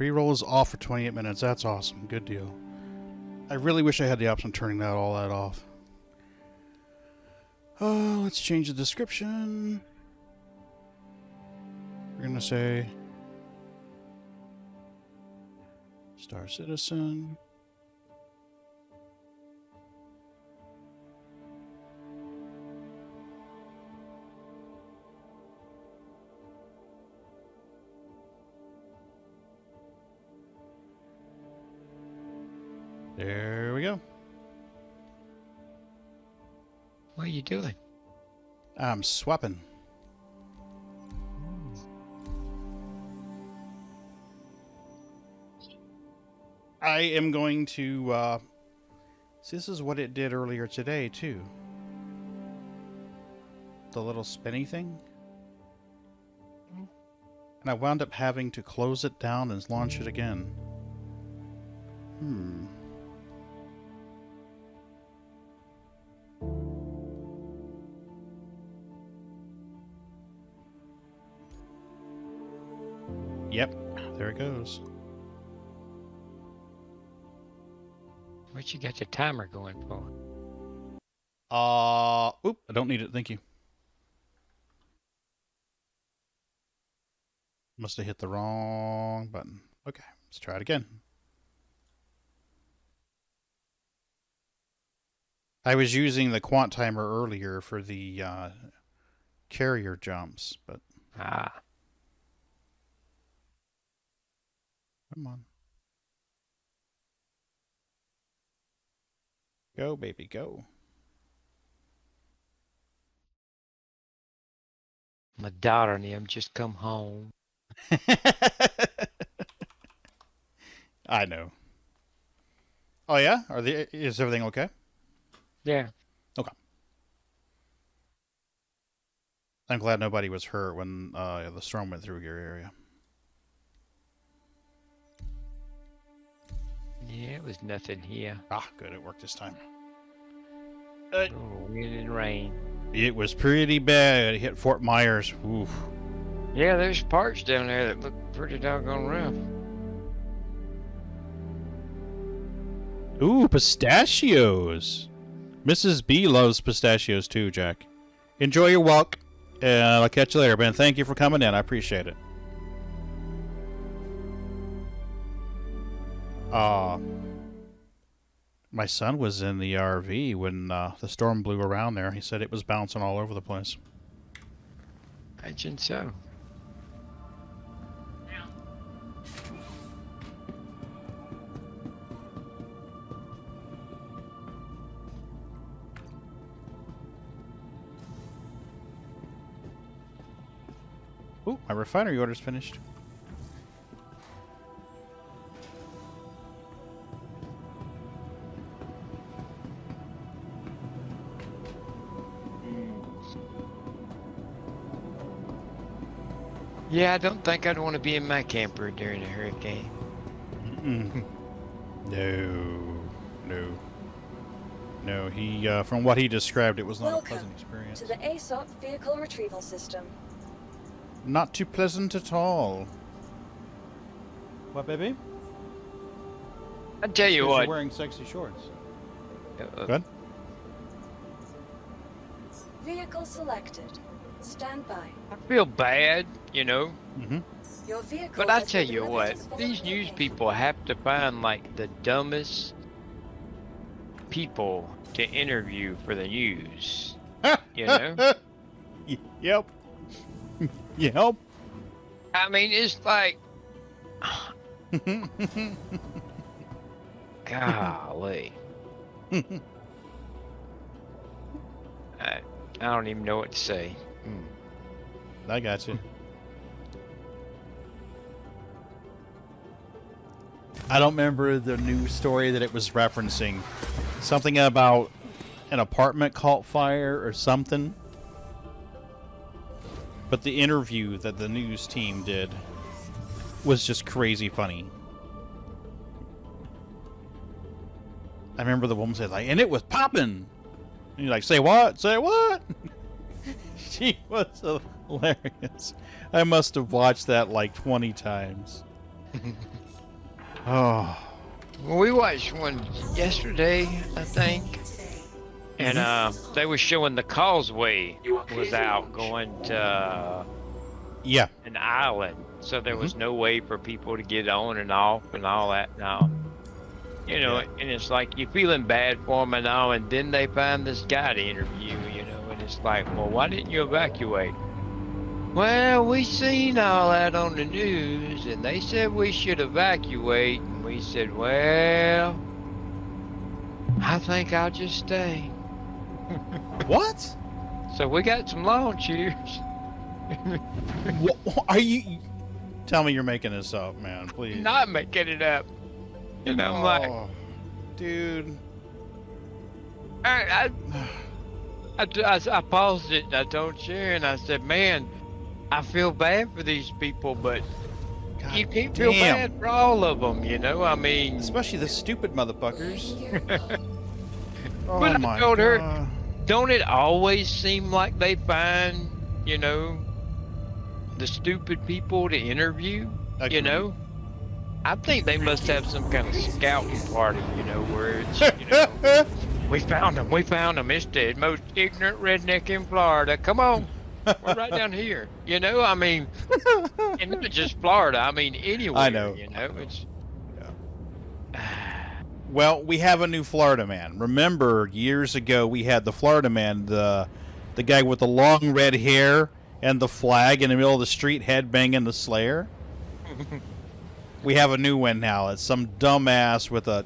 Reroll is off for 28 minutes. That's awesome. Good deal. I really wish I had the option of turning all that off. Let's change the description. We're going to say Star Citizen. There we go. What are you doing? I'm swapping. I am going to, see, this is what it did earlier today, too. The little spinny thing. And I wound up having to close it down and launch it again. Yep, there it goes. What you got the timer going for? Oop, I don't need it, thank you. Must have hit the wrong button. Okay, let's try it again. I was using the quant timer earlier for the carrier jumps, but... Come on. Go, baby, go. My daughter and them just come home. I know. Oh yeah? Is everything okay? Yeah. Okay. I'm glad nobody was hurt when the storm went through your area. Yeah, it was nothing here. Ah, good. It worked this time. Wind and rain. It was pretty bad. It hit Fort Myers. Oof. Yeah, there's parts down there that look pretty doggone rough. Ooh, pistachios. Mrs. B loves pistachios too, Jack. Enjoy your walk, and I'll catch you later, Ben. Thank you for coming in. I appreciate it. My son was in the RV when the storm blew around there. He said it was bouncing all over the place. Imagine so. Ooh, my refinery order's finished. Yeah, I don't think I'd want to be in my camper during a hurricane. No. He, from what he described, it was not a Welcome pleasant experience. to the ASOP vehicle retrieval system. Not too pleasant at all. What, baby? I tell you You're what. wearing sexy shorts. Uh, Good. Vehicle selected. Stand by. I feel bad, you know. Your vehicle But I has tell been you delivered what, to the these following news location. people have to find like the dumbest people to interview for the news. You know? Yep. Yep. I mean, it's like, golly. I don't even know what to say. I got you. I don't remember the news story that it was referencing. Something about an apartment caught fire or something. But the interview that the news team did was just crazy funny. I remember the woman said, like, and it was popping. And you're like, say what? Say what? She was hilarious. I must have watched that like 20 times. Oh. Well, we watched one yesterday, I think, and they were showing the causeway was out going to Yeah. an island, so there was no way for people to get on and off and all that. Now, you know, and it's like you're feeling bad for them and all, and then they find this guy to interview, you know, and it's like, well, why didn't you evacuate? Well, we seen all that on the news, and they said we should evacuate, and we said, well, I think I'll just stay. What? So we got some lawn chairs. Are you? Tell me you're making this up, man. Please. Not making it up. And I'm like, dude. I paused it and I told Sharon, I said, man, I feel bad for these people, but God you can't feel bad for all of them, you know? I mean, especially the stupid motherfuckers. But I told her, don't it always seem like they find, you know, the stupid people to interview? Agreed. You know? I think they must have some kind of scouting party, you know, where it's, you know, we found them. It's the most ignorant redneck in Florida. Come on. We're right down here. You know, I mean, and not just Florida, I mean, anywhere. I know. You know, it's... Well, we have a new Florida man. Remember, years ago, we had the Florida man, the guy with the long red hair and the flag in the middle of the street headbanging the Slayer. We have a new one now. It's some dumbass with a...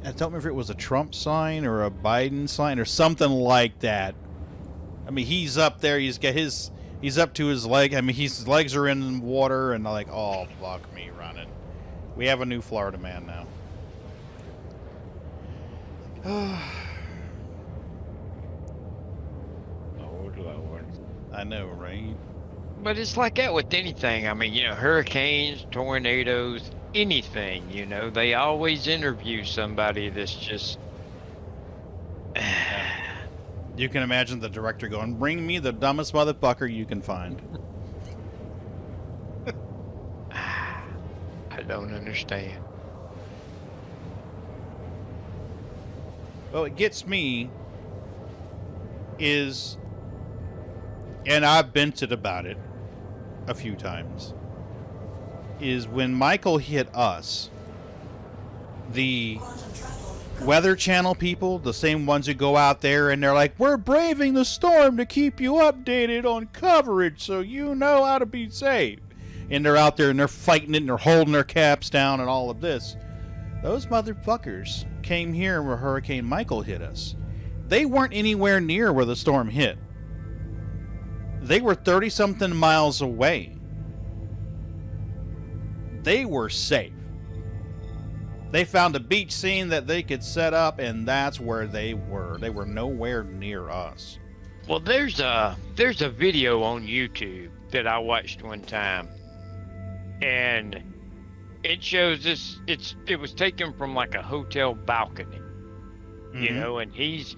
I don't remember if it was a Trump sign or a Biden sign or something like that. I mean, he's up there. He's got his... He's up to his leg. I mean, his legs are in water and like, oh, fuck me running. We have a new Florida man now. Oh, Lord. I know, right? But it's like that with anything. I mean, you know, hurricanes, tornadoes, anything, you know, they always interview somebody that's just... You can imagine the director going, bring me the dumbest motherfucker you can find. I don't understand. Well, it gets me is, and I've vented about it a few times, is when Michael hit us, the Weather Channel people, the same ones who go out there and they're like, we're braving the storm to keep you updated on coverage so you know how to be safe. And they're out there and they're fighting it and they're holding their caps down and all of this. Those motherfuckers came here where Hurricane Michael hit us. They weren't anywhere near where the storm hit. They were 30-something miles away. They were safe. They found a beach scene that they could set up, and that's where they were. They were nowhere near us. Well, there's a video on YouTube that I watched one time, and it shows this. It was taken from like a hotel balcony, you know, and he's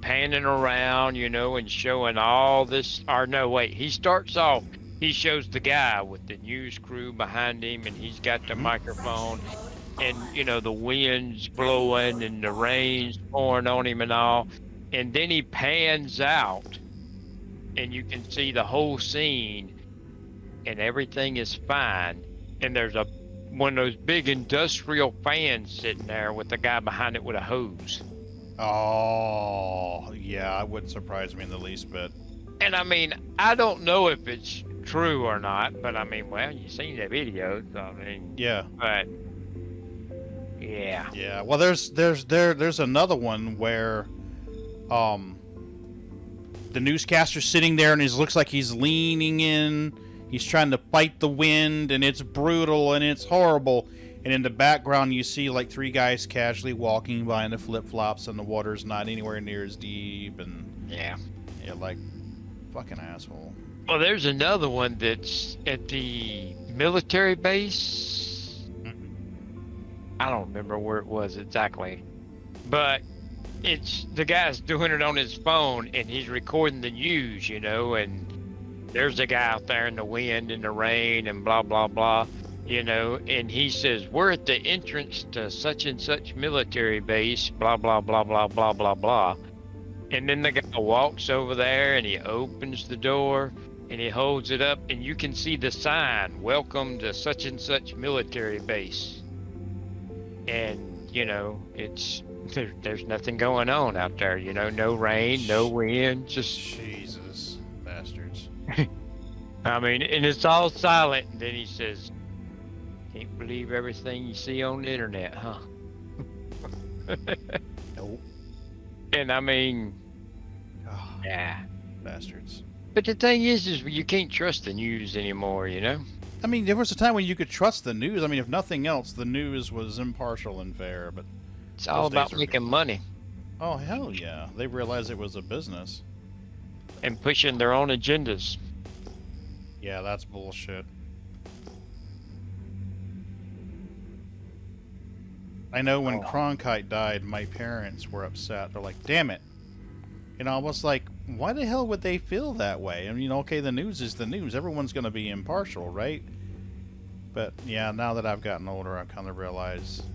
panning around, you know, and showing all this. Or no, wait, he starts off. He shows the guy with the news crew behind him, and he's got the microphone. And, you know, the wind's blowing and the rain's pouring on him and all. And then he pans out and you can see the whole scene and everything is fine. And there's one of those big industrial fans sitting there with the guy behind it with a hose. Oh, yeah, it wouldn't surprise me in the least bit. And I mean, I don't know if it's true or not, but I mean, well, you've seen the video, so I mean, yeah. But yeah. Yeah. Well, there's another one where, the newscaster's sitting there and he looks like he's leaning in. He's trying to fight the wind, and it's brutal and it's horrible. And in the background, you see like 3 guys casually walking by in the flip-flops, and the water's not anywhere near as deep. And yeah, like fucking asshole. Well, there's another one that's at the military base. I don't remember where it was exactly, but it's the guy's doing it on his phone and he's recording the news, you know, and there's a guy out there in the wind and the rain and blah, blah, blah. you know, and he says, we're at the entrance to such and such military base, blah, blah, blah, blah, blah, blah, blah. And then the guy walks over there and he opens the door and he holds it up and you can see the sign, welcome to such and such military base. And, you know, there's nothing going on out there, you know, no rain, no wind, just... Jesus, bastards. I mean, and it's all silent. And then he says, can't believe everything you see on the internet, huh? Nope. And I mean, Oh, yeah. bastards. But the thing is you can't trust the news anymore, you know? I mean, there was a time when you could trust the news. I mean, if nothing else, the news was impartial and fair, but... It's all those days about are making gone. money Oh, hell yeah. They realized it was a business. and pushing their own agendas. Yeah, that's bullshit. I know when Cronkite died, my parents were upset. They're like, damn it. You know, I was like, why the hell would they feel that way? I mean, okay, the news is the news. Everyone's going to be impartial, right? But, yeah, now that I've gotten older, I've kind of realized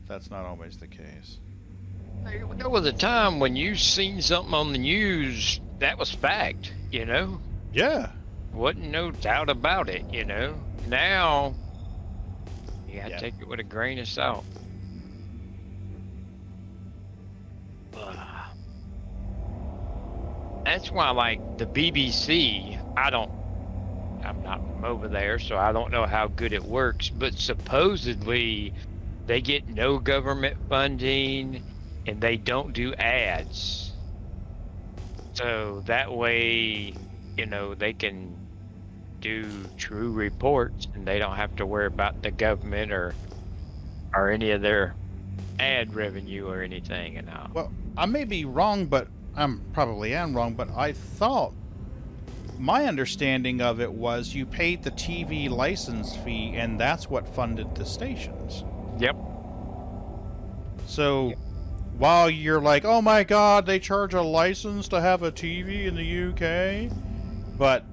that's not always the case. There was a time when you seen something on the news, that was fact, you know? Yeah. Wasn't no doubt about it, you know? Now, you gotta Yeah. take it with a grain of salt. That's why, like, the BBC, I'm not from over there, so I don't know how good it works, but supposedly they get no government funding and they don't do ads. So that way, you know, they can do true reports and they don't have to worry about the government or any of their ad revenue or anything and all. Well, I may be wrong, but I'm probably am wrong, but I thought my understanding of it was you paid the TV license fee and that's what funded the stations. Yep. So while you're like, oh my god, they charge a license to have a TV in the UK, but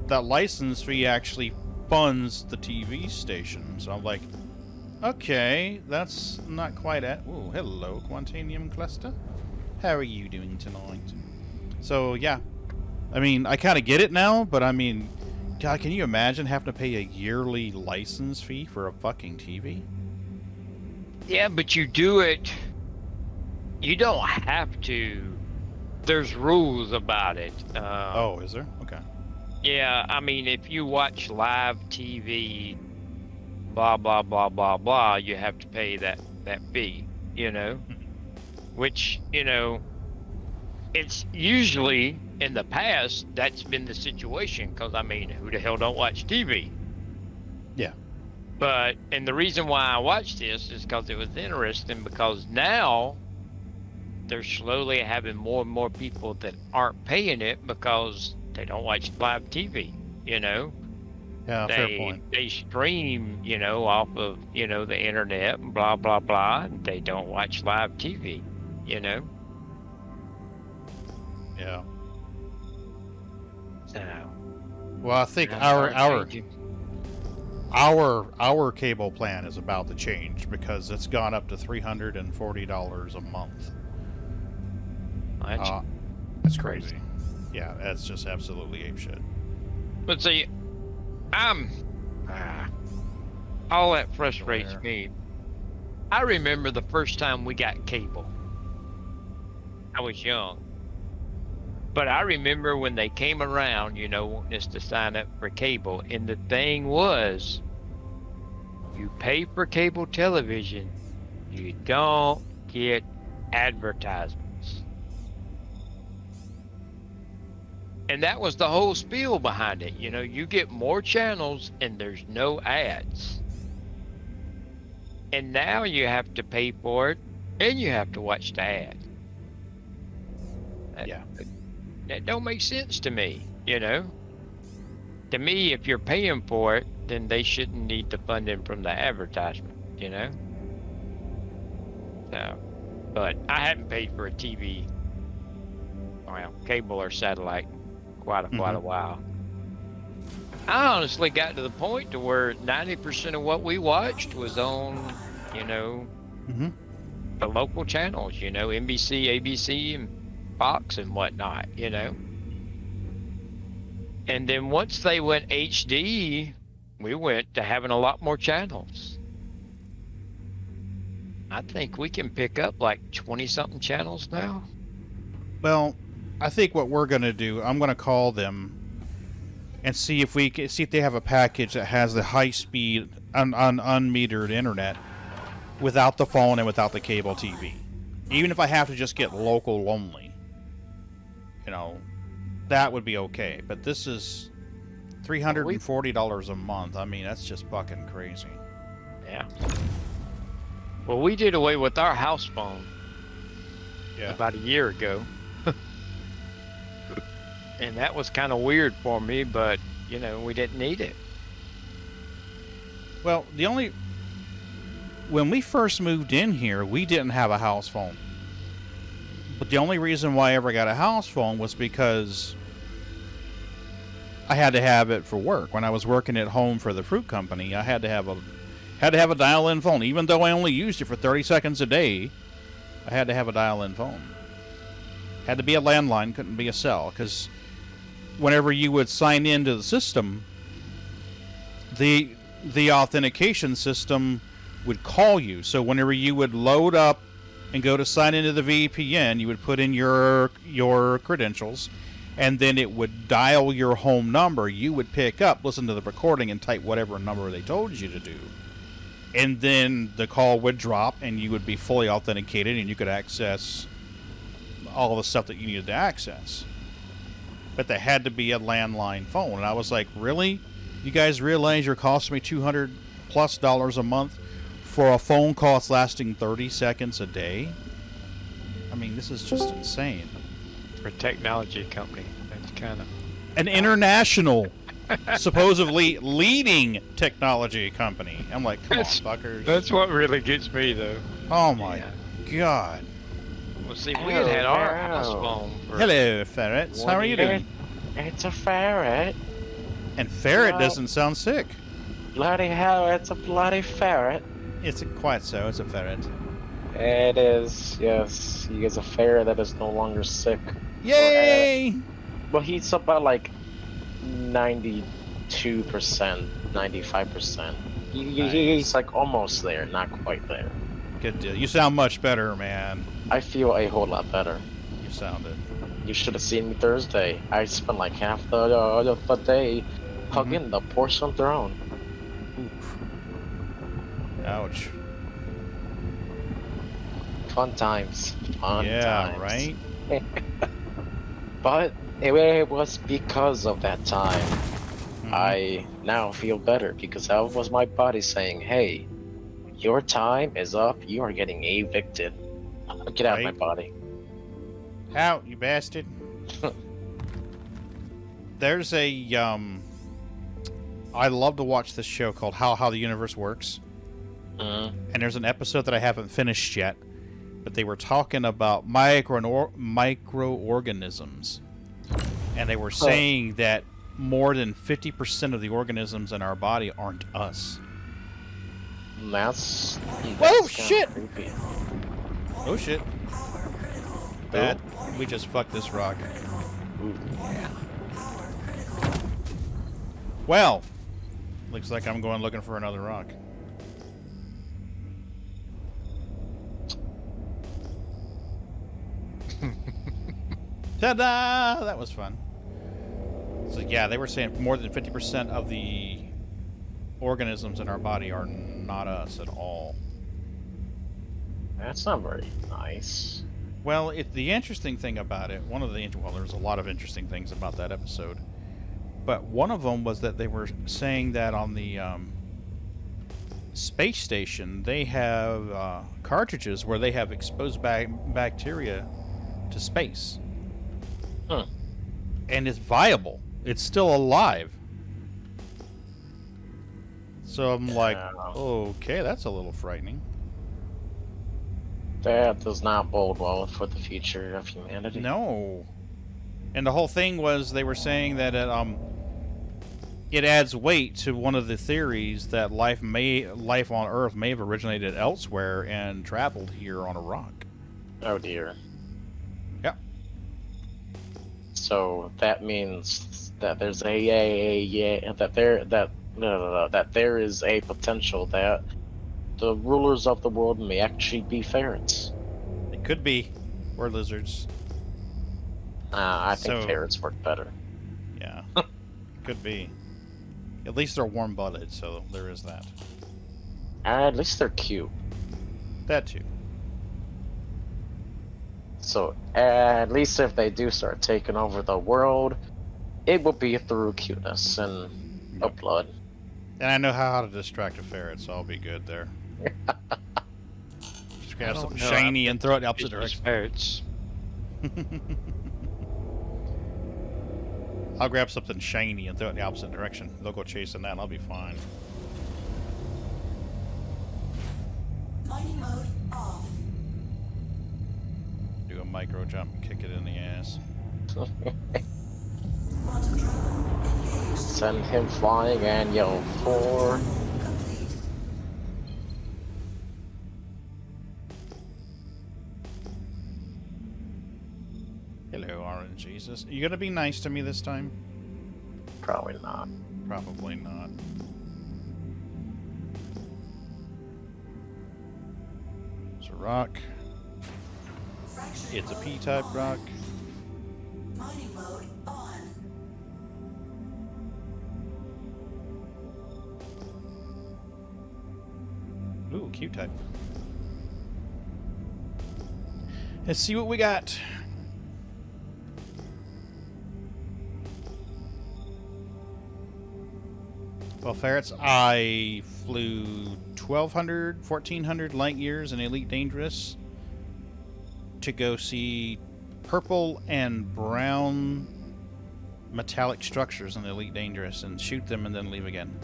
that license fee actually funds the TV station. So I'm like, okay, that's not quite at... Oh, hello, Quantanium Cluster. How are you doing tonight? So, yeah. I mean, I kind of get it now, but I mean, God, can you imagine having to pay a yearly license fee for a fucking TV? Yeah, but you do it. You don't have to. There's rules about it. Oh, is there? Okay. Yeah, I mean, if you watch live TV, blah, blah, blah, blah, blah, you have to pay that fee, you know? Which, you know, it's usually, in the past, that's been the situation, because, I mean, who the hell don't watch TV? Yeah. But, and the reason why I watched this is because it was interesting, because now they're slowly having more and more people that aren't paying it because they don't watch live TV, you know? Yeah, fair point. They stream, you know, off of, you know, the internet, blah, blah, blah, and they don't watch live TV, you know? Yeah. So, Well, I think I'm our cable plan is about to change because it's gone up to $340 a month. That's crazy. Yeah, that's just absolutely apeshit. But see, all that frustrates Where? me. I remember the first time we got cable. I was young. But I remember when they came around, you know, wanting us to sign up for cable. And the thing was, you pay for cable television, you don't get advertisements. And that was the whole spiel behind it. You know, you get more channels and there's no ads. And now you have to pay for it and you have to watch the ad. Yeah. That don't make sense to me, you know? To me, if you're paying for it, then they shouldn't need the funding from the advertisement, you know? So, but I haven't paid for a TV, well, cable or satellite, quite a while. I honestly got to the point to where 90% of what we watched was on, you know, Mm-hmm. the local channels, you know, NBC, ABC, and Fox and whatnot, you know. And then once they went HD, we went to having a lot more channels. I think we can pick up like 20-something channels now. Well, I think what we're gonna do, I'm gonna call them and see if they have a package that has the high-speed, unmetered internet without the phone and without the cable TV. Even if I have to just get local only, you know, that would be okay. But this is $340 a month. I mean, that's just fucking crazy. Yeah. Well, we did away with our house phone about a year ago. And that was kind of weird for me, but, you know, we didn't need it. Well, when we first moved in here, we didn't have a house phone. But the only reason why I ever got a house phone was because I had to have it for work. When I was working at home for the fruit company, I had to have a dial-in phone. Even though I only used it for 30 seconds a day, I had to have a dial-in phone. Had to be a landline, couldn't be a cell, because whenever you would sign into the system, the authentication system would call you. So whenever you would load up and go to sign into the VPN, you would put in your credentials, and then it would dial your home number. You would pick up, listen to the recording, and type whatever number they told you to do. And then the call would drop, and you would be fully authenticated, and you could access all the stuff that you needed to access. But there had to be a landline phone. And I was like, really? You guys realize you're costing me $200+ a month for a phone call that's lasting 30 seconds a day? I mean, this is just insane. For a technology company, that's kind of... An international, supposedly leading technology company. I'm like, come on, fuckers. That's what really gets me, though. Oh my god. Well, see, we had our house phone. Hello, ferrets. How are you doing? It's a ferret. And ferret doesn't sound sick. Bloody hell, it's a bloody ferret. It's quite so. It's a ferret. It is, yes. He is a ferret that is no longer sick. Yay! Well, he's about like 92%, 95%. He's like almost there, not quite there. Good deal. You sound much better, man. I feel a whole lot better. You sounded. You should have seen me Thursday. I spent like half the day hugging the porcelain throne. Oof. Ouch. Fun times. Fun yeah, times. right? But it was because of that time. I now feel better because that was my body saying, hey, your time is up. You are getting evicted. Get out of my body. Out, you bastard. There's a I love to watch this show called How the Universe Works. And there's an episode that I haven't finished yet, but they were talking about microorganisms. And they were saying that more than 50% of the organisms in our body aren't us. That's whoa, shit! Creepy. Oh shit. Bad. We just fucked this rock. Ooh. Yeah. Well, looks like I'm going looking for another rock. Ta-da! That was fun. So yeah, they were saying more than 50% of the organisms in our body are not us at all. That's not very nice. Well, the interesting thing about it, there's a lot of interesting things about that episode, but one of them was that they were saying that on the space station, they have cartridges where they have exposed bacteria to space. Huh. And it's viable. It's still alive. So I'm like, okay, that's a little frightening. That does not bode well for the future of humanity. No. And the whole thing was they were saying that it adds weight to one of the theories that life on Earth may have originated elsewhere and traveled here on a rock. Oh dear. Yep. So that means that there's that there is a potential that the rulers of the world may actually be ferrets. It could be, or lizards. I think So- ferrets work better. Yeah, could be. At least they're warm-blooded, so there is that. At least they're cute. That too. So at least if they do start taking over the world, it will be through cuteness and blood. And I know how to distract a ferret, so I'll be good there. Just grab I don't something know, shiny and throw it in the opposite Business direction. ferrets. I'll grab something shiny and throw it in the opposite direction. They'll go chasing that and I'll be fine. Mining mode off. Do a micro jump and kick it in the ass. Quantum drone engaged. Send him flying and yell for. Complete. Hello, Orange Jesus. Are you gonna be nice to me this time? Probably not. Probably not. It's a rock. Fraction It's a mode P-type on. rock. Mining mode on. Ooh, Q-type. Let's see what we got. Well, ferrets, I flew 1,200, 1,400 light years in Elite Dangerous to go see purple and brown metallic structures in Elite Dangerous and shoot them and then leave again.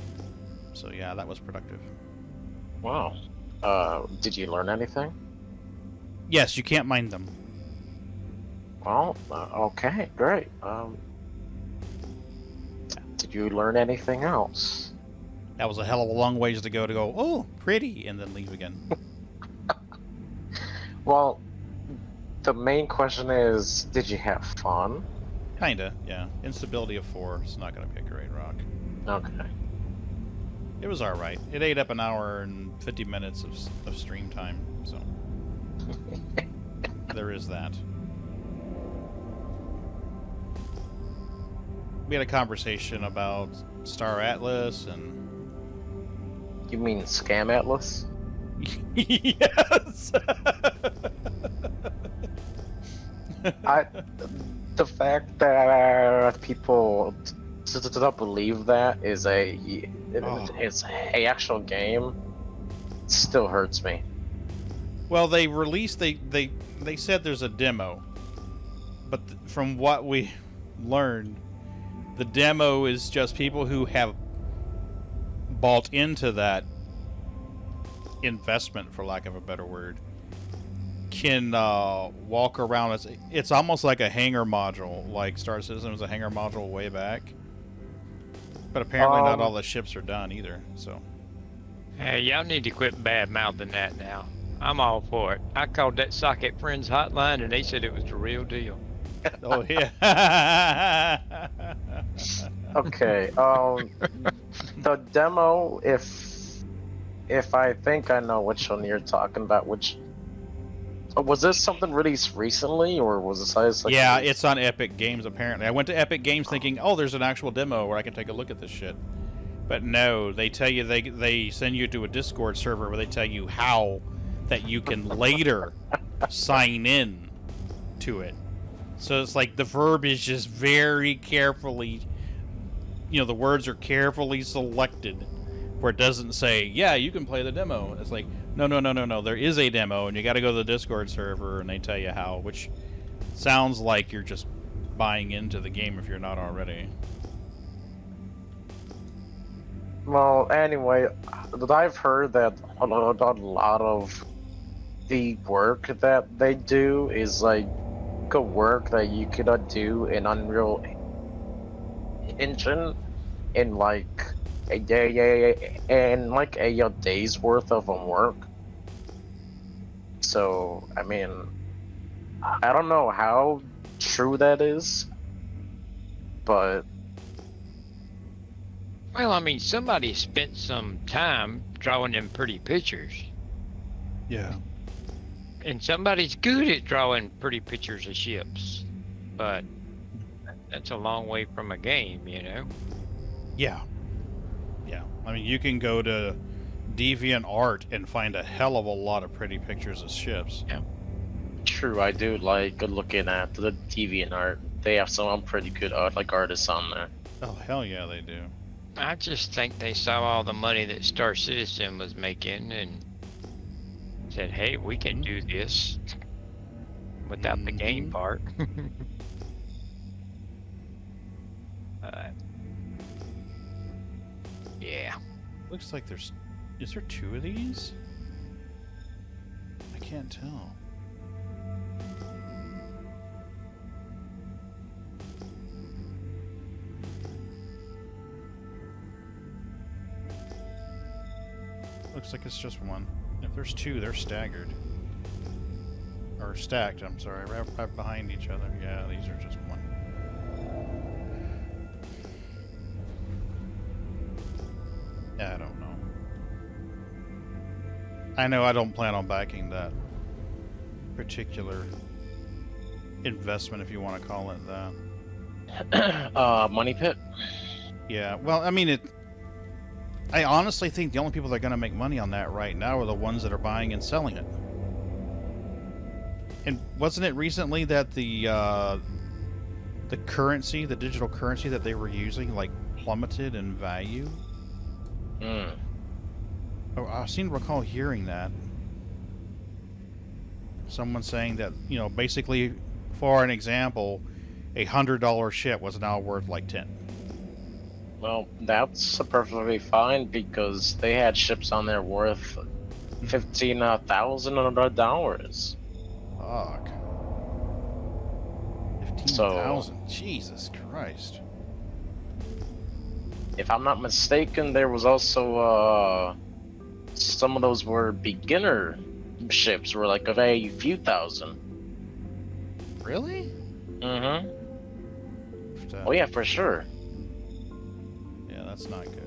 So yeah, that was productive. Wow. Did you learn anything? Yes, you can't mine them. Well, okay, great. Did you learn anything else? That was a hell of a long ways to go, oh, pretty, and then leave again. Well, the main question is, did you have fun? Kinda, yeah. Instability of 4 is not going to be a great rock. Okay. It was alright. It ate up an hour and 50 minutes of stream time, so... there is that. We had a conversation about Star Atlas and... You mean Scam Atlas? Yes! The fact that people don't believe that is it's a actual game still hurts me. Well, they released... They said there's a demo. But from what we learned, the demo is just people who have bought into that investment, for lack of a better word, can walk around. It's almost like a hangar module, like Star Citizen was a hangar module way back. But apparently not all the ships are done either, so... Hey, y'all need to quit bad-mouthing that now. I'm all for it. I called that Socket Friends hotline and they said it was the real deal. Oh, yeah. Okay, the demo, if I think I know which one you're talking about, which... Was this something released recently, or was this like... Yeah, it's on Epic Games, apparently. I went to Epic Games thinking, oh, there's an actual demo where I can take a look at this shit. But no, they tell you, they send you to a Discord server where they tell you how that you can later sign in to it. So it's like the verb is just very carefully, the words are carefully selected where it doesn't say, yeah, you can play the demo. It's like, no, there is a demo and you got to go to the Discord server and they tell you how, which sounds like you're just buying into the game if you're not already. Well, anyway, I've heard that a lot of the work that they do is like good work that you cannot do in Unreal Engine, in like a day, in like a day's worth of work. So I mean, I don't know how true that is, but Well, I mean, somebody spent some time drawing them pretty pictures. Yeah. And somebody's good at drawing pretty pictures of ships. But that's a long way from a game, you know? Yeah. Yeah. I mean, you can go to DeviantArt and find a hell of a lot of pretty pictures of ships. Yeah. true, I do like looking at the DeviantArt. They have some pretty good artists on there. Oh, hell yeah, they do. I just think they saw all the money that Star Citizen was making and said, hey, we can do this without the game part. Yeah. Looks like there's... Is there 2 of these? I can't tell. Looks like it's just one. If there's 2, they're staggered. Or stacked, I'm sorry. Right behind each other. Yeah, these are just one. Yeah, I don't know. I know I don't plan on backing that particular investment, if you want to call it that. Money Pit? Yeah, well, I mean, I honestly think the only people that are going to make money on that right now are the ones that are buying and selling it. And wasn't it recently that the currency, the digital currency that they were using, like, plummeted in value? Hmm. Oh, I seem to recall hearing that. Someone saying that, you know, basically, for an example, $100 ship was now worth like 10. Well, that's perfectly fine because they had ships on there worth $15,000. Fuck. 15,000. So, Jesus Christ. if I'm not mistaken, there was also some of those were beginner ships, were like of a few thousand. Really? Mm-hmm. Oh yeah, for sure. Yeah, that's not good.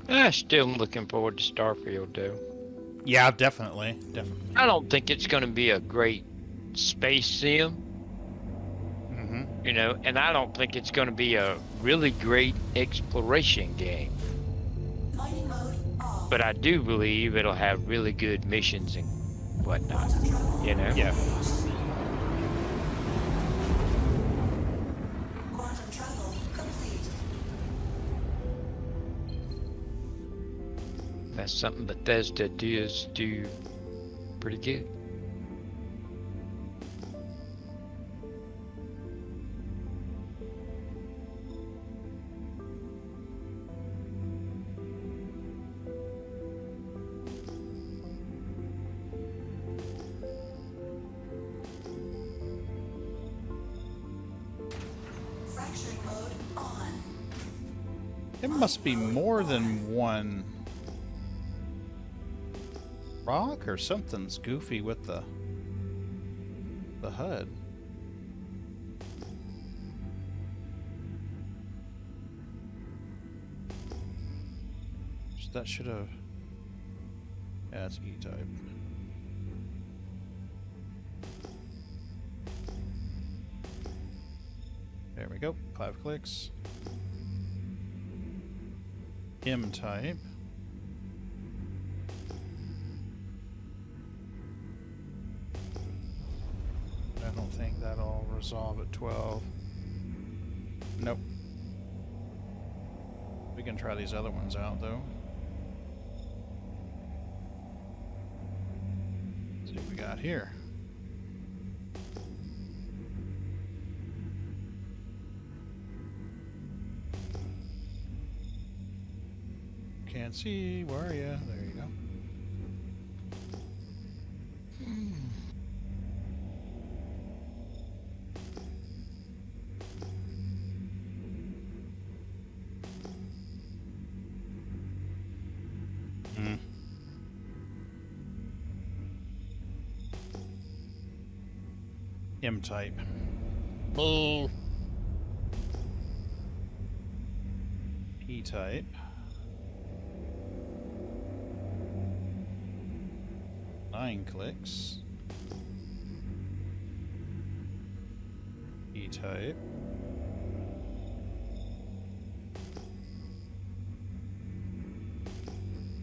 I'm still looking forward to Starfield, though. Yeah, definitely. Definitely. I don't think it's going to be a great space sim, you know, and I don't think it's going to be a really great exploration game. But I do believe it'll have really good missions and whatnot, you know? Yeah. That's something Bethesda does do pretty good. It must be more than one rock or something's goofy with the HUD. That should have... Yeah, it's E-type. There we go. 5 clicks. M-type. I don't think that'll resolve at 12. Nope. We can try these other ones out, though. See what we got here. Can't see. Where are you? There you go. M-type. Boo. P-type. Nine clicks. E-type.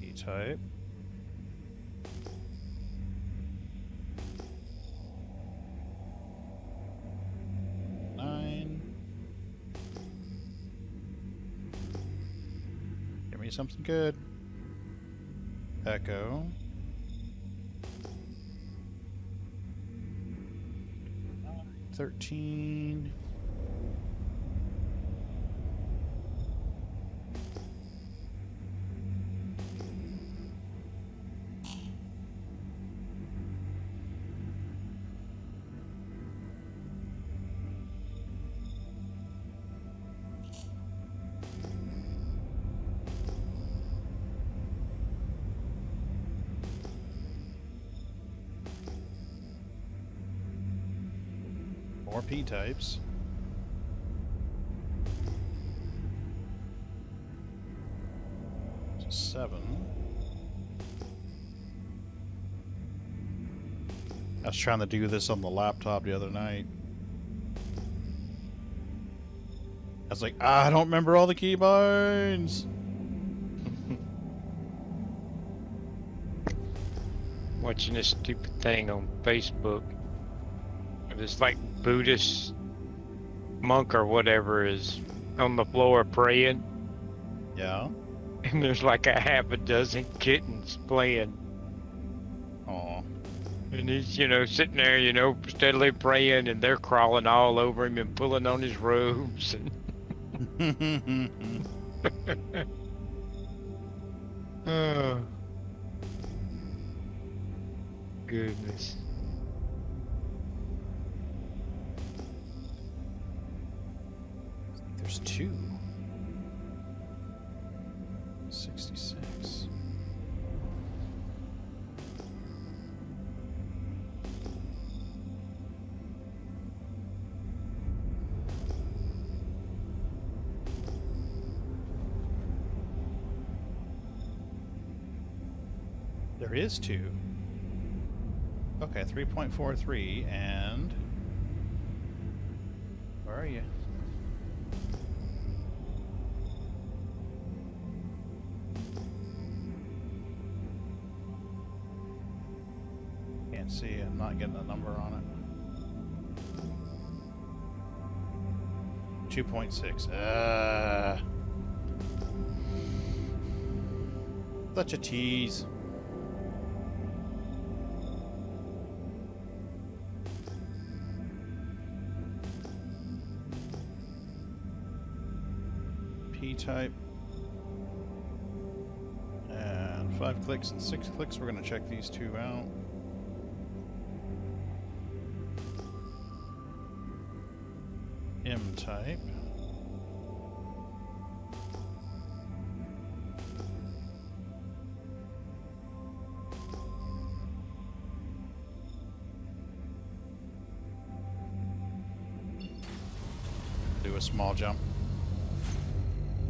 E-type. Give me something good. Echo. $13. 13. More P-types. So 7. I was trying to do this on the laptop the other night. I was like, I don't remember all the keybinds. Watching this stupid thing on Facebook. This like Buddhist monk or whatever is on the floor praying. Yeah. And there's like a half a dozen kittens playing. Aw. And he's, you know, sitting there, you know, steadily praying, and they're crawling all over him and pulling on his robes. And oh. Goodness. There's 2. 66. There is 2. Okay, 3.43 and where are you? Can't see. I'm not getting a number on it. 2.6. Such a tease. P-type. And 5 clicks and 6 clicks. We're going to check these 2 out. M-type. Do a small jump.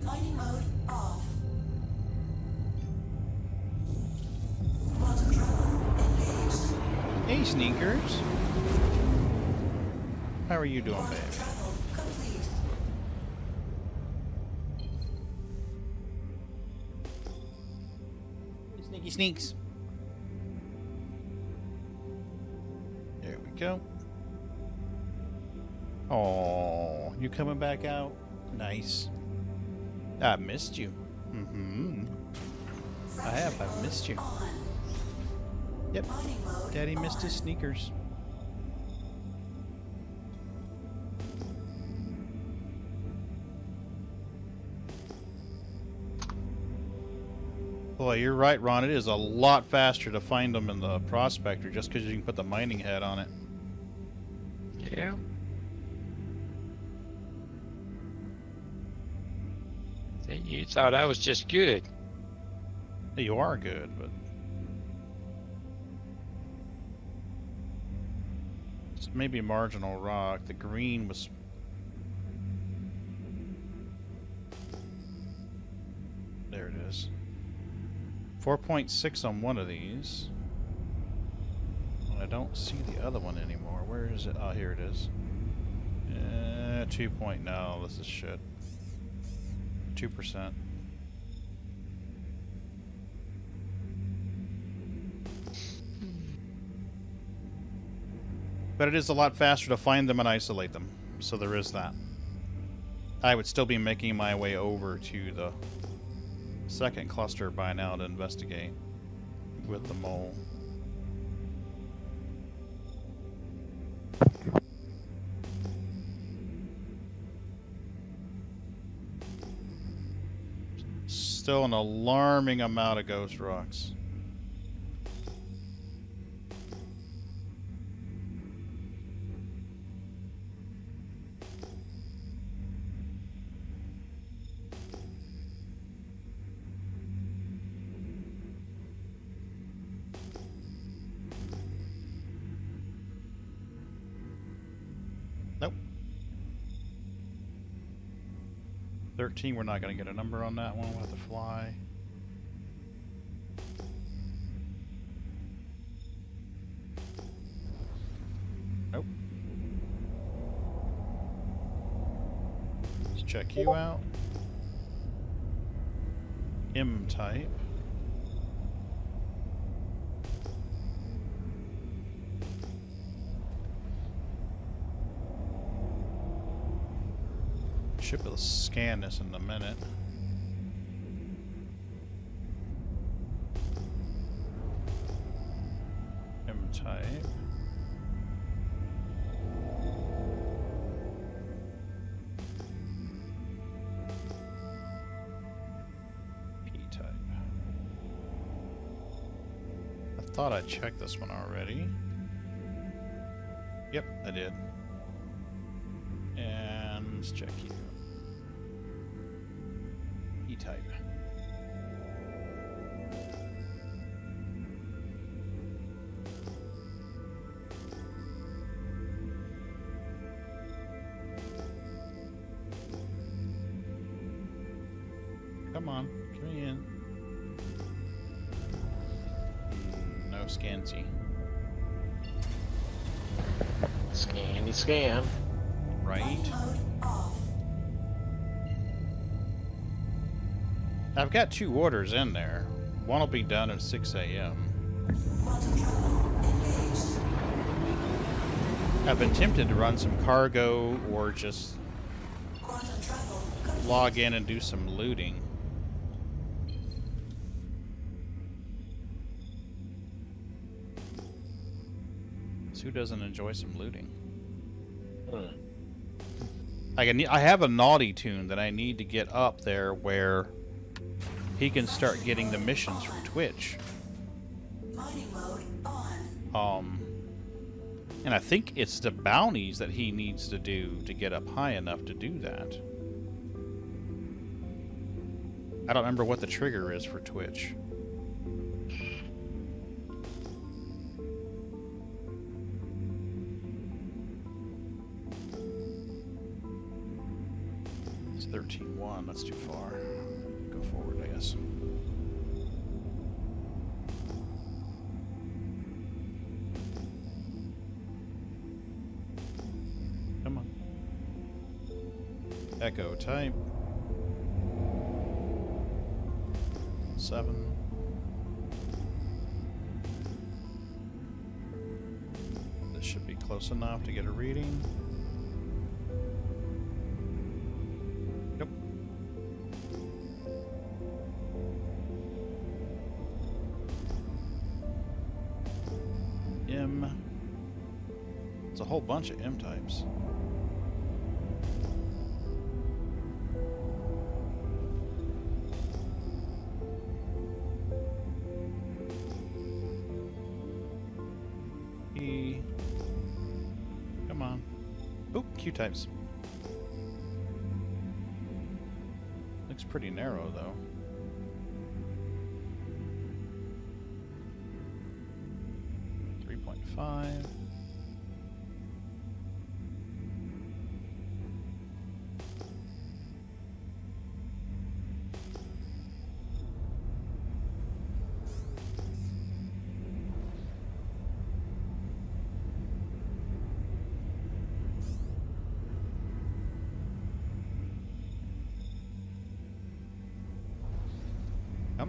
Mining mode off. Quantum travel engaged. Hey, Sneakers. How are you doing, Quantum babe? travel complete. Sneaky sneaks. There we go. Oh, you coming back out? Nice. I missed you. Mm-hmm. I have. I've missed you. On. Yep. Mining mode Daddy missed his sneakers. Boy, you're right, Ron. It is a lot faster to find them in the prospector just because you can put the mining head on it. Yeah. You thought I was just good. You are good, but It's maybe a marginal rock. The green was... There it is. 4.6 on one of these. I don't see the other one anymore. Where is it? Oh, here it is. 2 point... No, this is shit. 2%. But it is a lot faster to find them and isolate them. So there is that. I would still be making my way over to the second cluster by now to investigate with the mole. Still an alarming amount of ghost rocks. Nope. 13, we're not going to get a number on that one. We'll have to fly. Nope. Let's check you out. M-type. Should be able to scan this in a minute. M-type. P-type. I thought I checked this one already. Yep, I did. And let's check you. E-type. Come on, come in. No scansy. Scanny scan. Right. I've got 2 orders in there. One will be done at 6 a.m. I've been tempted to run some cargo or just log in and do some looting. So who doesn't enjoy some looting? I have a naughty tune that I need to get up there where he can start getting the missions from Twitch. And I think it's the bounties that he needs to do to get up high enough to do that. I don't remember what the trigger is for Twitch. It's 13.1, that's too far. Go forward, I guess. Come on. Echo type. 7. This should be close enough to get a reading. Nope. M. It's a whole bunch of M types. E. Come on. Oop, Q types. Looks pretty narrow though.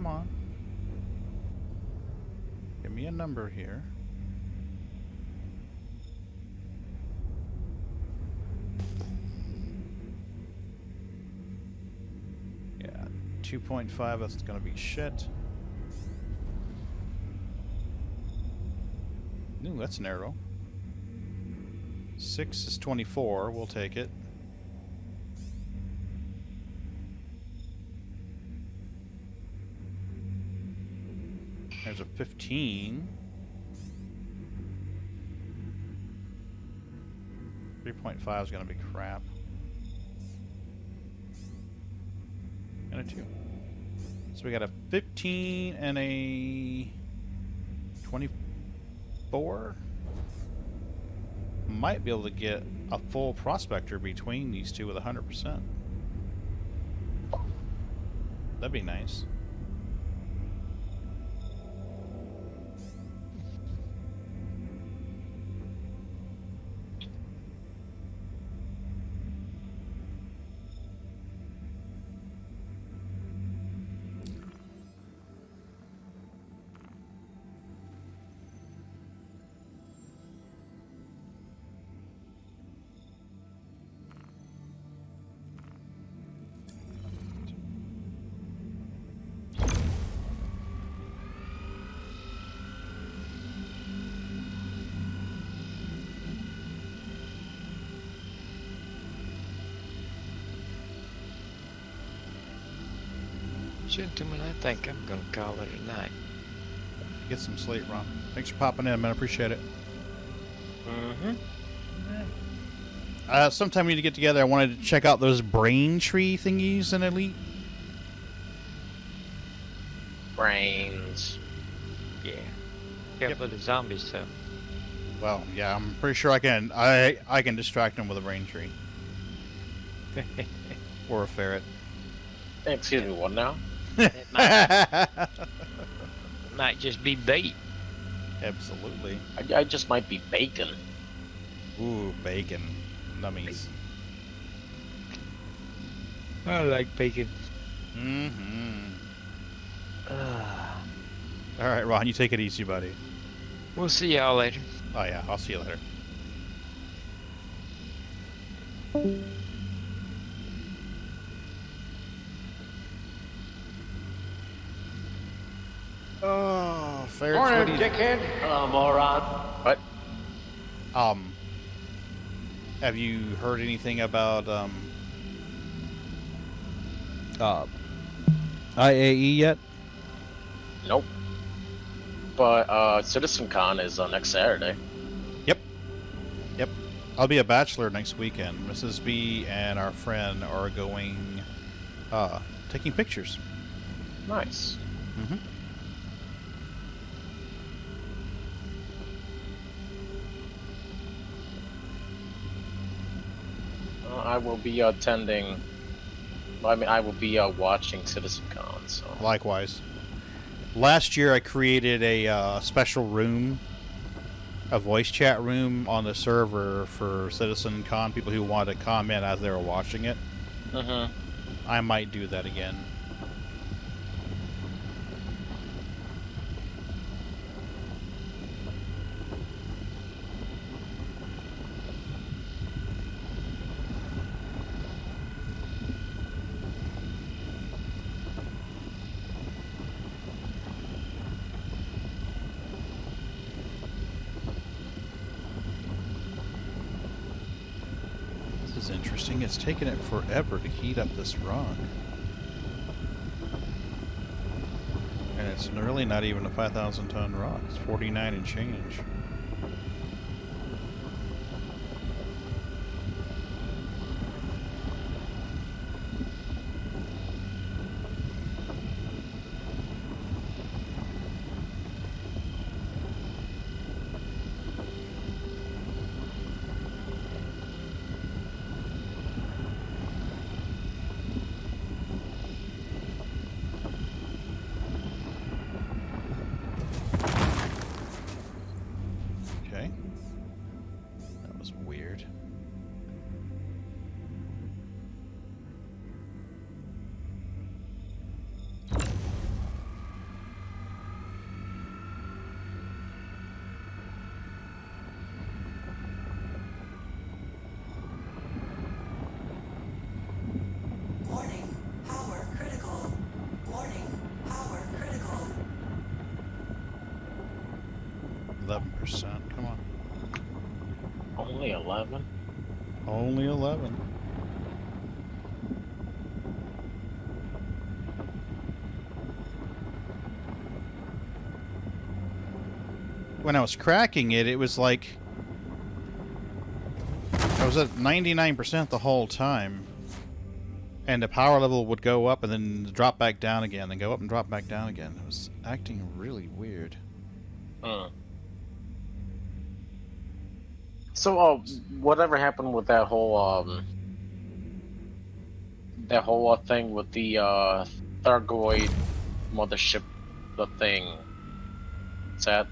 come on. Give me a number here. Yeah, 2.5, that's gonna be shit. Ooh, that's narrow. 6 is 24, we'll take it. There's a 15. 3.5 is going to be crap. And a 2. So we got a 15 and a 24. Might be able to get a full prospector between these two with 100%. That'd be nice. Gentlemen, I think I'm gonna call it a night. Get some sleep, Ron. Thanks for popping in, man. I appreciate it. Sometime we need to get together. I wanted to check out those brain tree thingies in Elite. Brains. Yeah. Careful of the zombies, though. Well, yeah, I'm pretty sure I can distract them with a brain tree. Or a ferret. Excuse me, what now? It might just be bait. Absolutely. I just might be bacon. Ooh, bacon. Nummies. I like bacon. Alright, Ron, you take it easy, buddy. We'll see y'all later. Oh, yeah, I'll see you later. Oh, ferrets. Morning, dickhead. Hello, moron. What? Have you heard anything about IAE yet? Nope. But CitizenCon is next Saturday. Yep. I'll be a bachelor next weekend. Mrs. B and our friend are going taking pictures. Nice. Mm-hmm. I will be attending. I will be watching CitizenCon. So. Likewise. Last year I created a special room, a voice chat room on the server for CitizenCon, people who wanted to comment as they were watching it. I might do that again. Interesting. It's taken it forever to heat up this rock. And it's really not even a 5,000 ton rock. It's 49 and change. Only 11? Only 11. When I was cracking it, it was like I was at 99% the whole time, and the power level would go up and then drop back down again, and go up and drop back down again. It was acting really weird. So, whatever happened with that whole thing with the Thargoid mothership, the thing? Is that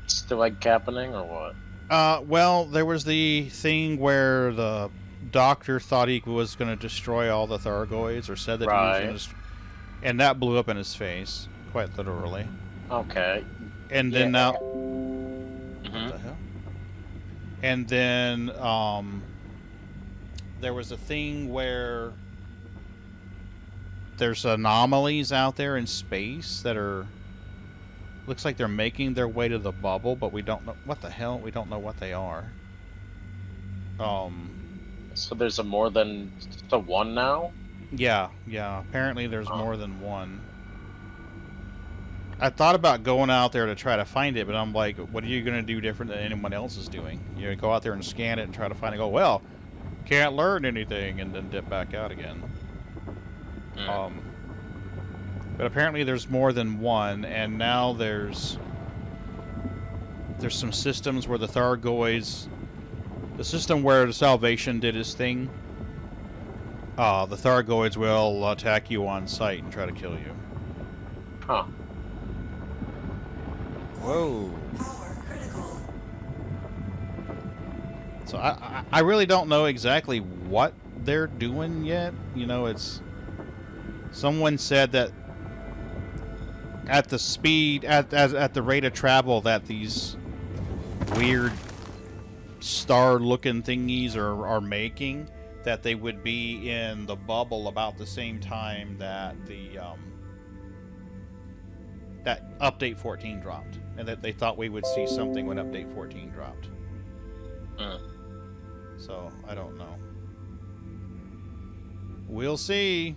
still like happening or what? Well, there was the thing where the doctor thought he was going to destroy all the Thargoids, or said that he was going to, and that blew up in his face, quite literally. Okay. And then now, what the hell? And then there was a thing where there's anomalies out there in space that are, looks like they're making their way to the bubble, but we don't know what the hell. We don't know what they are. So there's a more than just a one now? Yeah. Apparently there's more than one. I thought about going out there to try to find it, but I'm like, what are you going to do different than anyone else is doing? You know, go out there and scan it and try to find it. Go, well, can't learn anything, and then dip back out again. But apparently there's more than one, and now there's some systems where the Thargoids, the system where the Salvation did his thing, the Thargoids will attack you on sight and try to kill you. Huh. Whoa. So I really don't know exactly what they're doing yet. You know, it's, someone said that at the speed, at the rate of travel that these weird star-looking thingies are making, that they would be in the bubble about the same time that the that update 14 dropped, and that they thought we would see something when update 14 dropped. So I don't know. We'll see.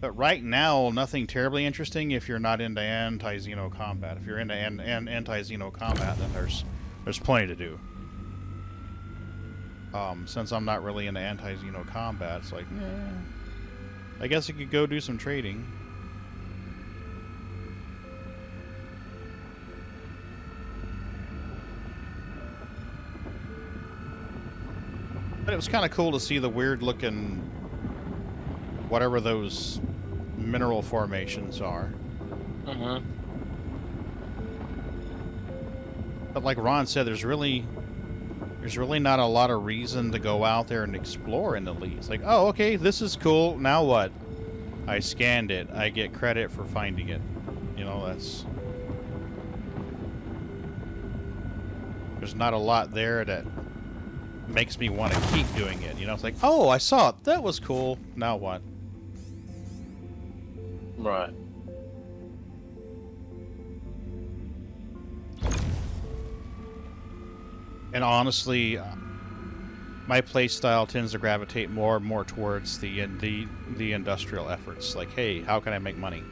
But right now, nothing terribly interesting if you're not into anti-Xeno combat. If you're into anti-Xeno combat, then there's plenty to do. Since I'm not really into anti-Xeno combat, it's like, I guess I could go do some trading. But it was kind of cool to see the weird-looking, whatever those mineral formations are. But like Ron said, there's really not a lot of reason to go out there and explore in the leads. Like, oh, okay, this is cool. Now what? I scanned it. I get credit for finding it. You know, there's not a lot there that makes me want to keep doing it. You know, it's like, oh, I saw it. That was cool. Now what? Right. And honestly, my playstyle tends to gravitate more and more towards the industrial efforts. Like, hey, how can I make money?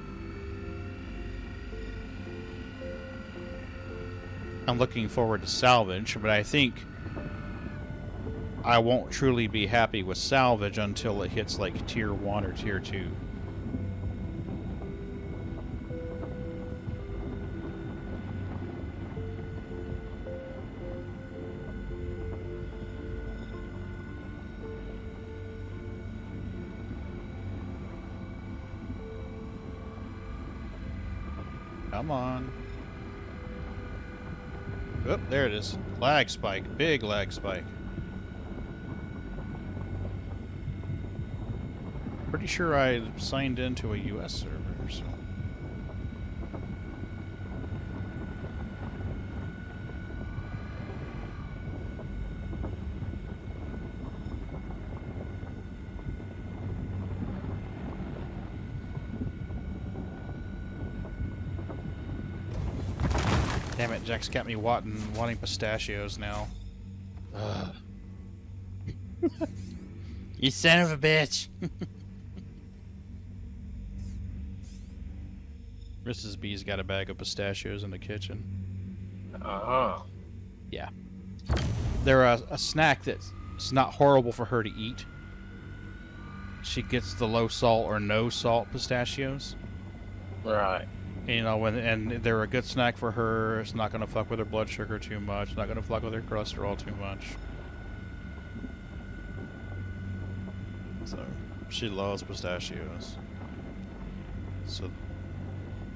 I'm looking forward to salvage, but I think I won't truly be happy with salvage until it hits like tier 1 or tier 2. Come on. Oh, there it is. Lag spike. Big lag spike. Pretty sure I signed into a US server, so. Damn it, Jack's got me wanting pistachios now. Ugh. You son of a bitch! Mrs. B's got a bag of pistachios in the kitchen. Yeah. They're a snack that's not horrible for her to eat. She gets the low salt or no salt pistachios. Right. You know, and they're a good snack for her. It's not going to fuck with her blood sugar too much. Not going to fuck with her cholesterol too much. So, she loves pistachios. So,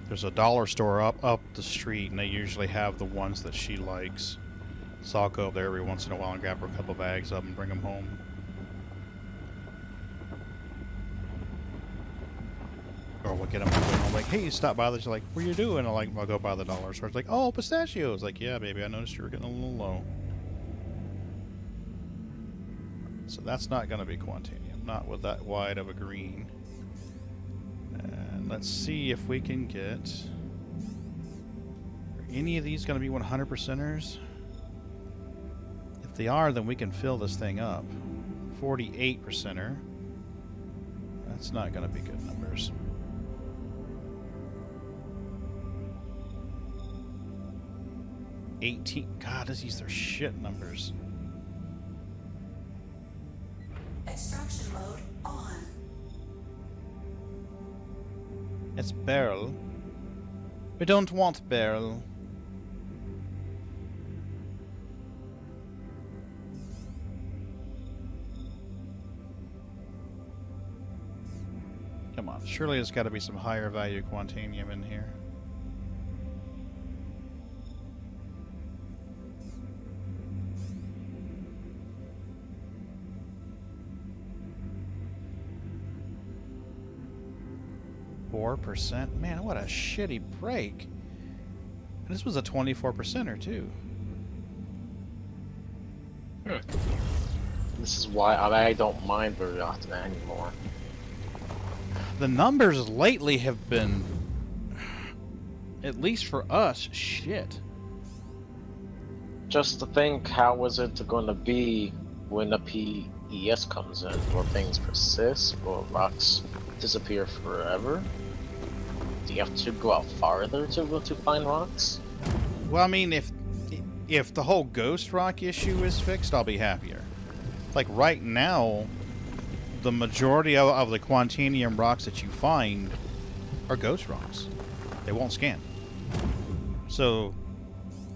there's a dollar store up the street, and they usually have the ones that she likes. So I'll go up there every once in a while and grab her a couple bags of them and bring them home. Or we'll get them home. I'm like, hey, you stop by this. She's like, what are you doing? I'll go by the dollar store. It's like, oh, pistachios. Like, yeah, baby, I noticed you were getting a little low. So that's not going to be Quantanium. Not with that wide of a green. And let's see if we can get... Are any of these going to be 100%ers? If they are, then we can fill this thing up. 48%er. That's not going to be good numbers. God, these are shit numbers. Extraction mode on. It's barrel. We don't want barrel. Come on, surely there's got to be some higher value Quantanium in here. %? Man, what a shitty break. And this was a 24%er too. This is why I don't mind very often anymore. The numbers lately have been, at least for us, shit. Just to think, how is it going to be when the PES comes in? Will things persist? Will rocks disappear forever? Do you have to go out farther to find rocks? Well, I mean, if the whole ghost rock issue is fixed, I'll be happier. Like right now, the majority of the Quantanium rocks that you find are ghost rocks. They won't scan. So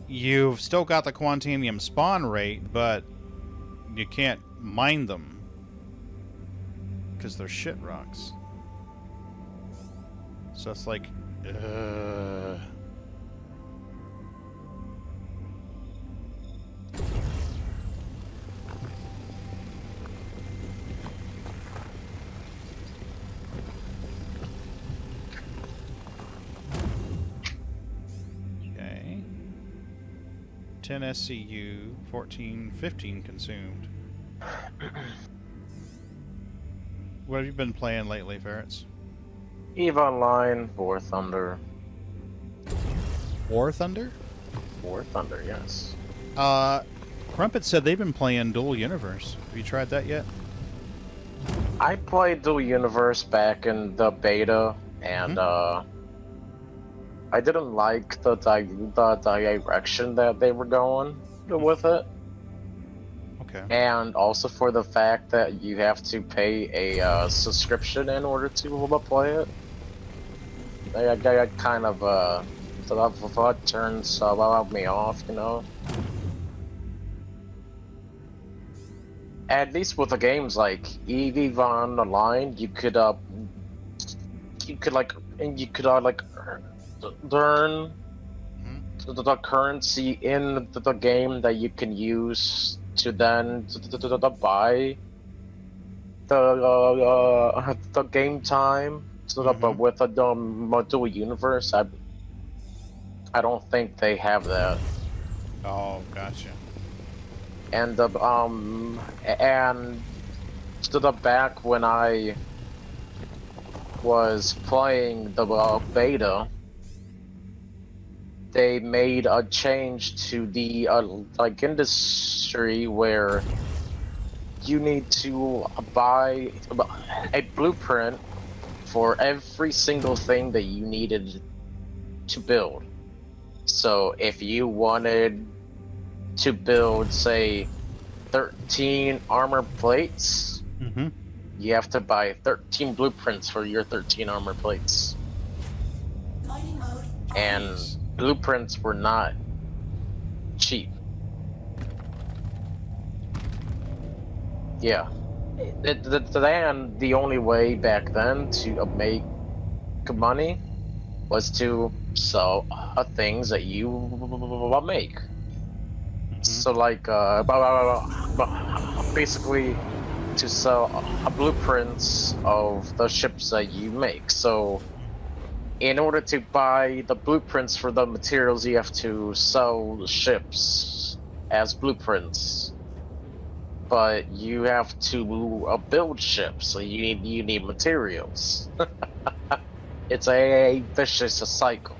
you've still got the Quantanium spawn rate, but you can't mine them because they're shit rocks. So it's like, okay. 10 SCU, 15 consumed. What have you been playing lately, Ferrets? EVE Online, War Thunder. War Thunder? War Thunder, yes. Crumpet said they've been playing Dual Universe. Have you tried that yet? I played Dual Universe back in the beta, and I didn't like the direction that they were going with it. Okay. And also for the fact that you have to pay a subscription in order to play it. I kind of that turns me off, you know. At least with the games like EVE Online, you could earn the currency in the game that you can use to then buy the game time. But with a Dual Universe, I don't think they have that. Oh, gotcha. And back when I was playing the beta, they made a change to the like industry where you need to buy a blueprint for every single thing that you needed to build. So if you wanted to build, say, 13 armor plates, Mm-hmm. you have to buy 13 blueprints for your 13 armor plates. And blueprints were not cheap. Yeah. Then the only way back then to make money was to sell things that you make. So like basically to sell blueprints of the ships that you make. So in order to buy the blueprints for the materials, you have to sell the ships as blueprints. But you have to build ships, so you need materials. It's a vicious cycle.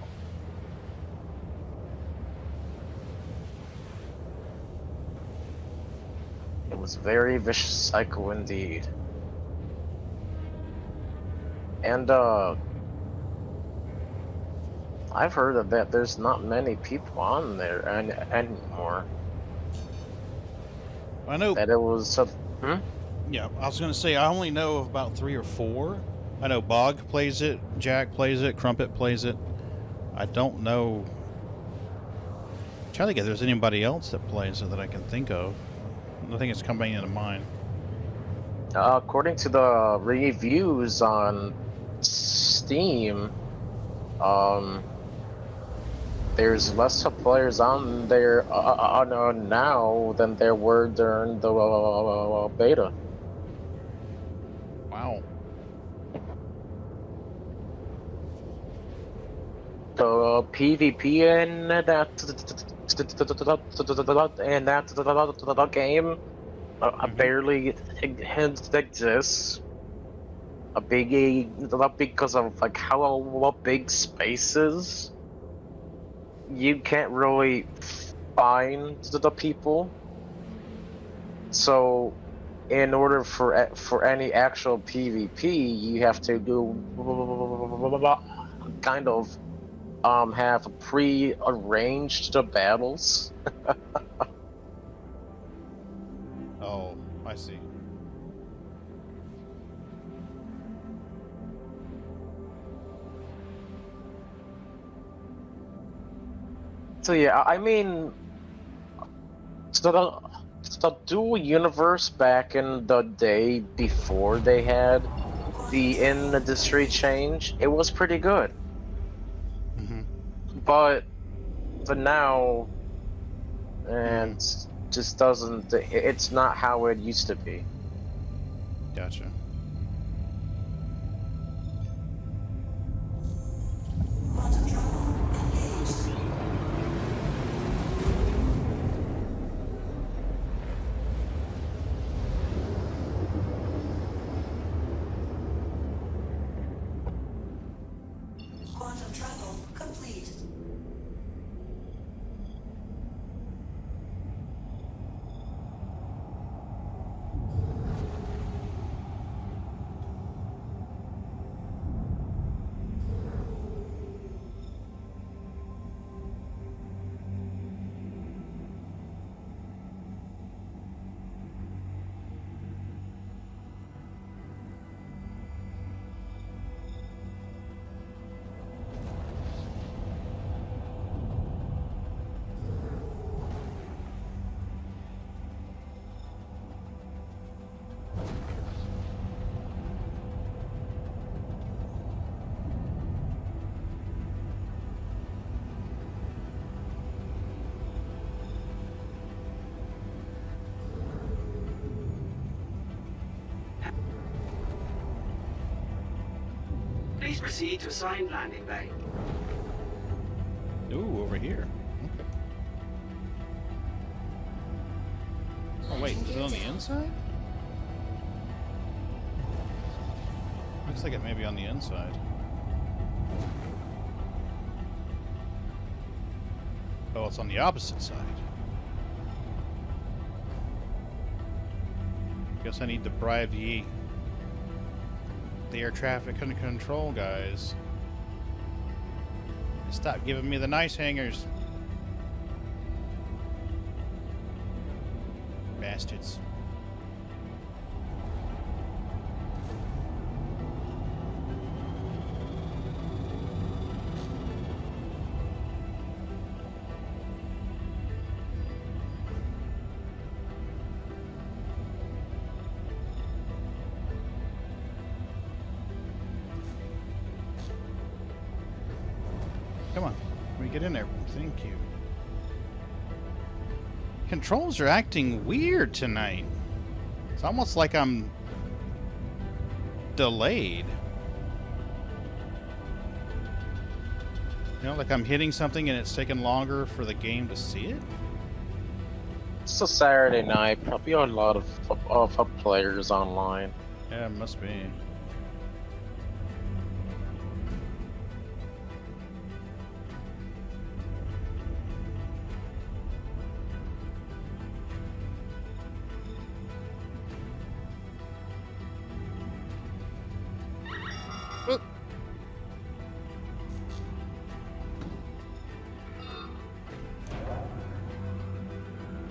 It was a very vicious cycle indeed. And I've heard that there's not many people on there anymore. I know. That it was. Yeah, I was gonna say I only know of about 3 or 4. I know Bog plays it, Jack plays it, Crumpet plays it. I don't know. I'm trying to think if there's anybody else that plays it that I can think of. Nothing is coming into mind. According to the reviews on Steam, there's less players on there now than there were during the beta. Wow. The PvP in that game barely exists. Because of like how big space is. You can't really find the people. So, in order for any actual PvP, you have to do kind of have pre-arranged battles. Oh, I see. So yeah, I mean, the dual universe back in the day before they had the industry change, it was pretty good. But for now, and just doesn't. It's not how it used to be. Gotcha. Quantum travel complete. Please proceed to assigned landing bay. Ooh, over here. Okay. Oh wait, is it on the inside? Looks like it may be on the inside. Oh, it's on the opposite side. Guess I need to bribe the air traffic under control guys. Stop giving me the nice hangers. Bastards. Come on, let me get in there. Thank you. Controls are acting weird tonight. It's almost like I'm delayed. You know, like I'm hitting something and it's taking longer for the game to see it? It's a Saturday night. Probably a lot of players online. Yeah, it must be.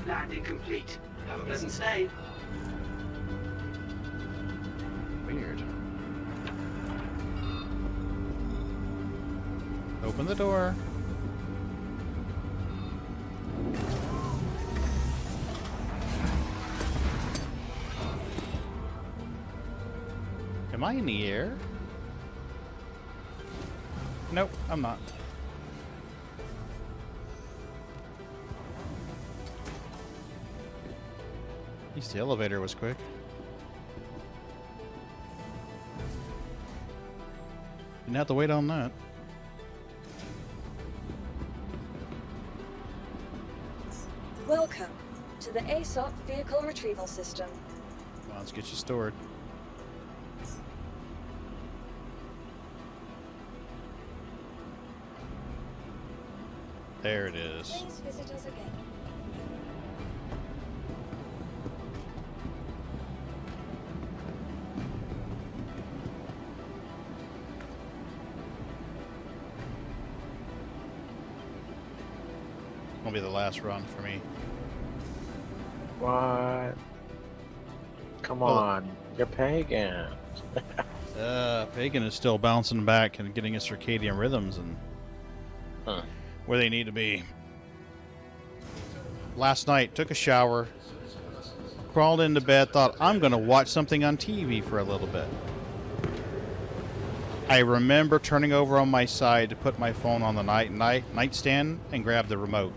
Landing complete. Have a pleasant stay. Weird. Open the door. Am I in the air? Nope, I'm not. At least the elevator was quick. Didn't have to wait on that. Welcome to the Auocks vehicle retrieval system. Come on, let's get you stored. There it is. Please visit us again. Will be the last run for me. What? Come on, you're pagan. Pagan is still bouncing back and getting his circadian rhythms and where they need to be. Last night, took a shower, crawled into bed, thought I'm going to watch something on TV for a little bit. I remember turning over on my side to put my phone on the nightstand and grab the remote.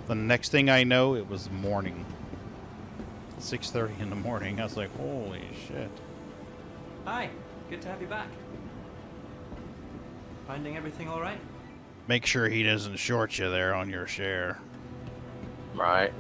The next thing I know, it was morning. 6:30 in the morning. I was like, holy shit. Hi, good to have you back. Finding everything all right? Make sure he doesn't short you there on your share. Right.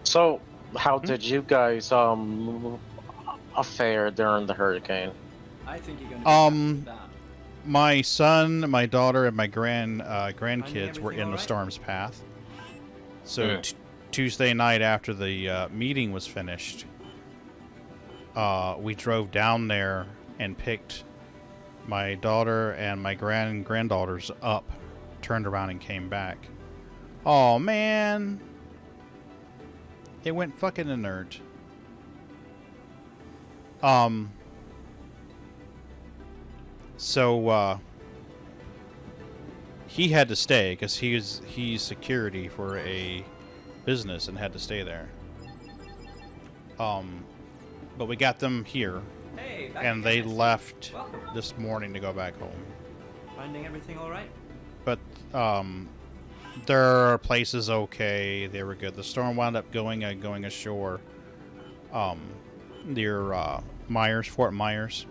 So, how did you guys fare during the hurricane? I think you're going to my son, my daughter, and my grandkids were in the storm's path. So Tuesday night after the meeting was finished, we drove down there and picked my daughter and my granddaughters up, turned around and came back. Oh man, it went fucking inert. So he had to stay because he's security for a business and had to stay there. But we got them here, and they left this morning to go back home. Finding everything all right? But their place is okay. They were good. The storm wound up going ashore near Fort Myers.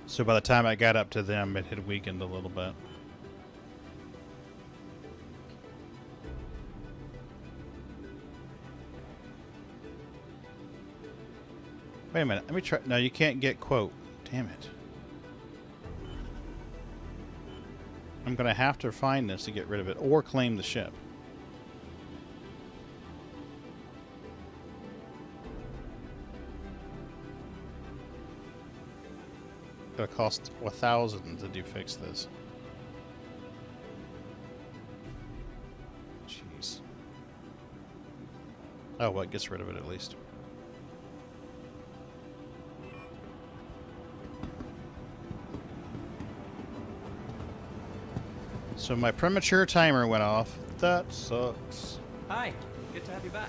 So by the time I got up to them, it had weakened a little bit. Wait a minute. Let me try. No, you can't get quote. Damn it. I'm going to have to find this to get rid of it or claim the ship. It'll cost 1,000 to fix this. Jeez. Oh, well, it gets rid of it at least. So my premature timer went off. That sucks. Hi, good to have you back.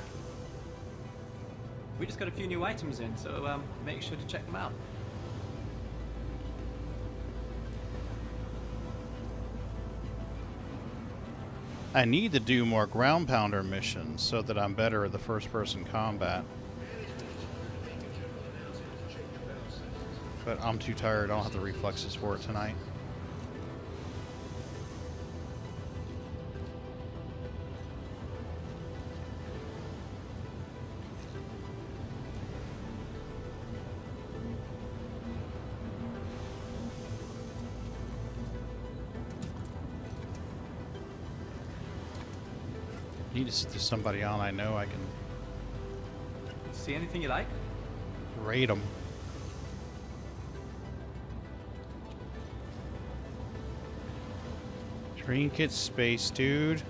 We just got a few new items in, so make sure to check them out. I need to do more ground pounder missions so that I'm better at the first person combat. But I'm too tired. I don't have the reflexes for it tonight. Need to see somebody on I know I can See anything you like? raid them. Trinket space, dude.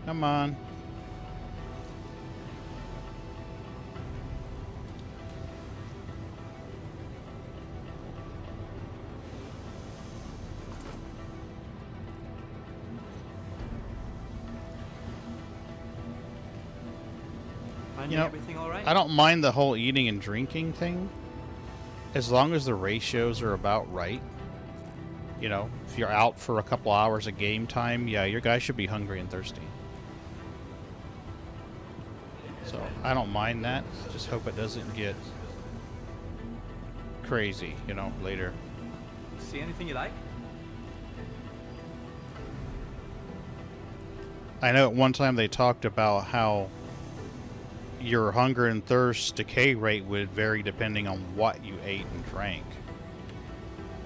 Come on. Finding everything all right? I don't mind the whole eating and drinking thing, as long as the ratios are about right. You know, if you're out for a couple hours of game time, yeah, your guy should be hungry and thirsty. So, I don't mind that. Just hope it doesn't get crazy, you know, later. See anything you like? I know at one time they talked about how your hunger and thirst decay rate would vary depending on what you ate and drank.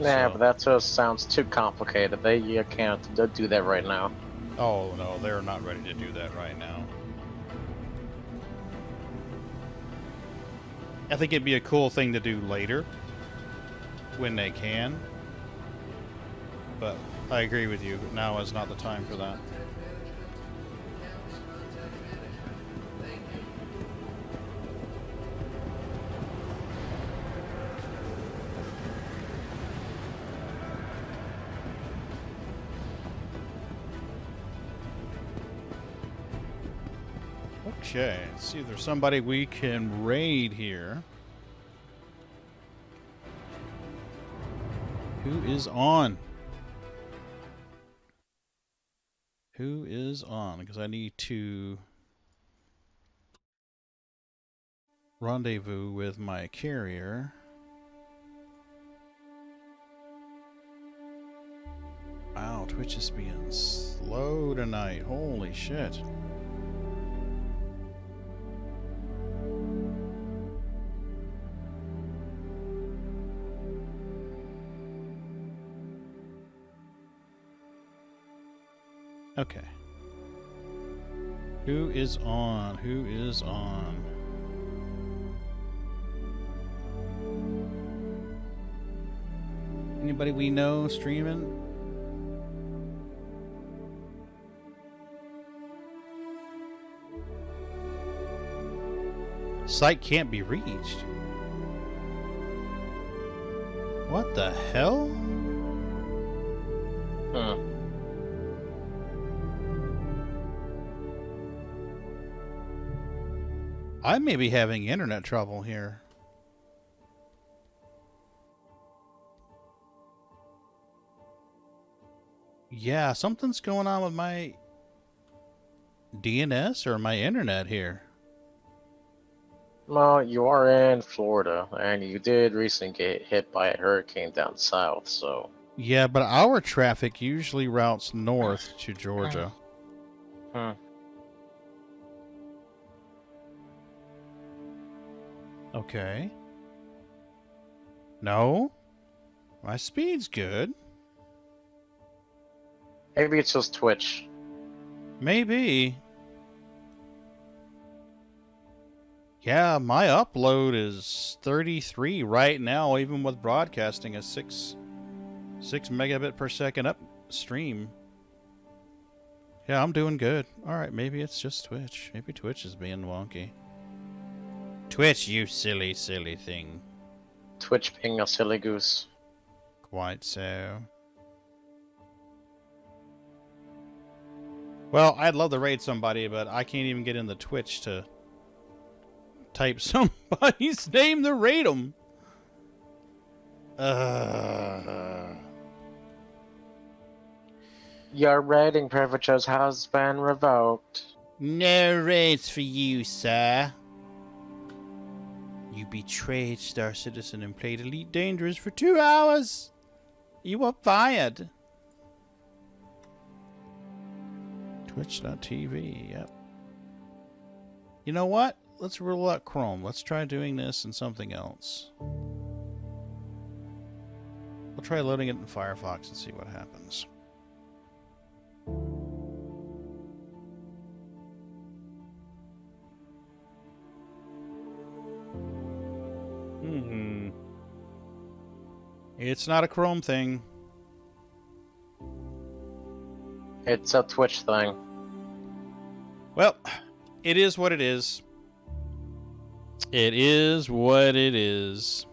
Nah, So- but that just sounds too complicated. They can't do that right now. Oh, no, they're not ready to do that right now. I think it'd be a cool thing to do later, when they can. But I agree with you, now is not the time for that. Okay, let's see if there's somebody we can raid here. Who is on? Who is on? Because I need to rendezvous with my carrier. Wow, Twitch is being slow tonight. Holy shit. Okay. Who is on? Who is on? Anybody we know streaming? Site can't be reached. What the hell? Huh. I may be having internet trouble here. Yeah, something's going on with my DNS or my internet here. Well, you are in Florida, and you did recently get hit by a hurricane down south, so... Yeah, but our traffic usually routes north to Georgia. Hmm. Okay. No. My speed's good. Maybe it's just Twitch. Maybe. Yeah, my upload is 33 right now, even with broadcasting a 6 megabit per second upstream. Yeah, I'm doing good. Alright, maybe it's just Twitch. Maybe Twitch is being wonky. Twitch, you silly, silly thing. Twitch being a silly goose. Quite so. Well, I'd love to raid somebody, but I can't even get in the Twitch to type somebody's name to raid them. Your raiding privileges has been revoked. No raids for you, sir. You betrayed Star Citizen and played Elite Dangerous for 2 hours. You are fired. Twitch.tv, yep. You know what? Let's rule out Chrome. Let's try doing this in something else. We'll try loading it in Firefox and see what happens. It's not a Chrome thing. It's a Twitch thing. Well, it is what it is. It is what it is.